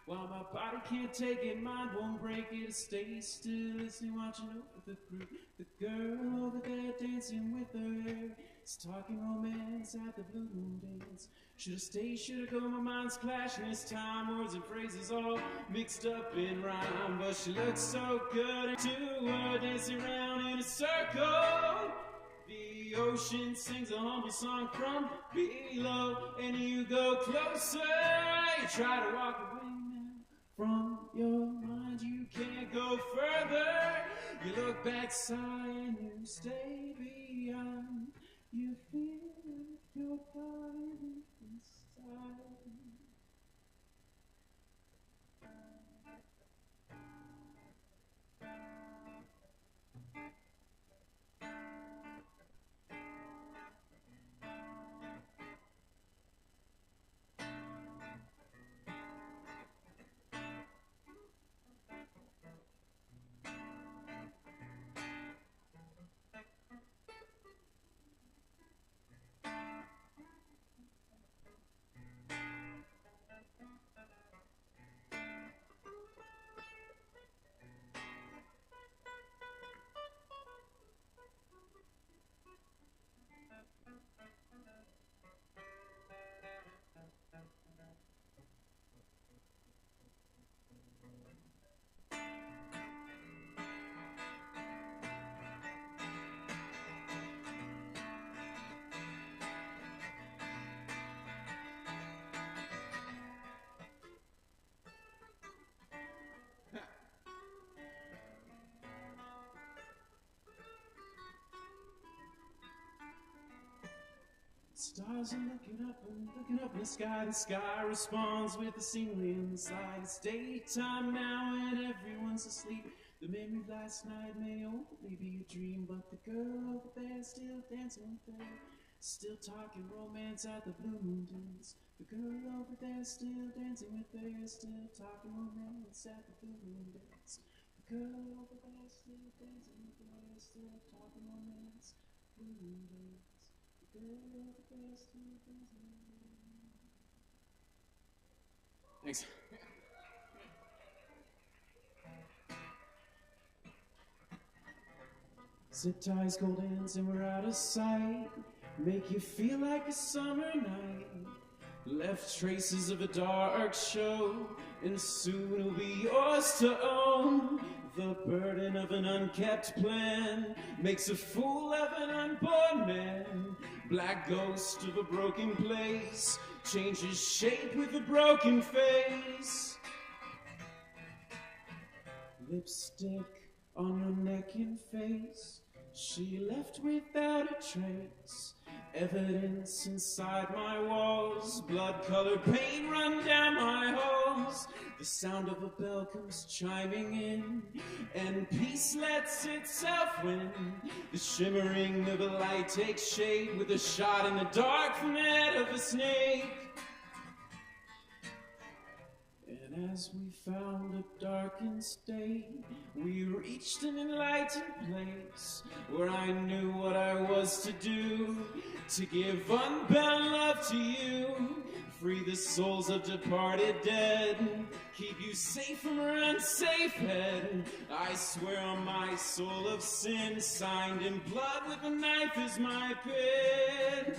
While my body can't take it, mind won't break it. I stay still, listening, watching over the group. The girl over there dancing with her hair is talking romance at the Blue Moon Dance. Should I stay, should I go? My mind's clashing this time. Words and phrases all mixed up in rhyme. But she looks so good, and to her dancing around in a circle. The ocean sings a humble song from below, and you go closer. You try to walk away now from your mind. You can't go further. You look back, sigh, and you stay behind. You feel your body inside. Stars are looking up in the sky. The sky responds with a singing in the sky. It's daytime now and everyone's asleep. The memory of last night may only be a dream, but the girl over there still dancing with her. Still talking romance at the Blue Moon dance. The girl over there still dancing with her. Still talking romance at the Blue Moon dance. The girl over there still dancing with her. Still talking romance. Blue Moon dance. The girl over there still dancing with her. Thanks. Zip ties, gold ends, and we're out of sight. Make you feel like a summer night. Left traces of a dark show, and soon it'll be yours to own. The burden of an unkept plan makes a fool of an unborn man. Black ghost of a broken place changes shape with a broken face. Lipstick on your neck and face, she left without a trace. Evidence inside my walls, blood-colored paint run down my halls. The sound of a bell comes chiming in, and peace lets itself win. The shimmering of a light takes shape with a shot in the dark from the head of a snake. And as we found a darkened state, we reached an enlightened place where I knew what I was to do, to give unbound love to you, free the souls of departed dead, keep you safe from her unsafe head. I swear on my soul of sin, signed in blood with a knife is my pen.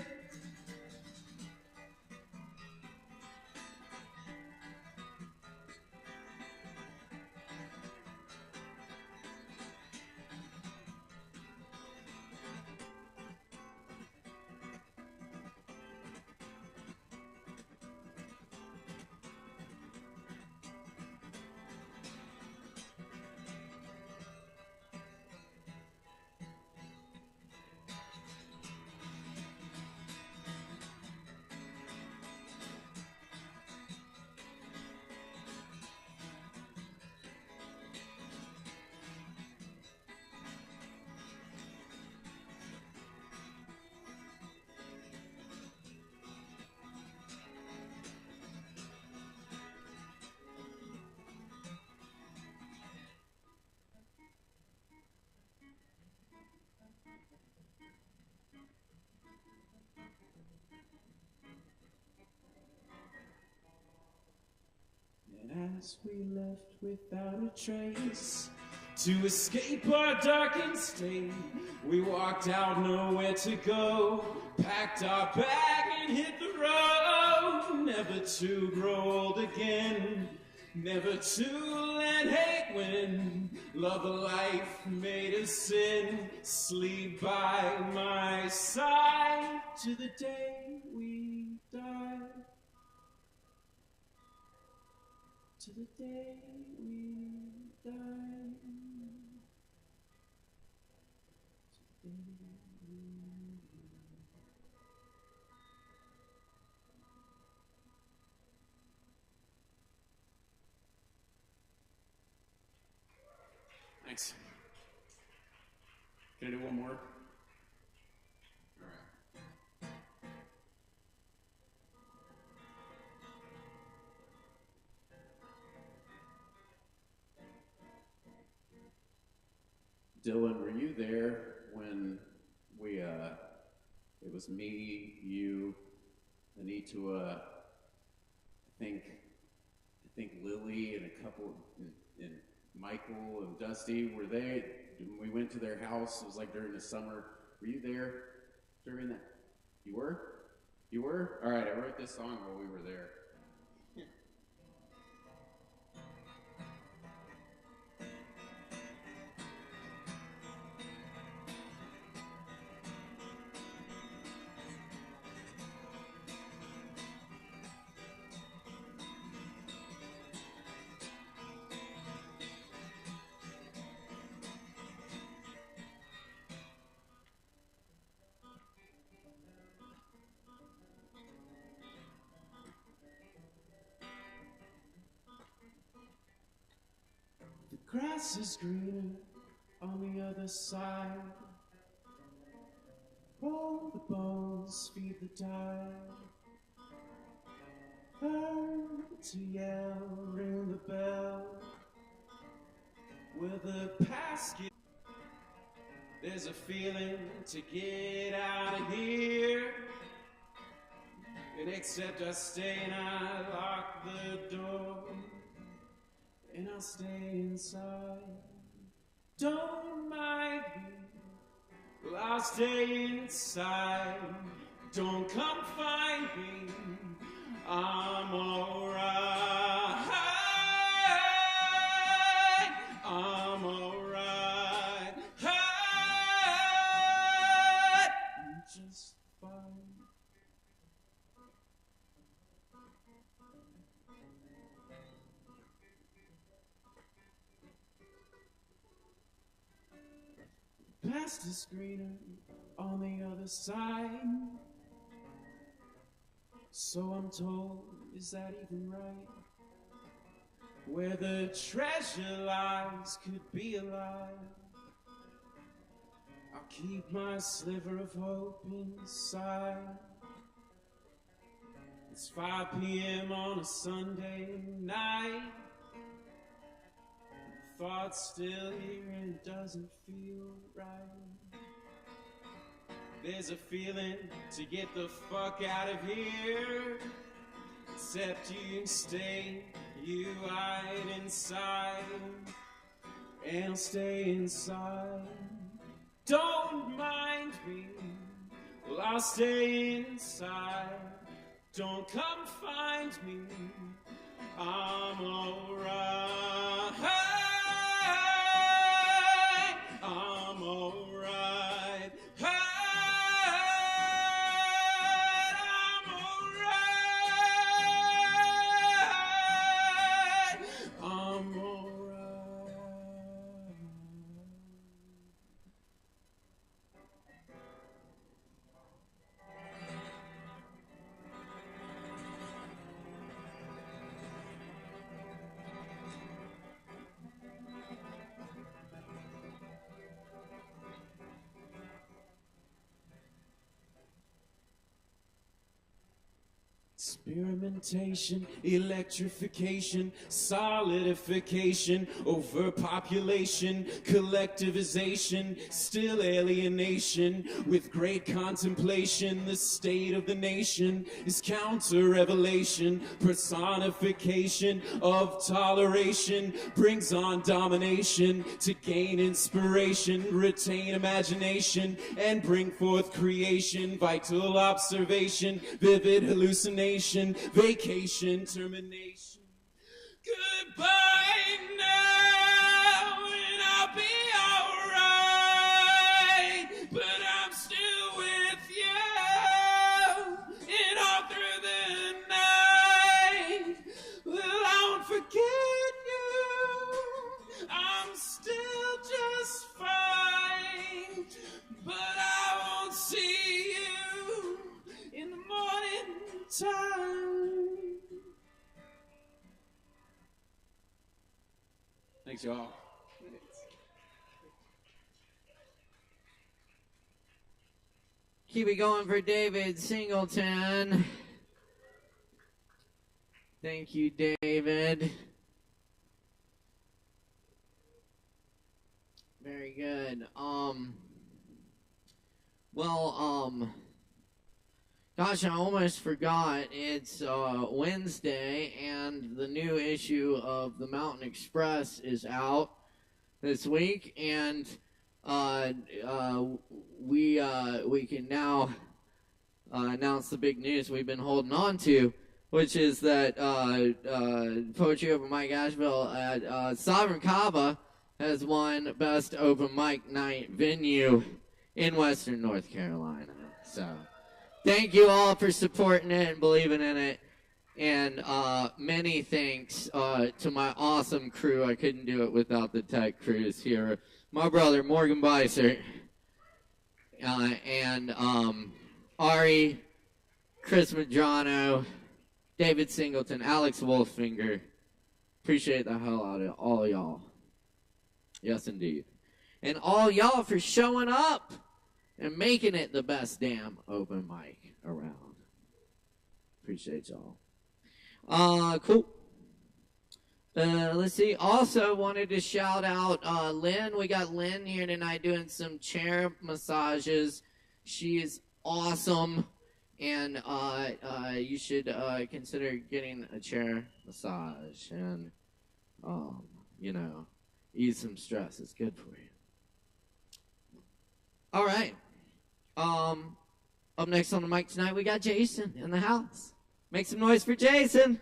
And as we left without a trace, to escape our darkened state, we walked out nowhere to go, packed our bag and hit the road, never to grow old again, never to let hate win. Love a life made of sin, sleep by my side to the day we die. To the day we die. To the day we die. Thanks. Can I do one more? Dylan, were you there when we, it was me, you, Anitua, I think Lily and a couple, and Michael and Dusty, were they, we went to their house, it was like during the summer. Were you there during that? You were? You were? All right, I wrote this song while we were there. The grass is greener on the other side. Roll the bones, feed the tide. Learn to yell, ring the bell. With a basket, there's a feeling to get out of here. And except I stay and I lock the door. And I'll stay inside. Don't mind me. Well, I'll stay inside. Don't come find me. I'm alright. I'm alright. I'm just fine. Past the screener on the other side. So I'm told, is that even right? Where the treasure lies could be alive. I'll keep my sliver of hope inside. It's 5 p.m. on a Sunday night. Thoughts still here and it doesn't feel right. There's a feeling to get the fuck out of here. Except you stay, you hide inside. And I'll stay inside. Don't mind me, well I'll stay inside. Don't come find me, I'm alright. I'm alright. I'm alright. I'm alright. Experimentation, electrification, solidification, overpopulation, collectivization, still alienation. With great contemplation, the state of the nation is counter-revelation, personification of toleration, brings on domination to gain inspiration, retain imagination, and bring forth creation, vital observation, vivid hallucination, vacation, termination. Goodbye now, and I'll be alright, but I'm still with you, and all through the night. Well, I won't forget you, I'm still just fine, but I won't see you in the morning time. Thanks, y'all. Keep it going for David Singleton. Thank you, David. Very good. Gosh, I almost forgot. It's Wednesday, and the new issue of the Mountain Express is out this week, and we can now announce the big news we've been holding on to, which is that Poetry Open Mic Asheville at Sovereign Kava has won Best Open Mic Night Venue in Western North Carolina. So thank you all for supporting it and believing in it. And many thanks to my awesome crew. I couldn't do it without the tech crews here. My brother, Morgan Beissert, and Ari, Chris Medrano, David Singleton, Alex Wolfinger. Appreciate the hell out of all y'all. Yes, indeed. And all y'all for showing up and making it the best damn open mic around. Appreciate y'all. Cool. Let's see. Also wanted to shout out Lynn. We got Lynn here tonight doing some chair massages. She is awesome, and you should consider getting a chair massage and ease some stress. It's good for you. All right. Up next on the mic tonight, we got Jason in the house. Make some noise for Jason.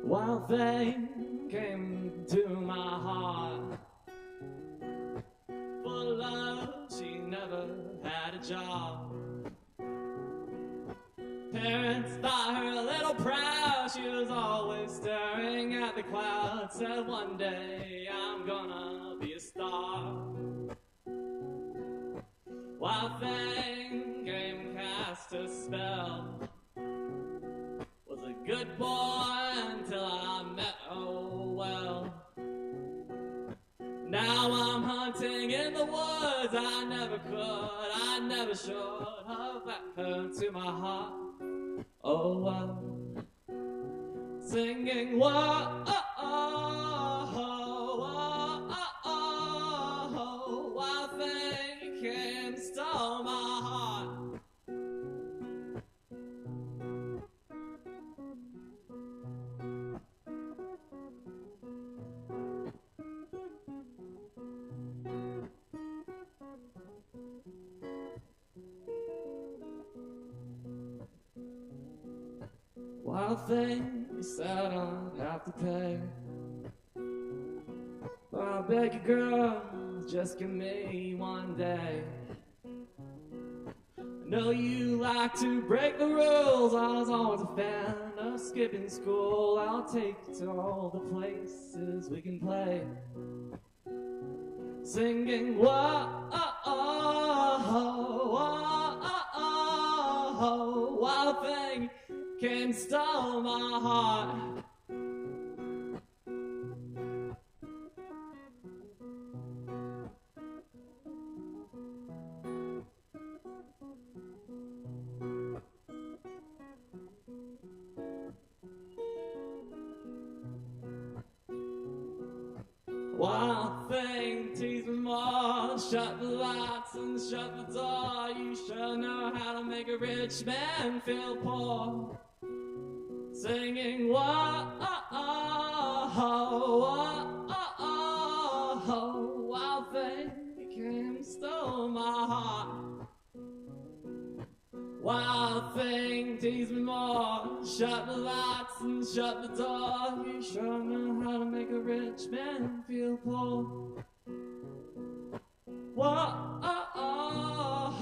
One thing came to my heart. For love, she never had a job. Parents thought her a little proud. She was always staring at the clouds. Said one day I'm gonna be a star. Wild thing came and cast a spell. Was a good boy until I met, oh well. Now I'm hunting in the woods. I never could, I never should have let her to my heart. Oh well. Singing whoa, oh, oh, oh, oh, oh. Wild thing came, stole my heart. Wild thing, you said I'd have to pay. But I beg you, girl, just give me one day. I know you like to break the rules. I was always a fan of skipping school. I'll take you to all the places we can play. Singing whoa, oh, oh, oh, oh, oh. Wild thing came, stole my heart. Wild thing, tease me more. Shut the lights and shut the door. You sure know how to make a rich man feel poor. Singing whoa, oh, oh, oh, oh, oh. Wild thing came, stole my heart. Wild thing, tease me more. Shut the lights and shut the door. You sure know how to make a rich man feel poor. Whoa, oh, oh,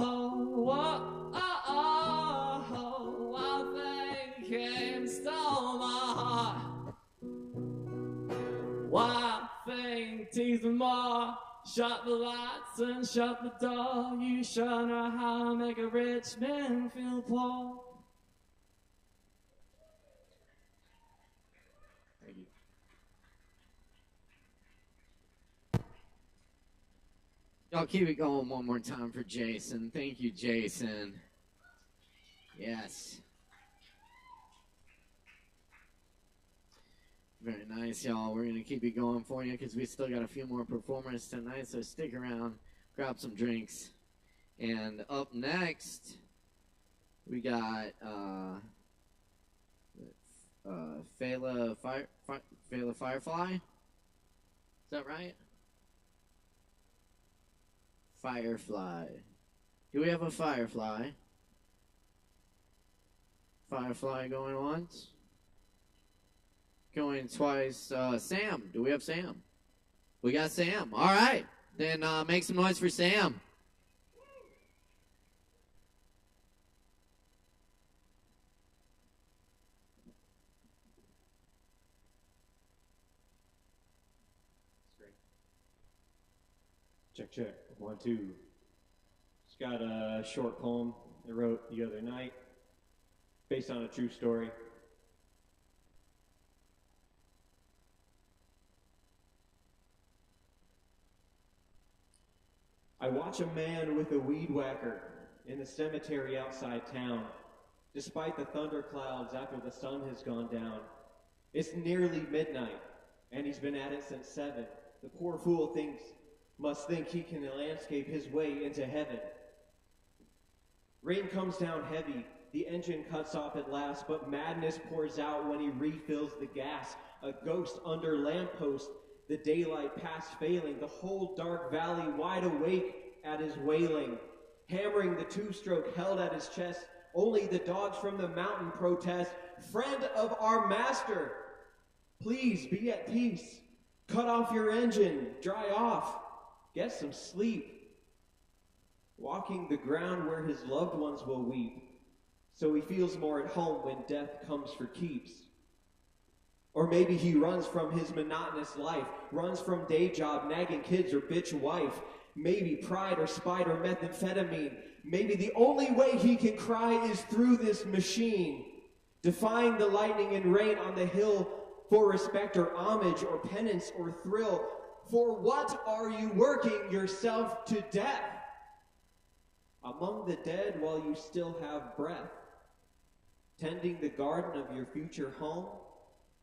whoa, oh, oh. Wild thing came, stole my heart. Wild thing, tease me more. Shut the lights and shut the door. You sure know how to make a rich man feel poor. Thank you. Y'all keep it going one more time for Jason. Thank you, Jason. Yes. Very nice, y'all. We're going to keep it going for you because we still got a few more performers tonight, so stick around, grab some drinks. And up next, we got Fela Firefly. Is that right? Firefly. Do we have a Firefly? Firefly going once? Going twice. Sam. Do we have Sam? We got Sam. All right. Then make some noise for Sam. Check, check. 1, 2. Just got a short poem I wrote the other night based on a true story. I watch a man with a weed whacker in the cemetery outside town, despite the thunderclouds after the sun has gone down. It's nearly midnight, and he's been at it since 7. The poor fool must think he can landscape his way into heaven. Rain comes down heavy, the engine cuts off at last, but madness pours out when he refills the gas. A ghost under lamppost, the daylight past failing, the whole dark valley wide awake at his wailing. Hammering the 2-stroke held at his chest, only the dogs from the mountain protest. Friend of our master, please be at peace. Cut off your engine, dry off, get some sleep. Walking the ground where his loved ones will weep, so he feels more at home when death comes for keeps. Or maybe he runs from his monotonous life, runs from day job, nagging kids or bitch wife. Maybe pride or spite or methamphetamine. Maybe the only way he can cry is through this machine, defying the lightning and rain on the hill for respect or homage or penance or thrill. For what are you working yourself to death? Among the dead while you still have breath, tending the garden of your future home.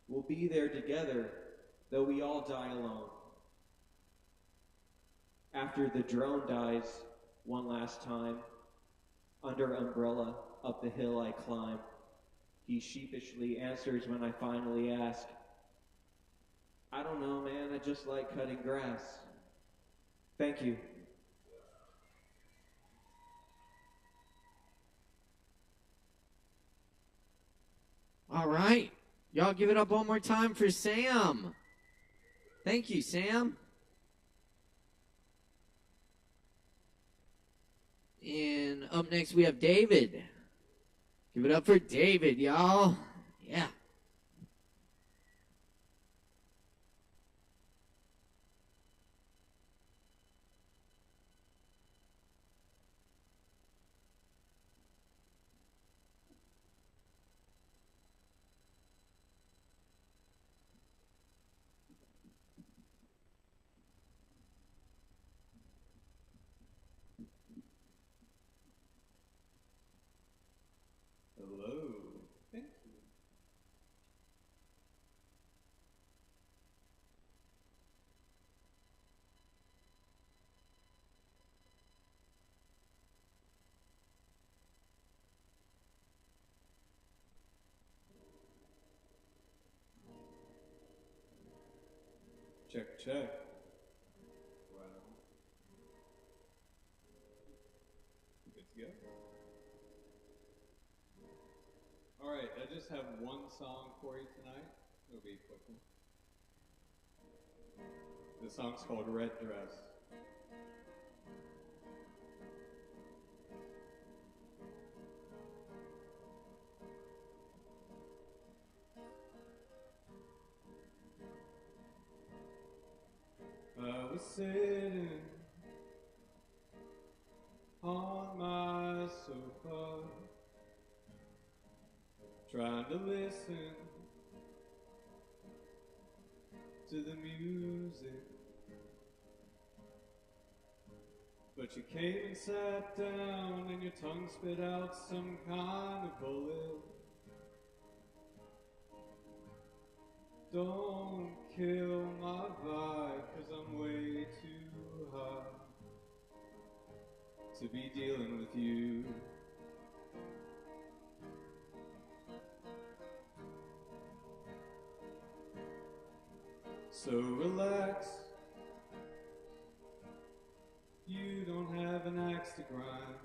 We'll be there together, though we all die alone. After the drone dies one last time, under umbrella up the hill I climb. He sheepishly answers when I finally ask, I don't know, man, I just like cutting grass. Thank you. All right. Y'all give it up one more time for Sam. Thank you, Sam. And up next we have David. Give it up for David, y'all. Yeah. Hello. Thank you. Check, check. Wow. Good to go. Alright, I just have one song for you tonight. It'll be a quick one. The song's called Red Dress. I was sitting trying to listen to the music. But you came and sat down and your tongue spit out some kind of bullet. Don't kill my vibe, 'cause I'm way too high to be dealing with you. So relax, you don't have an axe to grind.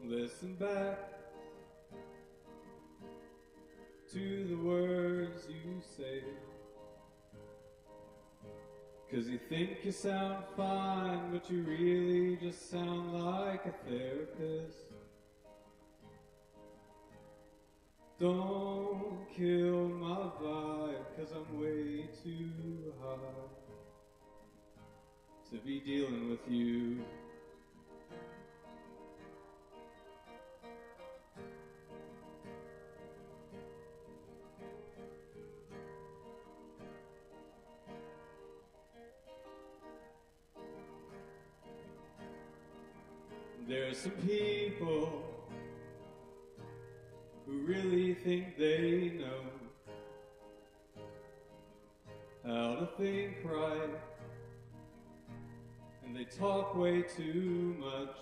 Listen back to the words you say, 'cause you think you sound fine, but you really just sound like a therapist. Don't kill my vibe, 'cause I'm way too high to be dealing with you. There's some people who really think they know how to think right, and they talk way too much.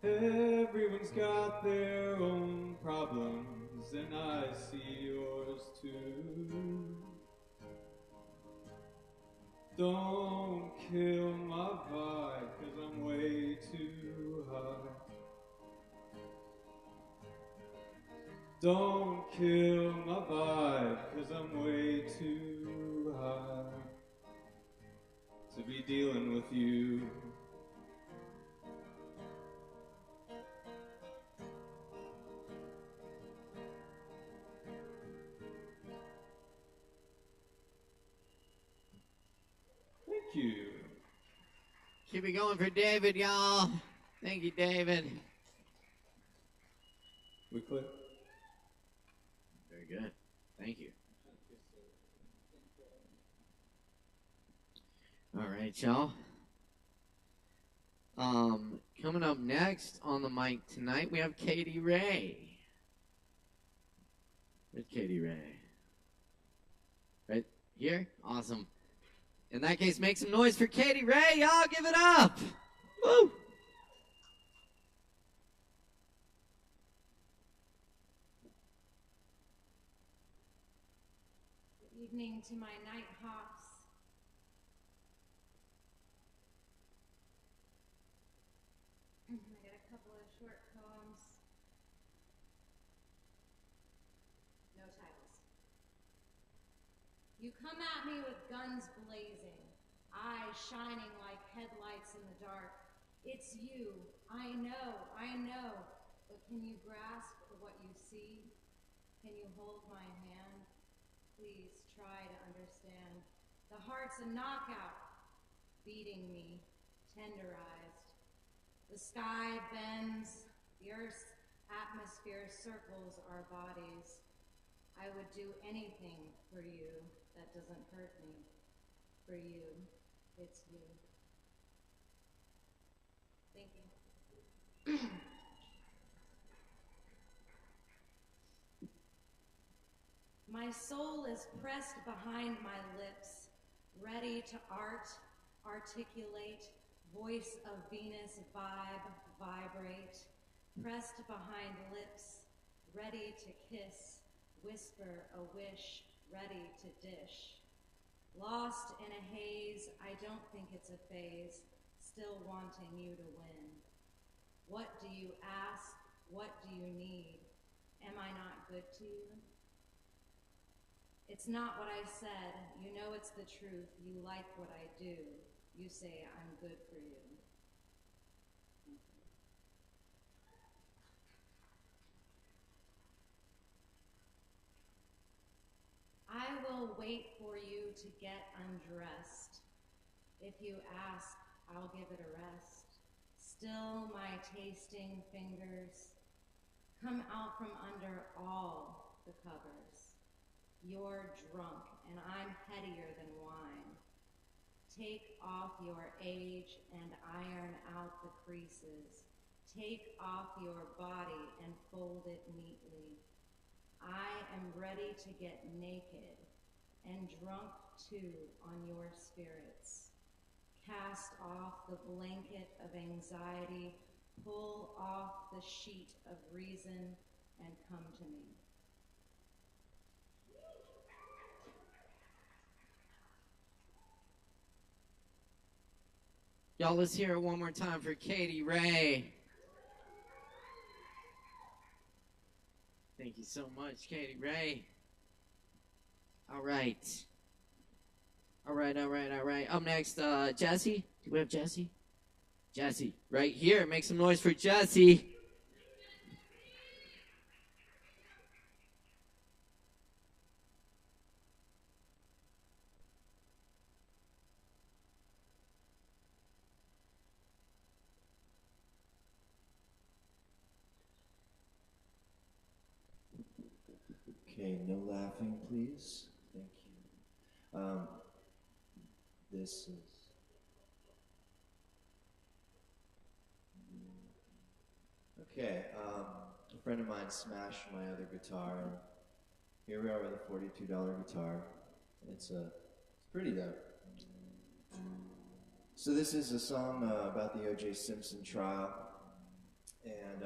Everyone's got their own problems, and I see yours too. Don't kill my vibe, 'cause I'm way too high. Don't kill my vibe, 'cause I'm way too high to be dealing with you. Thank you. Keep it going for David, y'all. Thank you, David. We click. Very good. Thank you. All right, y'all. Coming up next on the mic tonight, we have Katie Ray. Where's Katie Ray? Right here? Awesome. In that case, make some noise for Katie Ray, y'all. Give it up. Woo! Good evening to my night hawks. I got a couple of short poems. No titles. You come at me with guns blazing, eyes shining like headlights in the dark. It's you. I know. But can you grasp for what you see? Can you hold my hand? Please try to understand. The heart's a knockout, beating me, tenderized. The sky bends, the earth's atmosphere circles our bodies. I would do anything for you that doesn't hurt me. For you, it's you. Thank you. My soul is pressed behind my lips, ready to articulate, voice of Venus vibrate, pressed behind lips, ready to kiss, whisper a wish, ready to dish. Lost in a haze, I don't think it's a phase, still wanting you to win. What do you ask? What do you need? Am I not good to you? It's not what I said. You know it's the truth. You like what I do. You say I'm good for you. I will wait for you to get undressed. If you ask, I'll give it a rest. still my tasting fingers. Come out from under all the covers. You're drunk, and I'm headier than wine. Take off your age and iron out the creases. Take off your body and fold it neatly. I am ready to get naked and drunk too on your spirits. Cast off the blanket of anxiety, pull off the sheet of reason, and come to me. Y'all, let's hear it one more time for Katie Ray. Thank you so much, Katie Ray. All right. Up next, Jesse. Do we have Jesse? Jesse, right here. Make some noise for Jesse. Okay, no laughing, please. Thank you. This is... Okay, a friend of mine smashed my other guitar, and here we are with a $42 guitar. It's pretty though. So this is a song about the O.J. Simpson trial, and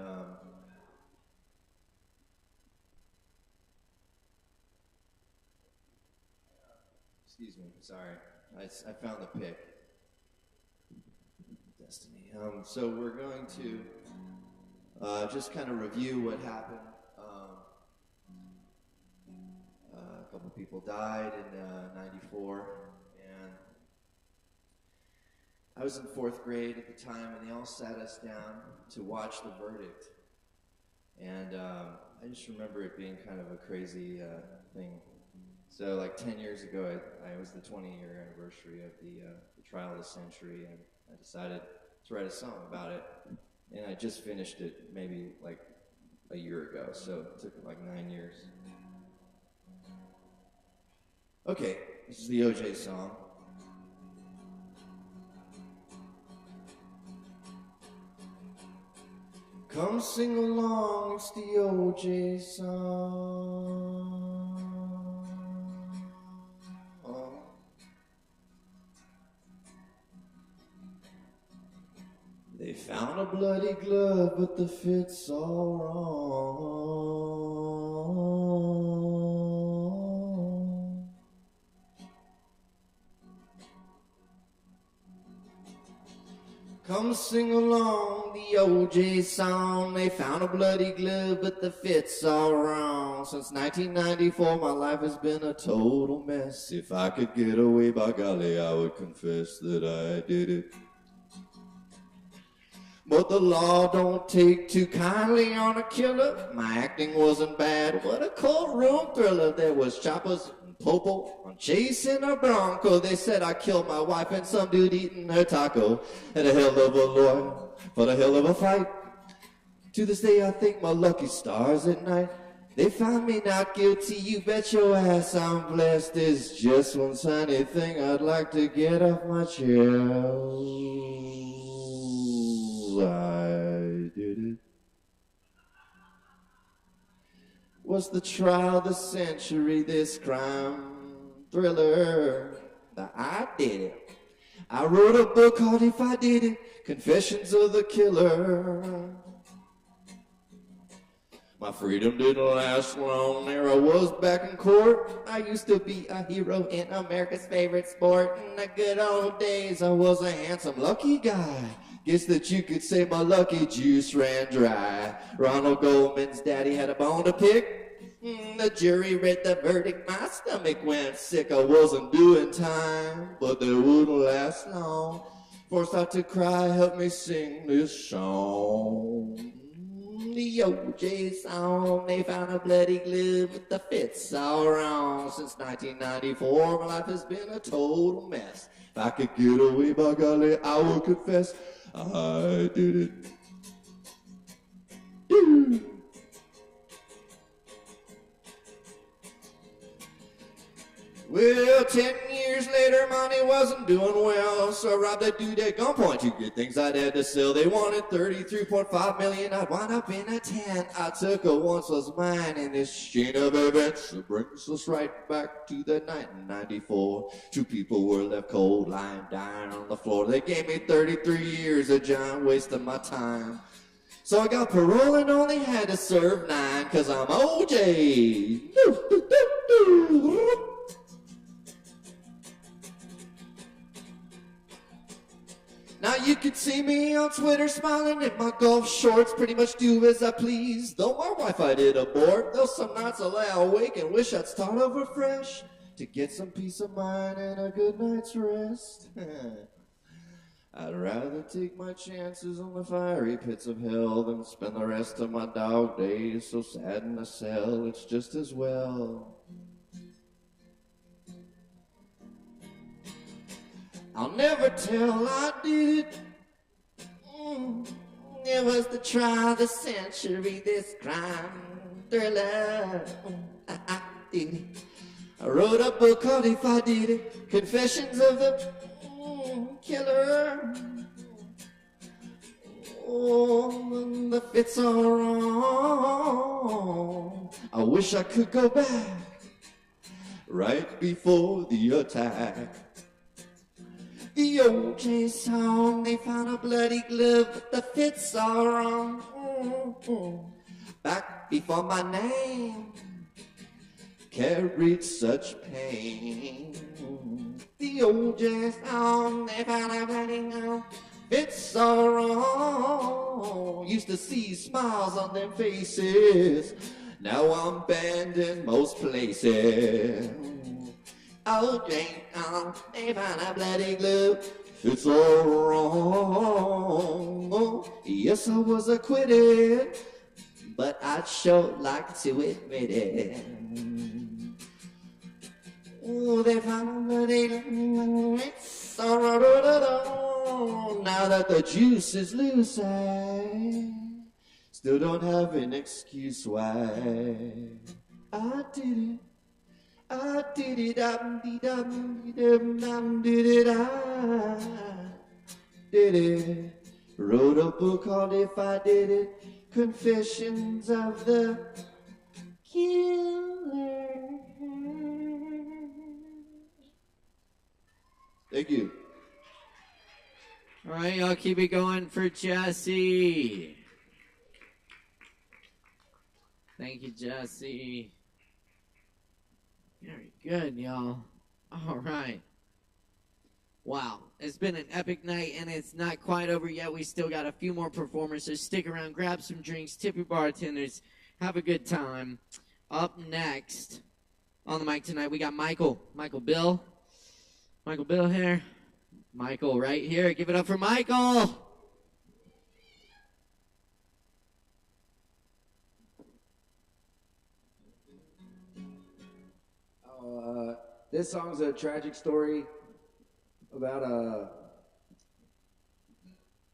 excuse me, sorry, I found the pick. Destiny. So we're going to just kind of review what happened. A couple people died in '94, and I was in 4th grade at the time, and they all sat us down to watch the verdict. And I just remember it being kind of a crazy thing. So like 10 years ago, I was the 20-year anniversary of the trial of the century, and I decided to write a song about it. And I just finished it maybe like a year ago, so it took like 9 years. Okay, this is the O.J. song. Come sing along, it's the O.J. song. They found a bloody glove, but the fit's all wrong. Come sing along the O.J. song. They found a bloody glove, but the fit's all wrong. Since 1994, my life has been a total mess. If I could get away, by golly, I would confess that I did it. But the law don't take too kindly on a killer. My acting wasn't bad. What a courtroom thriller. There was choppers and popo. I'm chasing a bronco. They said I killed my wife and some dude eating her taco. Had a hell of a lawyer for the hell of a fight. To this day I thank my lucky stars at night. They found me not guilty. You bet your ass I'm blessed. There's just one tiny thing I'd like to get off my chest. I did it. Was the trial of the century, this crime thriller? I did it. I wrote a book called If I Did It, Confessions of the Killer. My freedom didn't last long. There I was back in court. I used to be a hero in America's favorite sport. In the good old days, I was a handsome, lucky guy. Guess that you could say my lucky juice ran dry. Ronald Goldman's daddy had a bone to pick. The jury read the verdict. My stomach went sick. I wasn't doing time, but they wouldn't last long. Forced out to cry, help me sing this song. The O.J. song, they found a bloody glove, but the fit's all wrong. Since 1994, my life has been a total mess. If I could get away, by golly, I would confess I did it. Well, 10 years later, money wasn't doing well, so I robbed a dude at gunpoint to get things I'd had to sell. They wanted 33.5 million. I'd wind up in a tent. I took a once was mine in this chain of events that brings us right back to the night in 94. 2 people were left cold, lying, dying on the floor. They gave me 33 years, a giant waste of my time. So I got parole and only had to serve 9, 'cause I'm OJ. Now you can see me on Twitter smiling in my golf shorts, pretty much do as I please. Though my wife I did abort, though some nights I lay awake and wish I'd start over fresh to get some peace of mind and a good night's rest. I'd rather take my chances on the fiery pits of hell than spend the rest of my dog days so sad in a cell. It's just as well. I'll never tell I did it. It was the trial of the century, this crime thriller. I did it. I wrote a book called If I Did It, Confessions of the Killer. Oh, the fits are wrong. I wish I could go back right before the attack. The OJ song, they found a bloody glove, but the fits are wrong. Back before my name carried such pain. The OJ song, they found a bloody glove, fits are wrong. Used to see smiles on them faces, now I'm banned in most places. OJ, they found a bloody glove, it's all wrong. Yes, I was acquitted, but I'd sure like to admit it. Oh, they found a bloody glove, it's all wrong. Now that the juice is loose, I still don't have an excuse why I did it. I did it, I did it, I did it. Wrote a book called If I Did It, Confessions of the Killer. Thank you. All right, y'all keep it going for Jesse. Thank you, Jesse. Very good, y'all. All right. Wow. It's been an epic night, and it's not quite over yet. We still got a few more performers, so stick around, grab some drinks, tip your bartenders, have a good time. Up next on the mic tonight, we got Michael. Michael Bill. Michael Bill here. Michael right here. Give it up for Michael. This song's a tragic story about a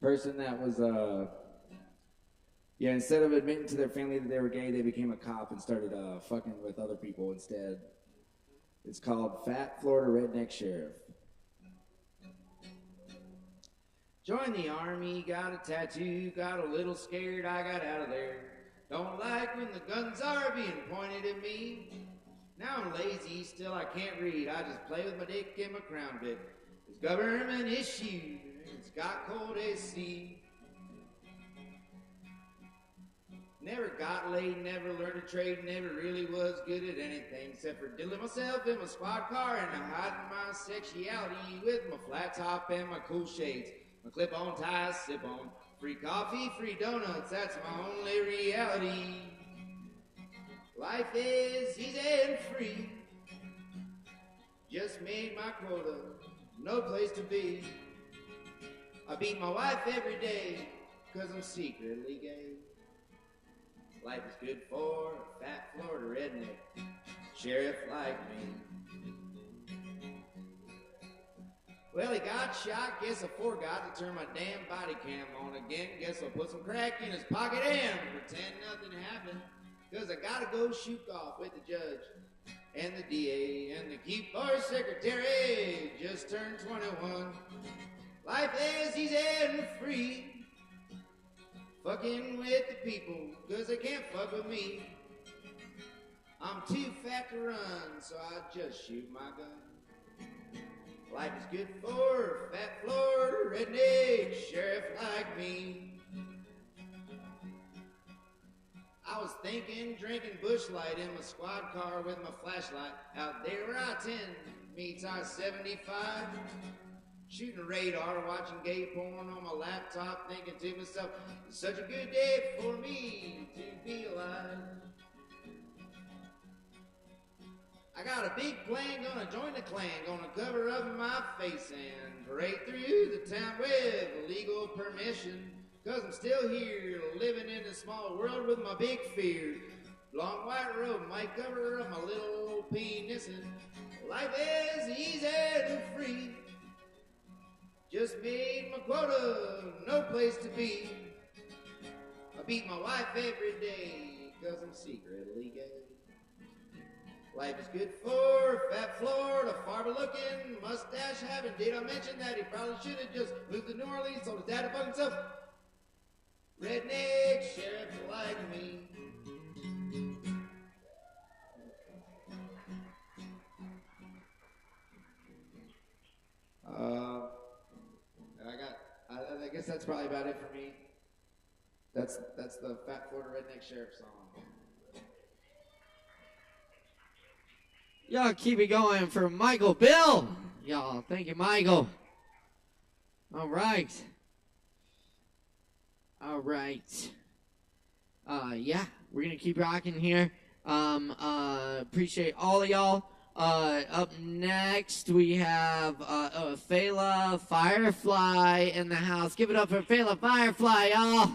person that was, instead of admitting to their family that they were gay, they became a cop and started fucking with other people instead. It's called Fat Florida Redneck Sheriff. Joined the army, got a tattoo, got a little scared, I got out of there. Don't like when the guns are being pointed at me. Now I'm lazy, still I can't read. I just play with my dick and my crown bit. It's government issue, it's got cold AC. Never got laid, never learned a trade, never really was good at anything except for diddling myself in my squad car and hiding my sexuality with my flat top and my cool shades. My clip-on ties, sip on free coffee, free donuts, that's my only reality. Life is easy and free. Just made my quota, no place to be. I beat my wife every day, 'cause I'm secretly gay. Life is good for a fat Florida redneck sheriff like me. Well, he got shot, guess I forgot to turn my damn body cam on again. Guess I'll put some crack in his pocket and pretend nothing happened. Cause I gotta go shoot off with the judge and the DA and the keep bar secretary. Just turned 21. Life is easy and free. Fucking with the people, cause they can't fuck with me. I'm too fat to run, so I just shoot my gun. Life is good for a fat Florida redneck sheriff like me. I was thinking, drinking Busch Light in my squad car with my flashlight out there where I-10 meets I-75. Shooting radar, watching gay porn on my laptop, thinking to myself, it's such a good day for me to be alive. I got a big plan, gonna join the clan, gonna cover up my face and parade through the town with legal permission. Cause I'm still here, living in a small world with my big fear. Long white robe might cover up my little old penis, and life is easy and free. Just made my quota, no place to be. I beat my wife every day, cause I'm secretly gay. Life is good for a fat Florida, farmer looking, mustache having. Did I mention that he probably should have just moved to New Orleans, told his dad to fuck himself? Redneck sheriff like me. I guess that's probably about it for me. That's the Fat Florida Redneck Sheriff song. Y'all keep it going for Michael Bill. Y'all, thank you, Michael. All right. All right. Yeah, we're gonna keep rocking here. Appreciate all of y'all. Up next we have Fela Firefly in the house. Give it up for Fela Firefly, y'all.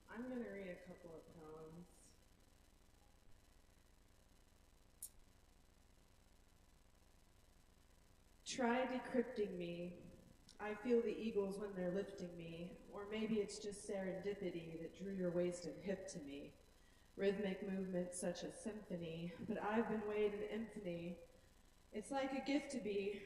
I'm going to read a couple of poems. Try decrypting me. I feel the eagles when they're lifting me. Or maybe it's just serendipity that drew your waist and hip to me. Rhythmic movement, such a symphony. But I've been weighed in infamy. It's like a gift to be.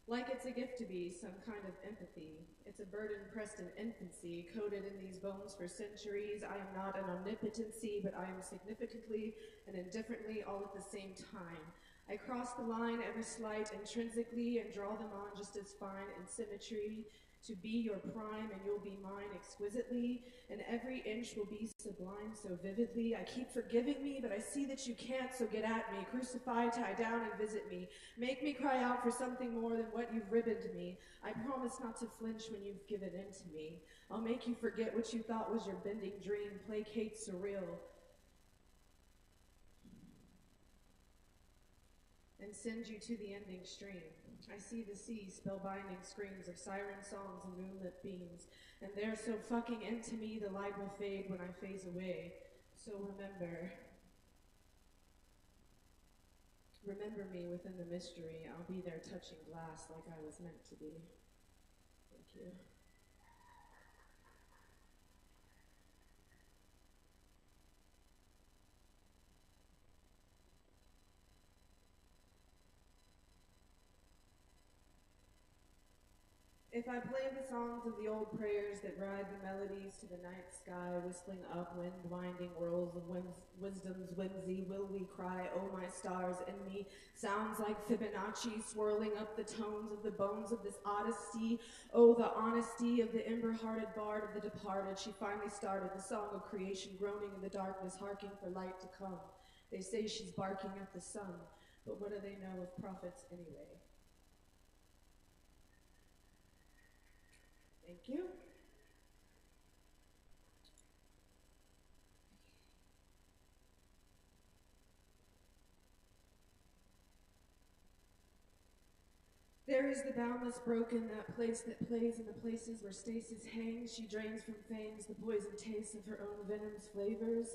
Like it's a gift to be, some kind of empathy. It's a burden pressed in infancy, coded in these bones for centuries. I am not an omnipotency, but I am significantly and indifferently all at the same time. I cross the line every slight intrinsically and draw them on just as fine in symmetry. To be your prime and you'll be mine exquisitely, and every inch will be sublime so vividly. I keep forgiving me, but I see that you can't, so get at me. Crucify, tie down, and visit me. Make me cry out for something more than what you've ribboned me. I promise not to flinch when you've given in to me. I'll make you forget what you thought was your bending dream, placate surreal, and send you to the ending stream. I see the sea, spellbinding screams of siren songs and moonlit beams, and they're so fucking into me the light will fade when I phase away. So remember me within the mystery. I'll be there touching glass like I was meant to be. Thank you. If I play the songs of the old prayers that ride the melodies to the night sky, whistling upwind, winding whirls of wisdom's whimsy, will we cry, oh my stars in me, sounds like Fibonacci swirling up the tones of the bones of this odyssey, oh the honesty of the ember-hearted bard of the departed. She finally started the song of creation, groaning in the darkness, harking for light to come. They say she's barking at the sun, but what do they know of prophets anyway? Thank you. There is the boundless broken, that place that plays in the places where stasis hangs. She drains from fangs the poison taste of her own venom's flavors,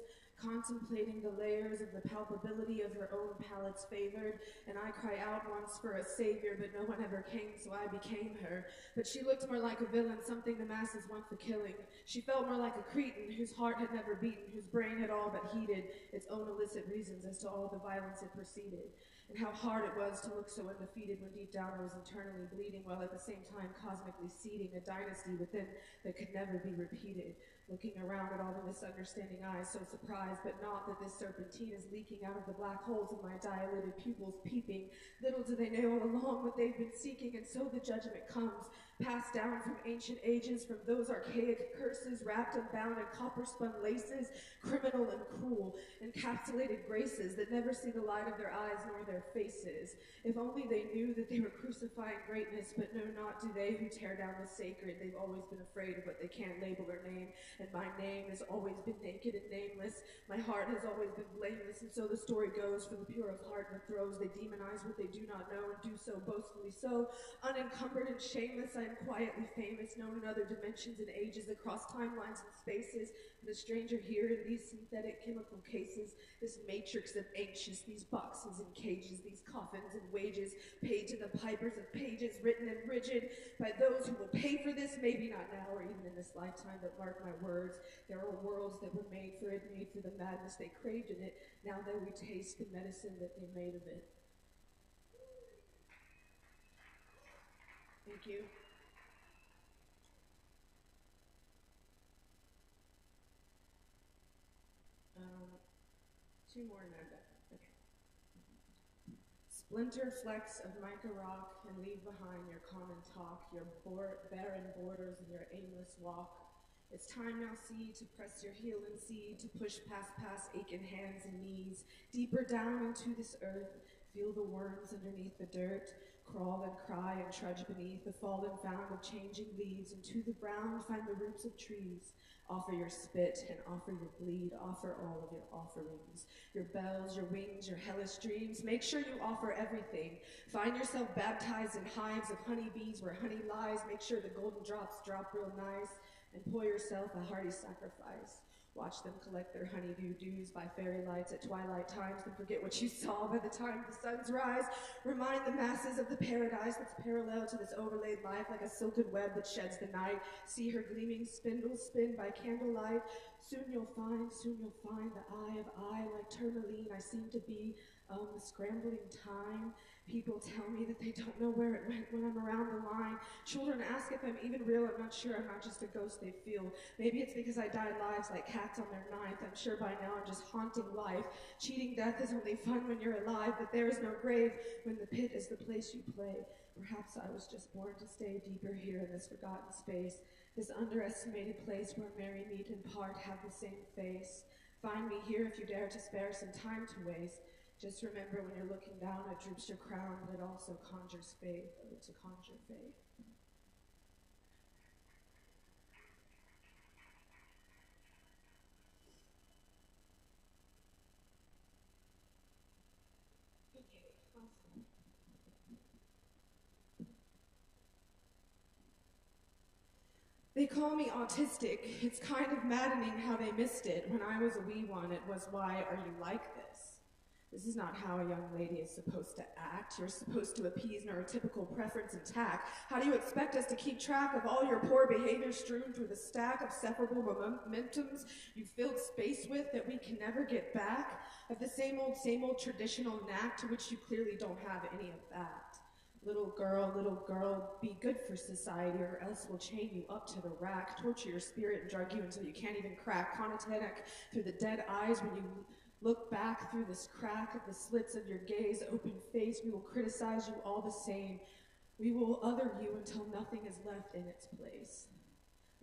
contemplating the layers of the palpability of her own palate's favored. And I cry out once for a savior, but no one ever came, so I became her. But she looked more like a villain, something the masses want for killing. She felt more like a cretin whose heart had never beaten, whose brain had all but heeded its own illicit reasons as to all the violence it preceded. And how hard it was to look so undefeated when deep down I was internally bleeding, while at the same time cosmically seeding a dynasty within that could never be repeated. Looking around at all the misunderstanding eyes, so surprised, but not that this serpentine is leaking out of the black holes in my dilated pupils, peeping. Little do they know all along what they've been seeking, and so the judgment comes, passed down from ancient ages, from those archaic curses, wrapped and bound in copper-spun laces, criminal and cruel, encapsulated graces that never see the light of their eyes nor their faces. If only they knew that they were crucifying greatness, but know not do they who tear down the sacred. They've always been afraid of what they can't label or name. And my name has always been naked and nameless. My heart has always been blameless, and so the story goes. For the pure of heart and throes, they demonize what they do not know, and do so boastfully so. Unencumbered and shameless, I am quietly famous, known in other dimensions and ages, across timelines and spaces. But a stranger here in these synthetic chemical cases, this matrix of anxious, these boxes and cages, these coffins and wages, paid to the pipers of pages, written and rigid by those who will pay for this, maybe not now or even in this lifetime, but mark my words, there are worlds that were made for it, made for the madness they craved in it. Now that we taste the medicine that they made of it. Thank you. Two more and I'm done. Okay. Splinter flecks of mica rock and leave behind your common talk, your barren borders and your aimless walk. It's time now, see, to press your heel and see, to push past aching hands and knees, deeper down into this earth, feel the worms underneath the dirt, crawl and cry and trudge beneath the fallen found of changing leaves, into the ground find the roots of trees. Offer your spit and offer your bleed, offer all of your offerings, your bells, your wings, your hellish dreams. Make sure you offer everything. Find yourself baptized in hives of honeybees where honey lies. Make sure the golden drops drop real nice, and pour yourself a hearty sacrifice. Watch them collect their honeydew dews by fairy lights at twilight times, and forget what you saw by the time the sun's rise. Remind the masses of the paradise that's parallel to this overlaid life, like a silken web that sheds the night. See her gleaming spindles spin by candlelight. Soon you'll find the eye of I, like tourmaline. I seem to be scrambling time. People tell me that they don't know where it went when I'm around the line. Children ask if I'm even real. I'm not sure. I'm not just a ghost they feel. Maybe it's because I died lives like cats on their ninth. I'm sure by now I'm just haunting life. Cheating death is only fun when you're alive, but there is no grave when the pit is the place you play. Perhaps I was just born to stay deeper here in this forgotten space, this underestimated place where merry meet and part have the same face. Find me here if you dare to spare some time to waste. Just remember, when you're looking down, it droops your crown, but it also conjures faith, or to conjure faith. Okay, awesome. They call me autistic. It's kind of maddening how they missed it. When I was a wee one, it was, why are you like this? This is not how a young lady is supposed to act. You're supposed to appease neurotypical preference and tact. How do you expect us to keep track of all your poor behavior strewn through the stack of separable momentums you filled space with that we can never get back? Of the same old traditional knack to which you clearly don't have any of that. Little girl, be good for society, or else we'll chain you up to the rack, torture your spirit and drug you until you can't even crack. Conotenic through the dead eyes when you look back through this crack of the slits of your gaze, open face, we will criticize you all the same. We will other you until nothing is left in its place.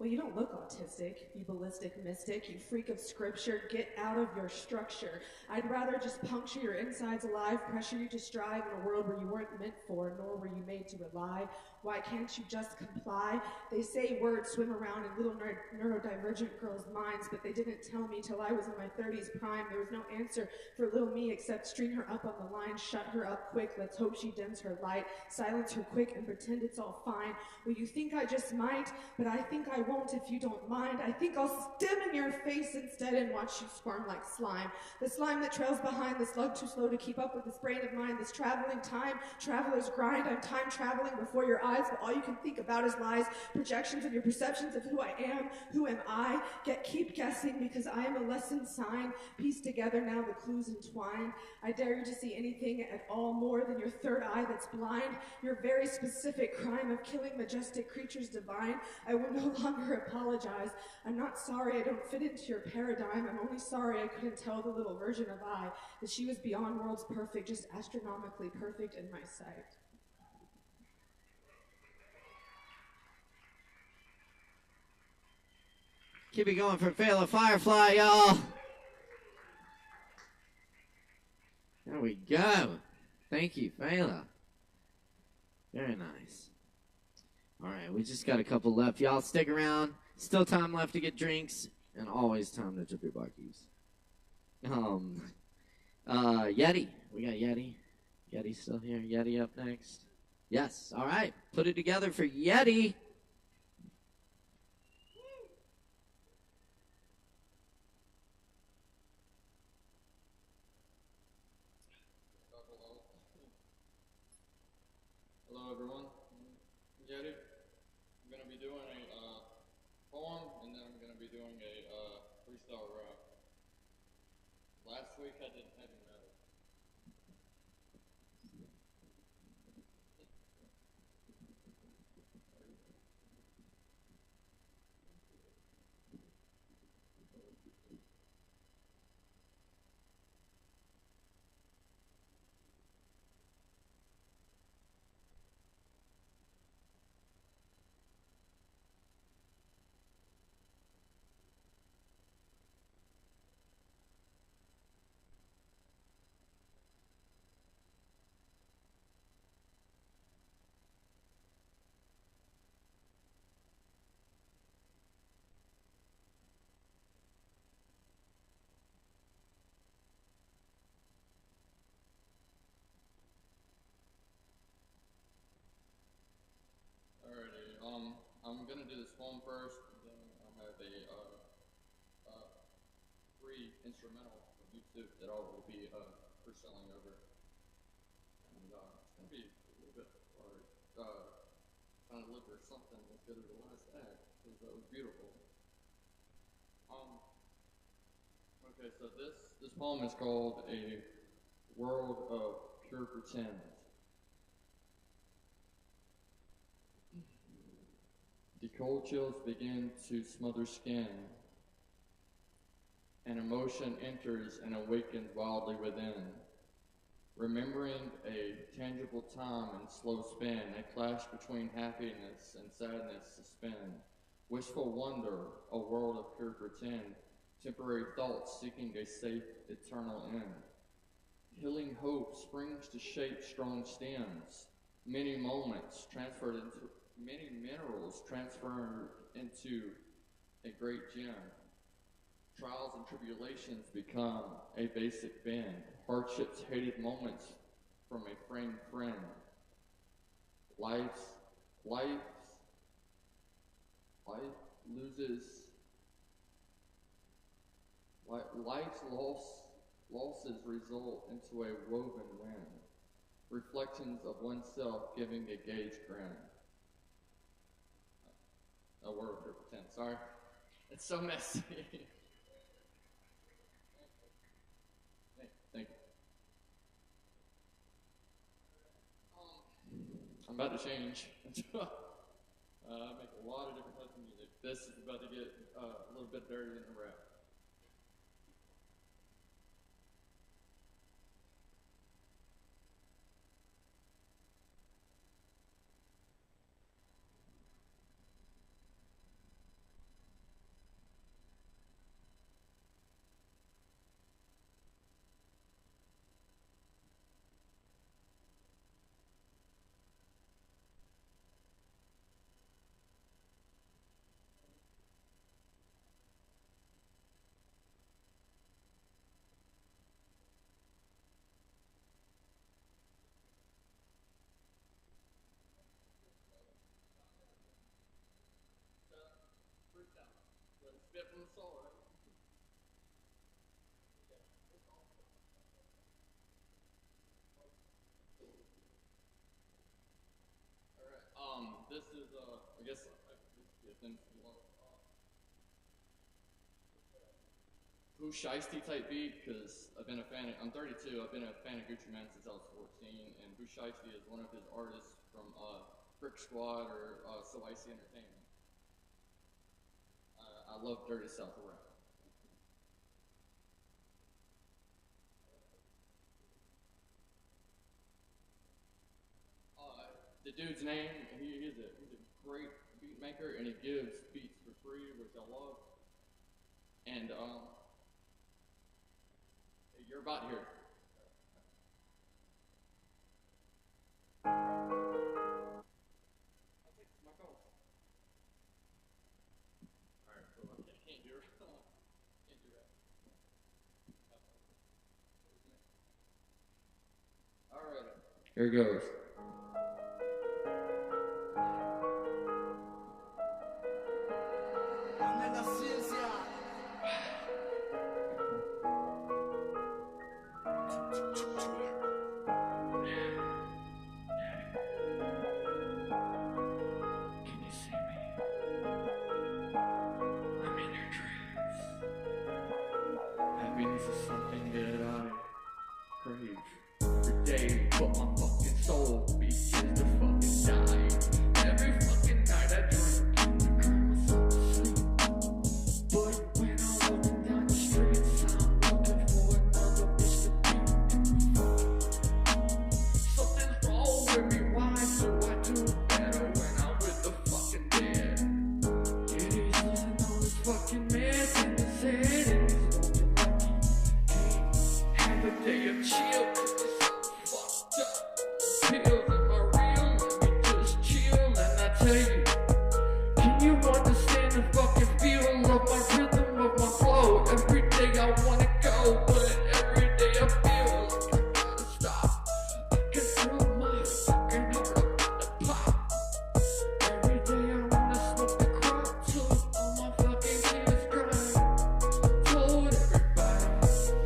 Well, you don't look autistic, you ballistic mystic, you freak of scripture. Get out of your structure. I'd rather just puncture your insides alive, pressure you to strive in a world where you weren't meant for, nor were you made to rely. Why can't you just comply? They say words swim around in little neurodivergent girls' minds, but they didn't tell me till I was in my 30s prime. There was no answer for little me except string her up on the line, shut her up quick, let's hope she dims her light, silence her quick and pretend it's all fine. Well, you think I just might, but I think I won't if you don't mind. I think I'll stem in your face instead and watch you squirm like slime. The slime that trails behind, the slug too slow to keep up with this brain of mine, this traveling time, traveler's grind. I'm time traveling before your eyes, but all you can think about is lies, projections of your perceptions of who I am, who am I. Keep guessing because I am a lesson sign. Piece together now the clues entwine. I dare you to see anything at all more than your third eye that's blind. Your very specific crime of killing majestic creatures divine. I will no longer apologize. I'm not sorry I don't fit into your paradigm. I'm only sorry I couldn't tell the little version of I that she was beyond worlds perfect, just astronomically perfect in my sight. Keep it going for Fela Firefly, y'all. There we go. Thank you, Fela. Very nice. All right, we just got a couple left. Y'all stick around. Still time left to get drinks, and always time to tip your buckies. Yeti. We got Yeti. Yeti still here. Yeti up next. Yes. All right. Put it together for Yeti. Hello everyone, I'm Yeti. I'm going to be doing a poem and then I'm going to be doing a freestyle rap. Last week I did heavy metal. Alrighty, I'm gonna do this poem first, and then I have a free instrumental from YouTube that I will be freestyling over. And it's gonna be a little bit hard, trying to deliver something as good as the last act, because that was beautiful. Okay, so this poem is called A World of Pure Pretend. The cold chills begin to smother skin. An emotion enters and awakens wildly within. Remembering a tangible time in slow spin, a clash between happiness and sadness suspend. Wishful wonder, a world of pure pretend. Temporary thoughts seeking a safe, eternal end. Healing hope springs to shape strong stems. Many moments transferred into many minerals transferred into a great gem. Trials and tribulations become a basic bend. Hardships, hated moments from a framed friend. Life life's losses result into a woven win. Reflections of oneself giving a gauge grin. A word of pure pretend. Sorry. It's so messy. Thank you. I'm about to change. I make a lot of different types of music. This is about to get a little bit dirty in the rap. bit from the soul, right? Alright, this is, I guess, Who Shiesty type beat, because I'm 32, I've been a fan of Gucci Mane since I was 14, and Who Shiesty is one of his artists from Brick Squad or So Icy Entertainment. I love Dirty South rap. The dude's name, he's a great beat maker, and he gives beats for free, which I love. And you're about to hear it. Alright, cool. I can't do it. Can't do that. Alright, here it goes. Happiness is something that I crave every day, but my fucking soul begins to fucking die. Every fucking night I drink and I cry myself to sleep. But when I'm walking down the streets, I'm looking for another bitch to beat. Something's wrong with me, why do I do better when I'm with the fucking dead? Yeah, he's losing all his fucking meds in his head, and he's have a day of chill, cause it's so fucked up. Pills, am I real? Let me just chill, and I tell you, can you understand the fucking feel of my rhythm, of my flow? Every day I wanna go, but every day I feel like I gotta stop. I can feel my fucking heart about to pop. Every day I wanna smoke the crop till all my fucking tears dry. Told everybody,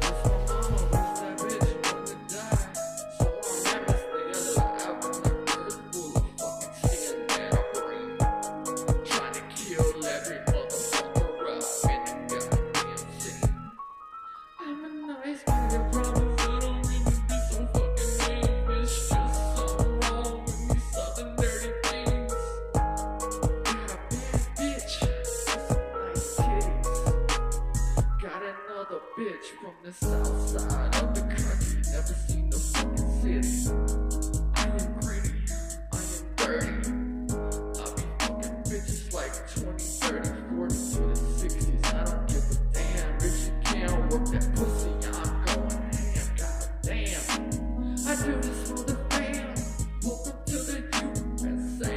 that's my mama was that bitch wanna die. So I never stay alive when the earth full of fucking sin that I bring. Trying to kill every motherfucker up in the goddamn scene. I'm a nice guy, I promise I don't mean to be so fucking mean. It's just something wrong with me southern dirty things. Got a bad bitch with some nice titties. Got another bitch from the south side of the country, never seen the fucking city. I am pretty, I am dirty. I be fucking bitches like 20, 30, 40 to the 60s. I don't give a damn, bitch, you can't work that pussy. I'm going ham, goddamn. I do this for the fam. Welcome to the USA.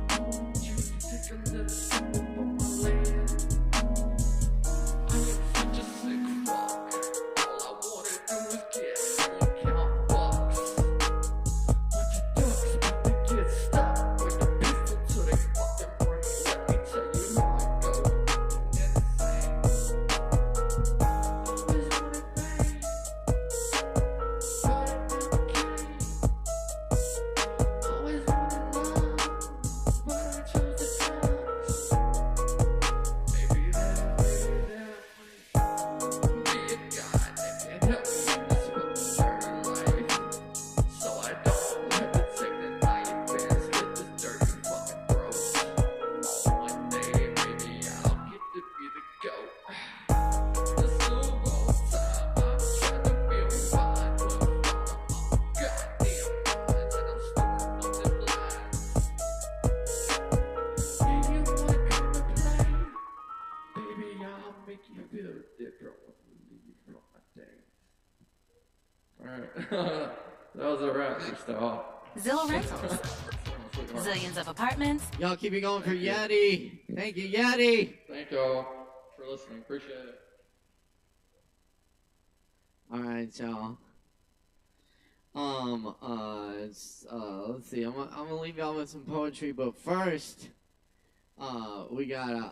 I want you to take a little sip up on my land. I am such a sick fuck. All I wanna do is get home and count bucks. Bunch of ducks about to get stuck with a pistol to their fucking brain. Let me tell you how I go. Insane. Always wanted fame, but it never came. Always wanted love, but I chose the drugs. Maybe that way. Be a god that can help me in this fucking dirty life. So I don't have to take the knife and slit this dirty fucking throat. One day, maybe I'll get to be the goat. This little old time, I'm trying to feel fine, but fuck, I'm goddamn minds, and I'm smoking on them lines. Yeah, you wanna come and play? Baby, I'll make you feel different when you leave from my days. Alright, that was a wrap for Star. Zillow Rentals. Zillions of apartments. Y'all keep it going for Yeti. Thank you, Yeti. Thank y'all for listening. Appreciate it. All right, y'all. Let's see. I'm gonna leave y'all with some poetry, but first, we gotta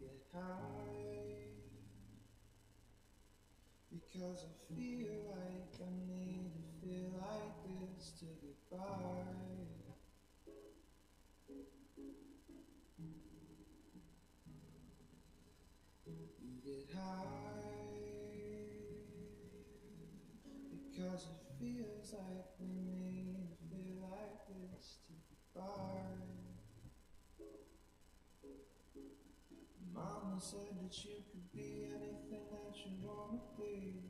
get high because I feel like I need to feel like this to get by. You get high because it feels like we need to feel like this to get by. Mama said that you could be anything that you wanna be,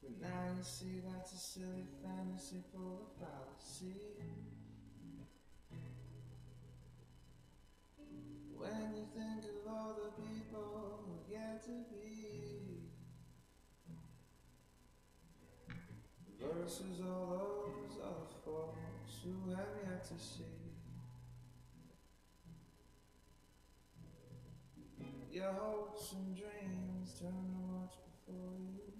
but now you see that's a silly fantasy full of fallacy. When you think of all the people who get to be versus all those other folks who have yet to see. Your hopes and dreams turn to what's before you.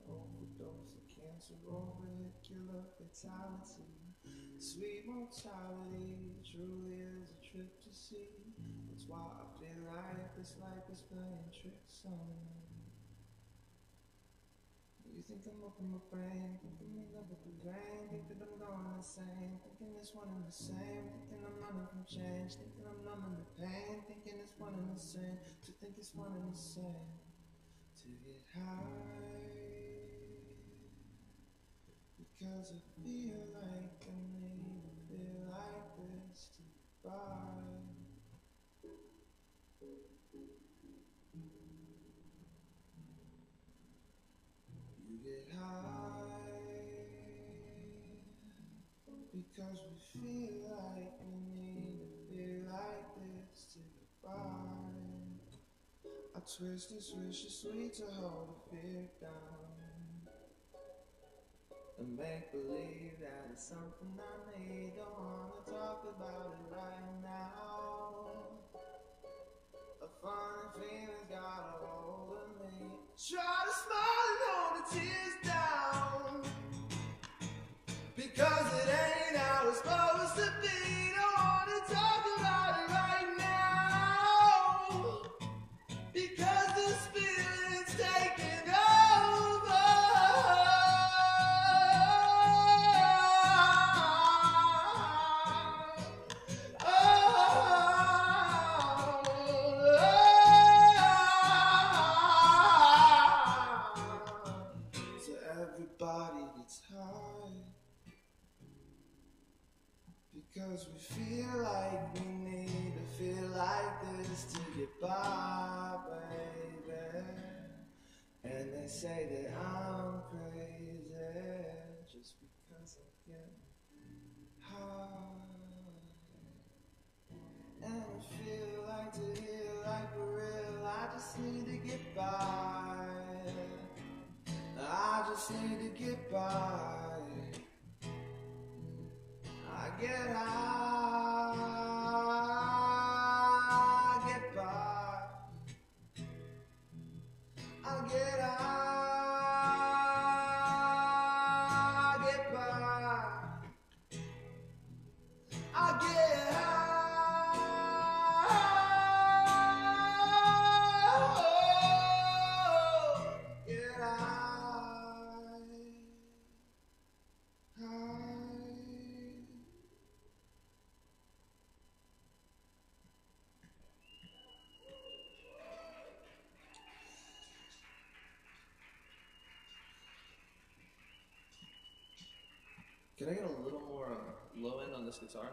Overdose of cancer or vehicular fatality. Sweet mortality truly is a trip to see. That's why I feel like this life is playing tricks on me. You think I'm up in my brain, thinking me love with the rain, think that I'm going insane, thinking it's one and the same, thinking I'm running from change, thinking I'm numbing the pain, thinking it's one and the same, to think it's one and the same, to get high, because I feel like I need to feel like this to get by. You get high because we feel like we need to feel like this to get by. I twist and swish it sweet to hold the fear down and make believe that it's something I need. Don't wanna talk about it right now. A funny feeling's got a hold of me. Try to smile and hold the tears down, because it ain't how it's supposed to be. Don't wanna talk about it right now, because this feeling's taking over. So everybody gets high because we feel like we need to feel like this to get by, baby. And they say that I'm crazy just because I get high. And I feel like to heal like for real, I just need to get by. I just need to get by. I get high, I get by. I get high, I get by. I get high, get Can I get a little more low end on this guitar?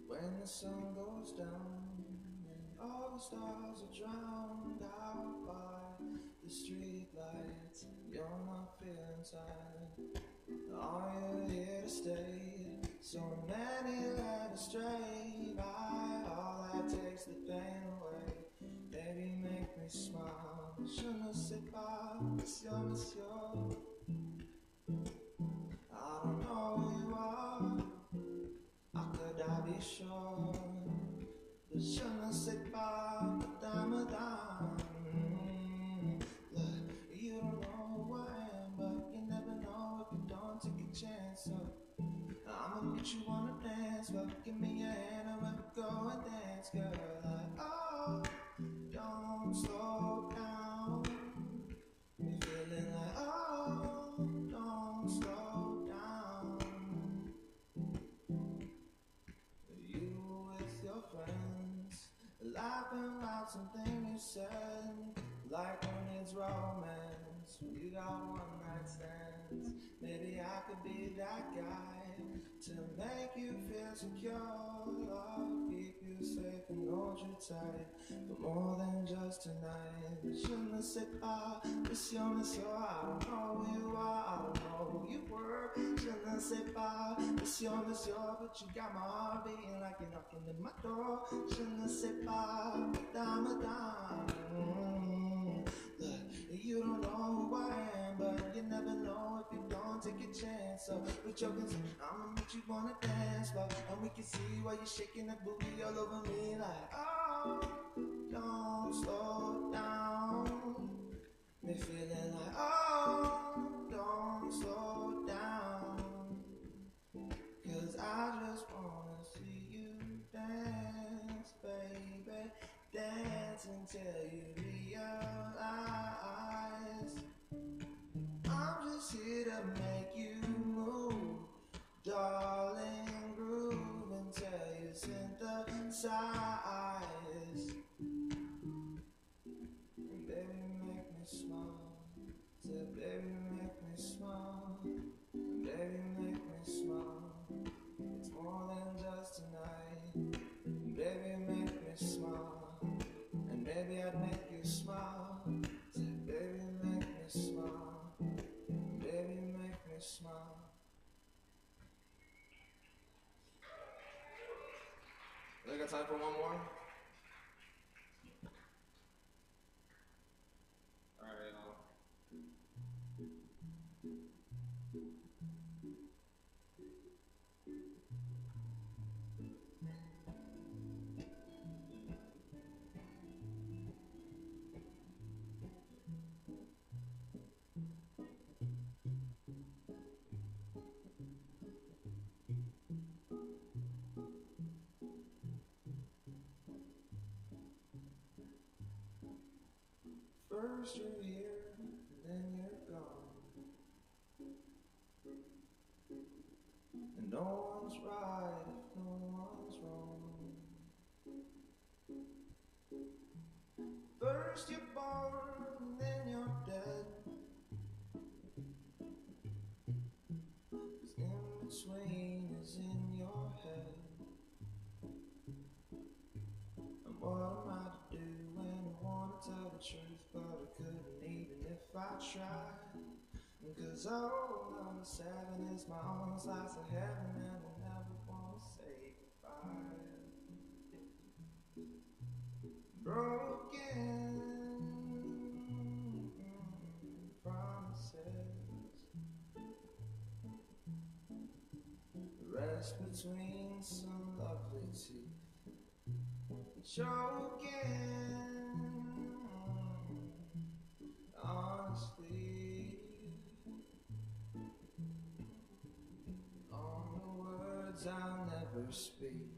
When the sun goes down and all the stars are drowned out by the street lights, you're not feeling tired. Are you here to stay? So many led astray by all that takes the pain away. Baby, make me smile. Je ne sais pas, monsieur. I don't know who you are. How could I be sure? But je ne sais pas, madame. Look, you don't know who I am, but you never know if you don't take a chance. So I'ma meet you on the dance, but give me your hand and we'll go and dance, girl. Like, oh, don't slow down. Me feeling like, oh, don't slow down. You with your friends, laughing about something you said, like when it's romance, when you got one night stands. Maybe I could be that guy to make you feel secure, keep you safe and hold you tight for more than just tonight. Je ne sais pas, monsieur, monsieur, I don't know who you are, I don't know who you were. Je ne sais pas, monsieur, monsieur, but you got my heart beating like you're knocking at my door. Je ne sais pas, madame. Look, you don't know who I am, but you never know if you don't on, take a chance. So with your consent, I'ma make you wanna dance floor. And we can see why you're shaking that booty all over me like, oh, don't slow down. Me feeling like, oh, don't slow down. 'Cause I just wanna see you dance, baby. Dance until you realize I'm just here to make you move, darling. Groove until you synthesize. And baby, make me smile. Say, baby, make me smile. And baby, make me smile. It's more than just tonight. Baby, make me smile. And maybe I'd make you smile. Say, baby, make me smile. Baby, make me smile. I got time for one more? Alright, First you're here, and then you're gone. And no one's right if no one's wrong. First you're born, and then you're dead. 'Cause in between is in your head. And what am I to do when I wanna tell the truth, but I couldn't even if I tried? 'Cause oh, number 7 is my own slice of heaven, and I never wanna say goodbye. Broken promises, rest between some lovely teeth, choking honestly on the words I'll never speak.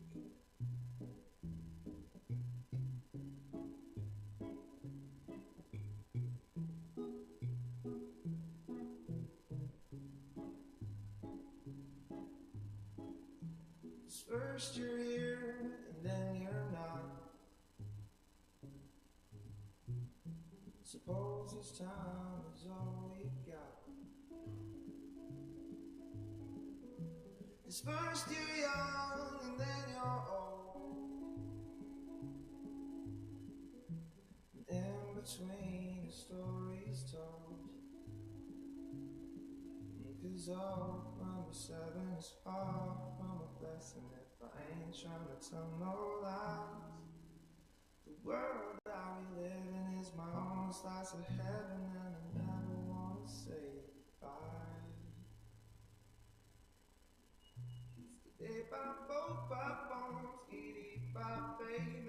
First you're here, and then you're not. Suppose this time is all we got. 'Cause first you're young, and then you're old. And in between the stories told. 'Cause oh, number 7 is far from a blessing if I ain't trying to tell no lies. The world I be living is my own slice of heaven, and I never wanna say goodbye. Day by boat, by bones, giddy by baby,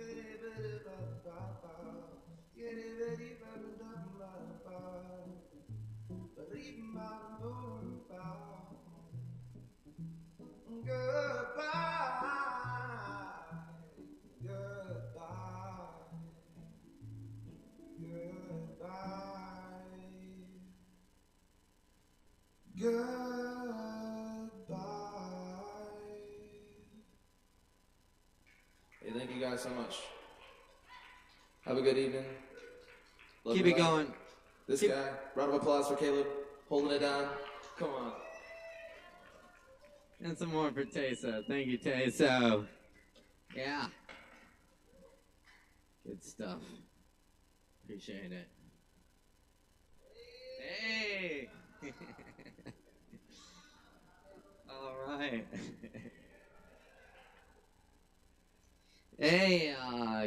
giddy bitty goodbye, goodbye, goodbye, goodbye. Hey, thank you guys so much. Have a good evening. Love Keep your it life. going. This guy, round of applause for Caleb, holding it down. Come on. And some more for Teso. Thank you, Teso. Yeah. Good stuff. Appreciate it. Hey! All right. Hey,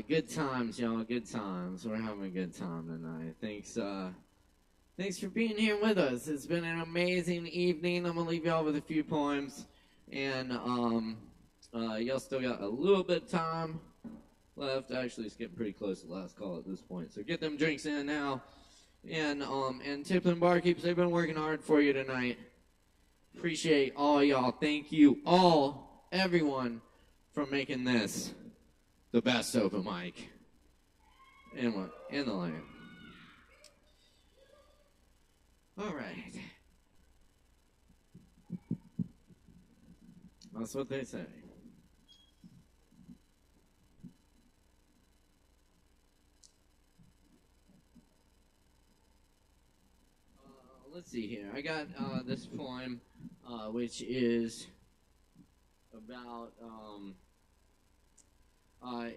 good times, y'all. Good times. We're having a good time tonight. Thanks Thanks for being here with us. It's been an amazing evening. I'm going to leave y'all with a few poems. And y'all still got a little bit of time left. Actually, it's getting pretty close to last call at this point. So get them drinks in now. And Tiplin Barkeeps, they've been working hard for you tonight. Appreciate all y'all. Thank you all, everyone, for making this the best open mic in the land. All right. That's what they say. Let's see here. I got this poem, which is about,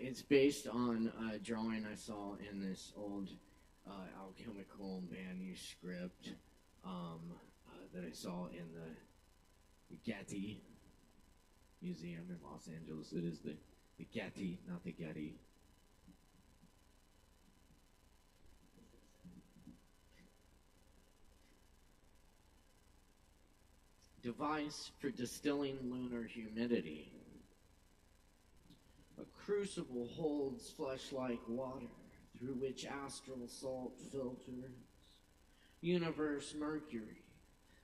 it's based on a drawing I saw in this old alchemical manuscript that I saw in the Getty Museum in Los Angeles. It is the Getty, not the Getty. Device for distilling lunar humidity. A crucible holds flesh-like water through which astral salt filters. Universe mercury,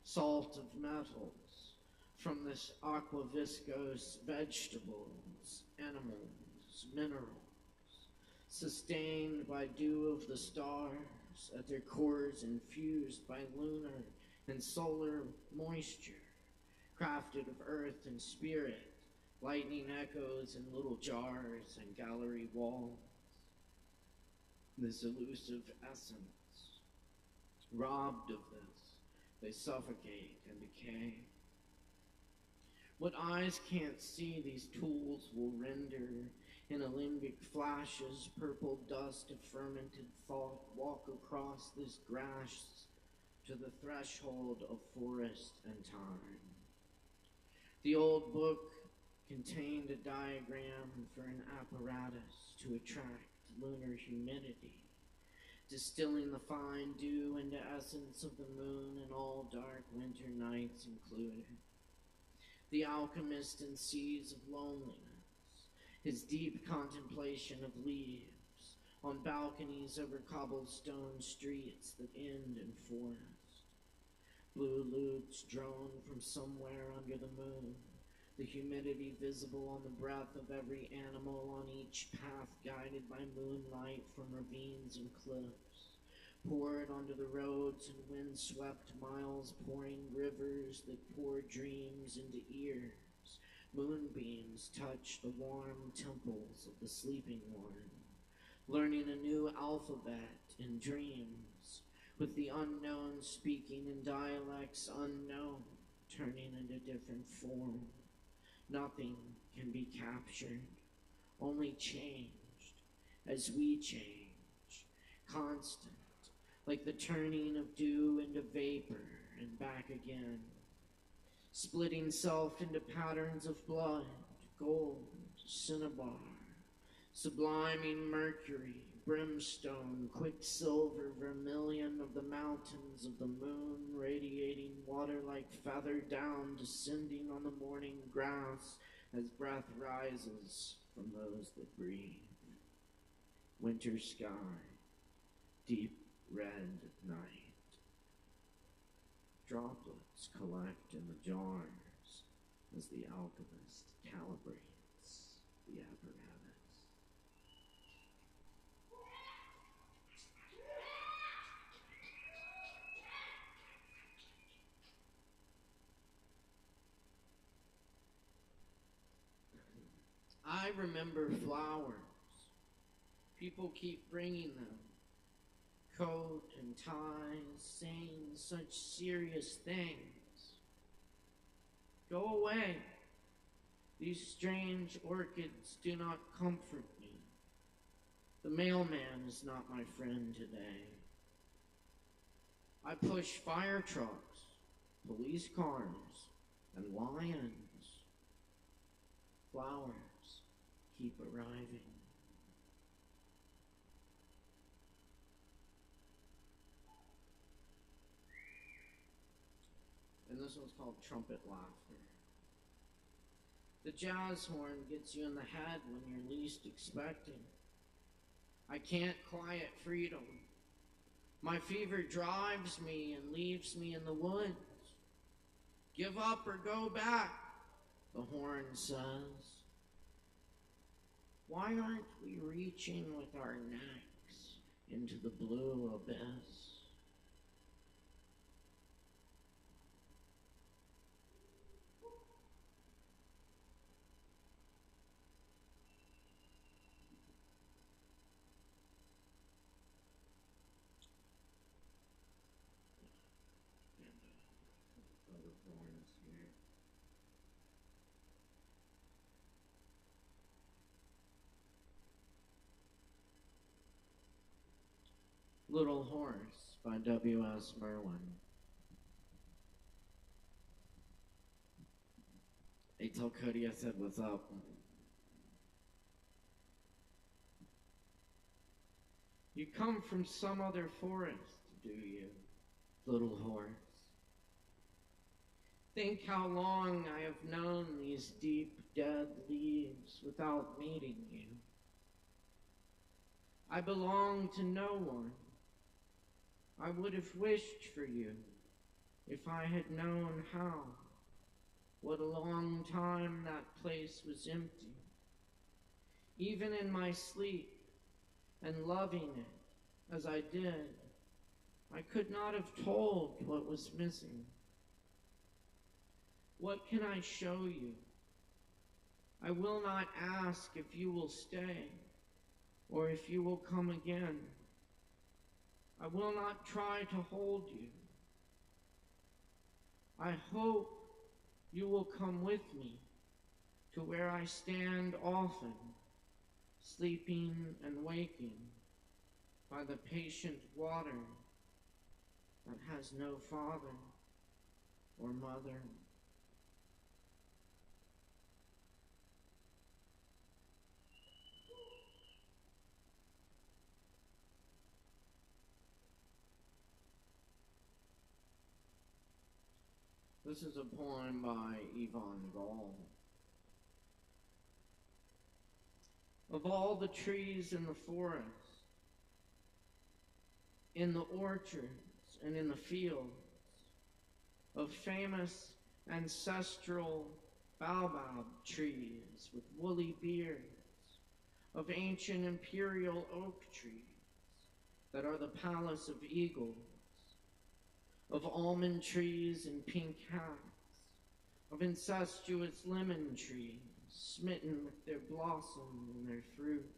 salt of metals, from this aquaviscose vegetables, animals, minerals, sustained by dew of the stars, at their cores infused by lunar and solar moisture, crafted of earth and spirit, lightning echoes in little jars and gallery walls. This elusive essence, robbed of this, they suffocate and decay. What eyes can't see, these tools will render in alembic flashes, purple dust of fermented thought, walk across this grass to the threshold of forest and time. The old book contained a diagram for an apparatus to attract lunar humidity, distilling the fine dew into essence of the moon and all dark winter nights included. The alchemist in seas of loneliness, his deep contemplation of leaves, on balconies over cobblestone streets that end in forest. Blue lutes drone from somewhere under the moon, the humidity visible on the breath of every animal on each path guided by moonlight from ravines and cliffs, poured onto the roads and wind-swept miles, pouring rivers that pour dreams into ears. Moonbeams touch the warm temples of the sleeping one, learning a new alphabet in dreams, with the unknown speaking in dialects unknown, turning into different form. Nothing can be captured, only changed as we change, constant, like the turning of dew into vapor and back again, splitting self into patterns of blood, gold, cinnabar, subliming mercury, brimstone, quicksilver, vermilion of the mountains of the moon, radiating water like feather down, descending on the morning grass as breath rises from those that breathe. Winter sky, deep red night. Droplets collect in the jars as the alchemist calibrates the apparatus. I remember flowers. People keep bringing them. Coat and ties, saying such serious things. Go away. These strange orchids do not comfort me. The mailman is not my friend today. I push fire trucks, police cars, and lions. Flowers keep arriving. this one's called Trumpet Laughter. The jazz horn gets you in the head when you're least expecting. I can't quiet freedom. My fever drives me and leaves me in the woods. Give up or go back, the horn says. Why aren't we reaching with our necks into the blue abyss? Little Horse by W.S. Merwin. Hey, tell Cody I said what's up. You come from some other forest, do you, little horse? Think how long I have known these deep, dead leaves without meeting you. I belong to no one. I would have wished for you if I had known how. What a long time that place was empty. Even in my sleep and loving it as I did, I could not have told what was missing. What can I show you? I will not ask if you will stay or if you will come again. I will not try to hold you. I hope you will come with me to where I stand often, sleeping and waking by the patient water that has no father or mother. This is a poem by Yvonne Gall. Of all the trees in the forest, in the orchards and in the fields, of famous ancestral baobab trees with woolly beards, of ancient imperial oak trees that are the palace of eagles, of almond trees and pink hats, of incestuous lemon trees, smitten with their blossom and their fruit,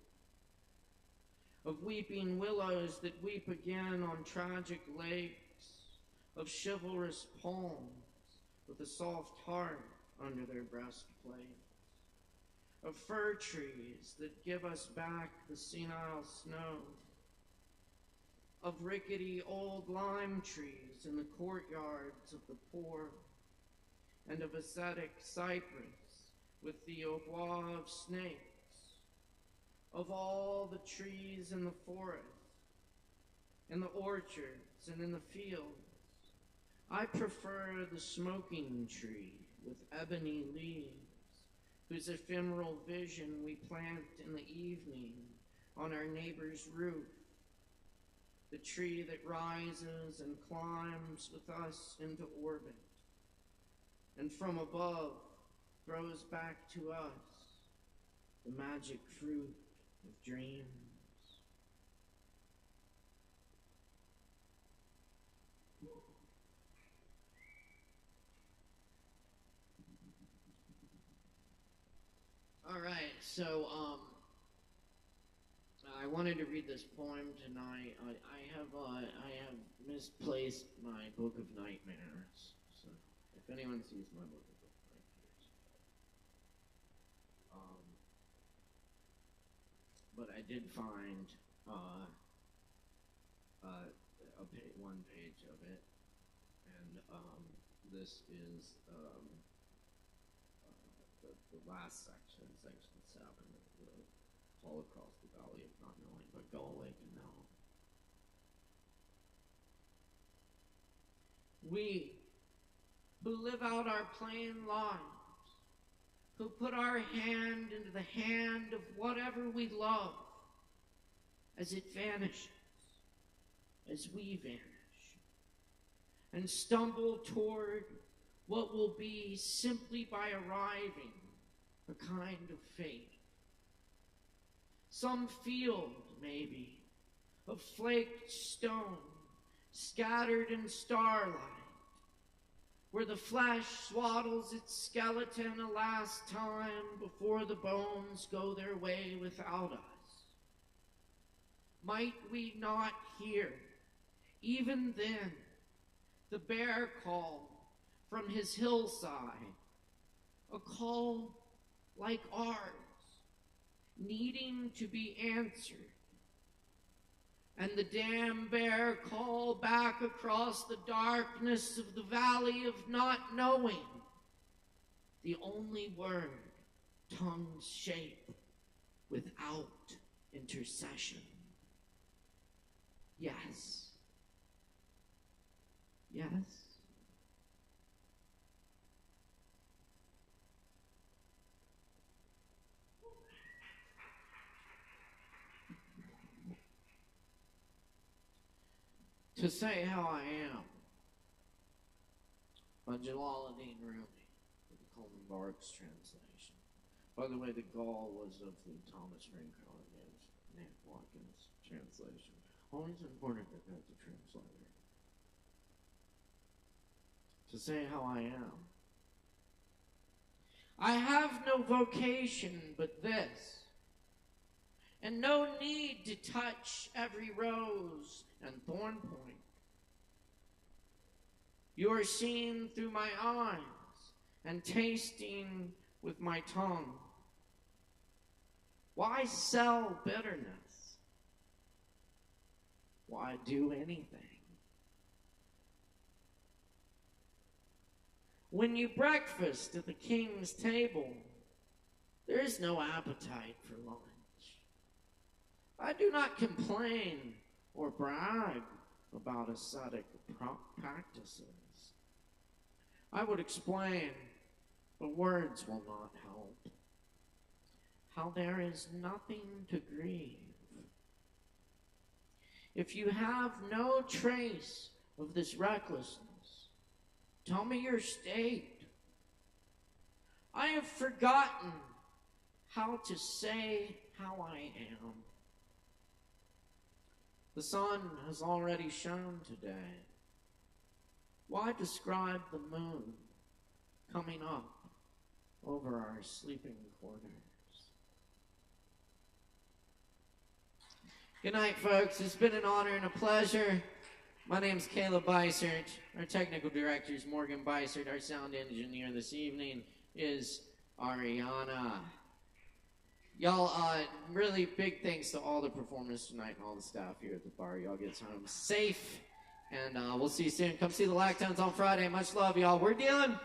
of weeping willows that weep again on tragic lakes, of chivalrous palms with a soft heart under their breastplates, of fir trees that give us back the senile snow, of rickety old lime trees in the courtyards of the poor, and of ascetic cypress with the au revoir of snakes, of all the trees in the forest, in the orchards and in the fields. I prefer the smoking tree with ebony leaves, whose ephemeral vision we plant in the evening on our neighbor's roof, the tree that rises and climbs with us into orbit, and from above throws back to us the magic fruit of dreams. All right, so I wanted to read this poem tonight. I have misplaced my Book of Nightmares. So if anyone sees my Book of Nightmares, but I did find one page of it, and this is the last section, section 7, the Fall Across the Valley of Not Knowing, but go away to know. We who live out our plain lives, who put our hand into the hand of whatever we love as it vanishes, as we vanish, and stumble toward what will be simply by arriving a kind of fate. Some field, maybe, of flaked stone, scattered in starlight, where the flesh swaddles its skeleton a last time before the bones go their way without us. Might we not hear, even then, the bear call from his hillside, a call like ours, needing to be answered, and the damn bear call back across the darkness of the valley of not knowing, the only word tongues shape without intercession. Yes. Yes. To say how I am, by Jalaluddin Rumi, with the Coleman Barks translation. By the way, the Gaul was of the Thomas Rankau and Nate Watkins translation. Always important to get the translator. To say how I am. I have no vocation but this, and no need to touch every rose and thorn point. You are seen through my eyes and tasting with my tongue. Why sell bitterness? Why do anything? When you breakfast at the king's table, there is no appetite for lunch. I do not complain or brag about ascetic practices. I would explain, but words will not help, how there is nothing to grieve. If you have no trace of this recklessness, tell me your state. I have forgotten how to say how I am. The sun has already shone today. Why describe the moon coming up over our sleeping quarters? Good night, folks. It's been an honor and a pleasure. My name's Caleb Beissert. Our technical director is Morgan Beissert. Our sound engineer this evening is Ariana. Y'all, really big thanks to all the performers tonight and all the staff here at the bar. Y'all get home safe, and we'll see you soon. Come see the Lactones on Friday. Much love, y'all. We're dealing.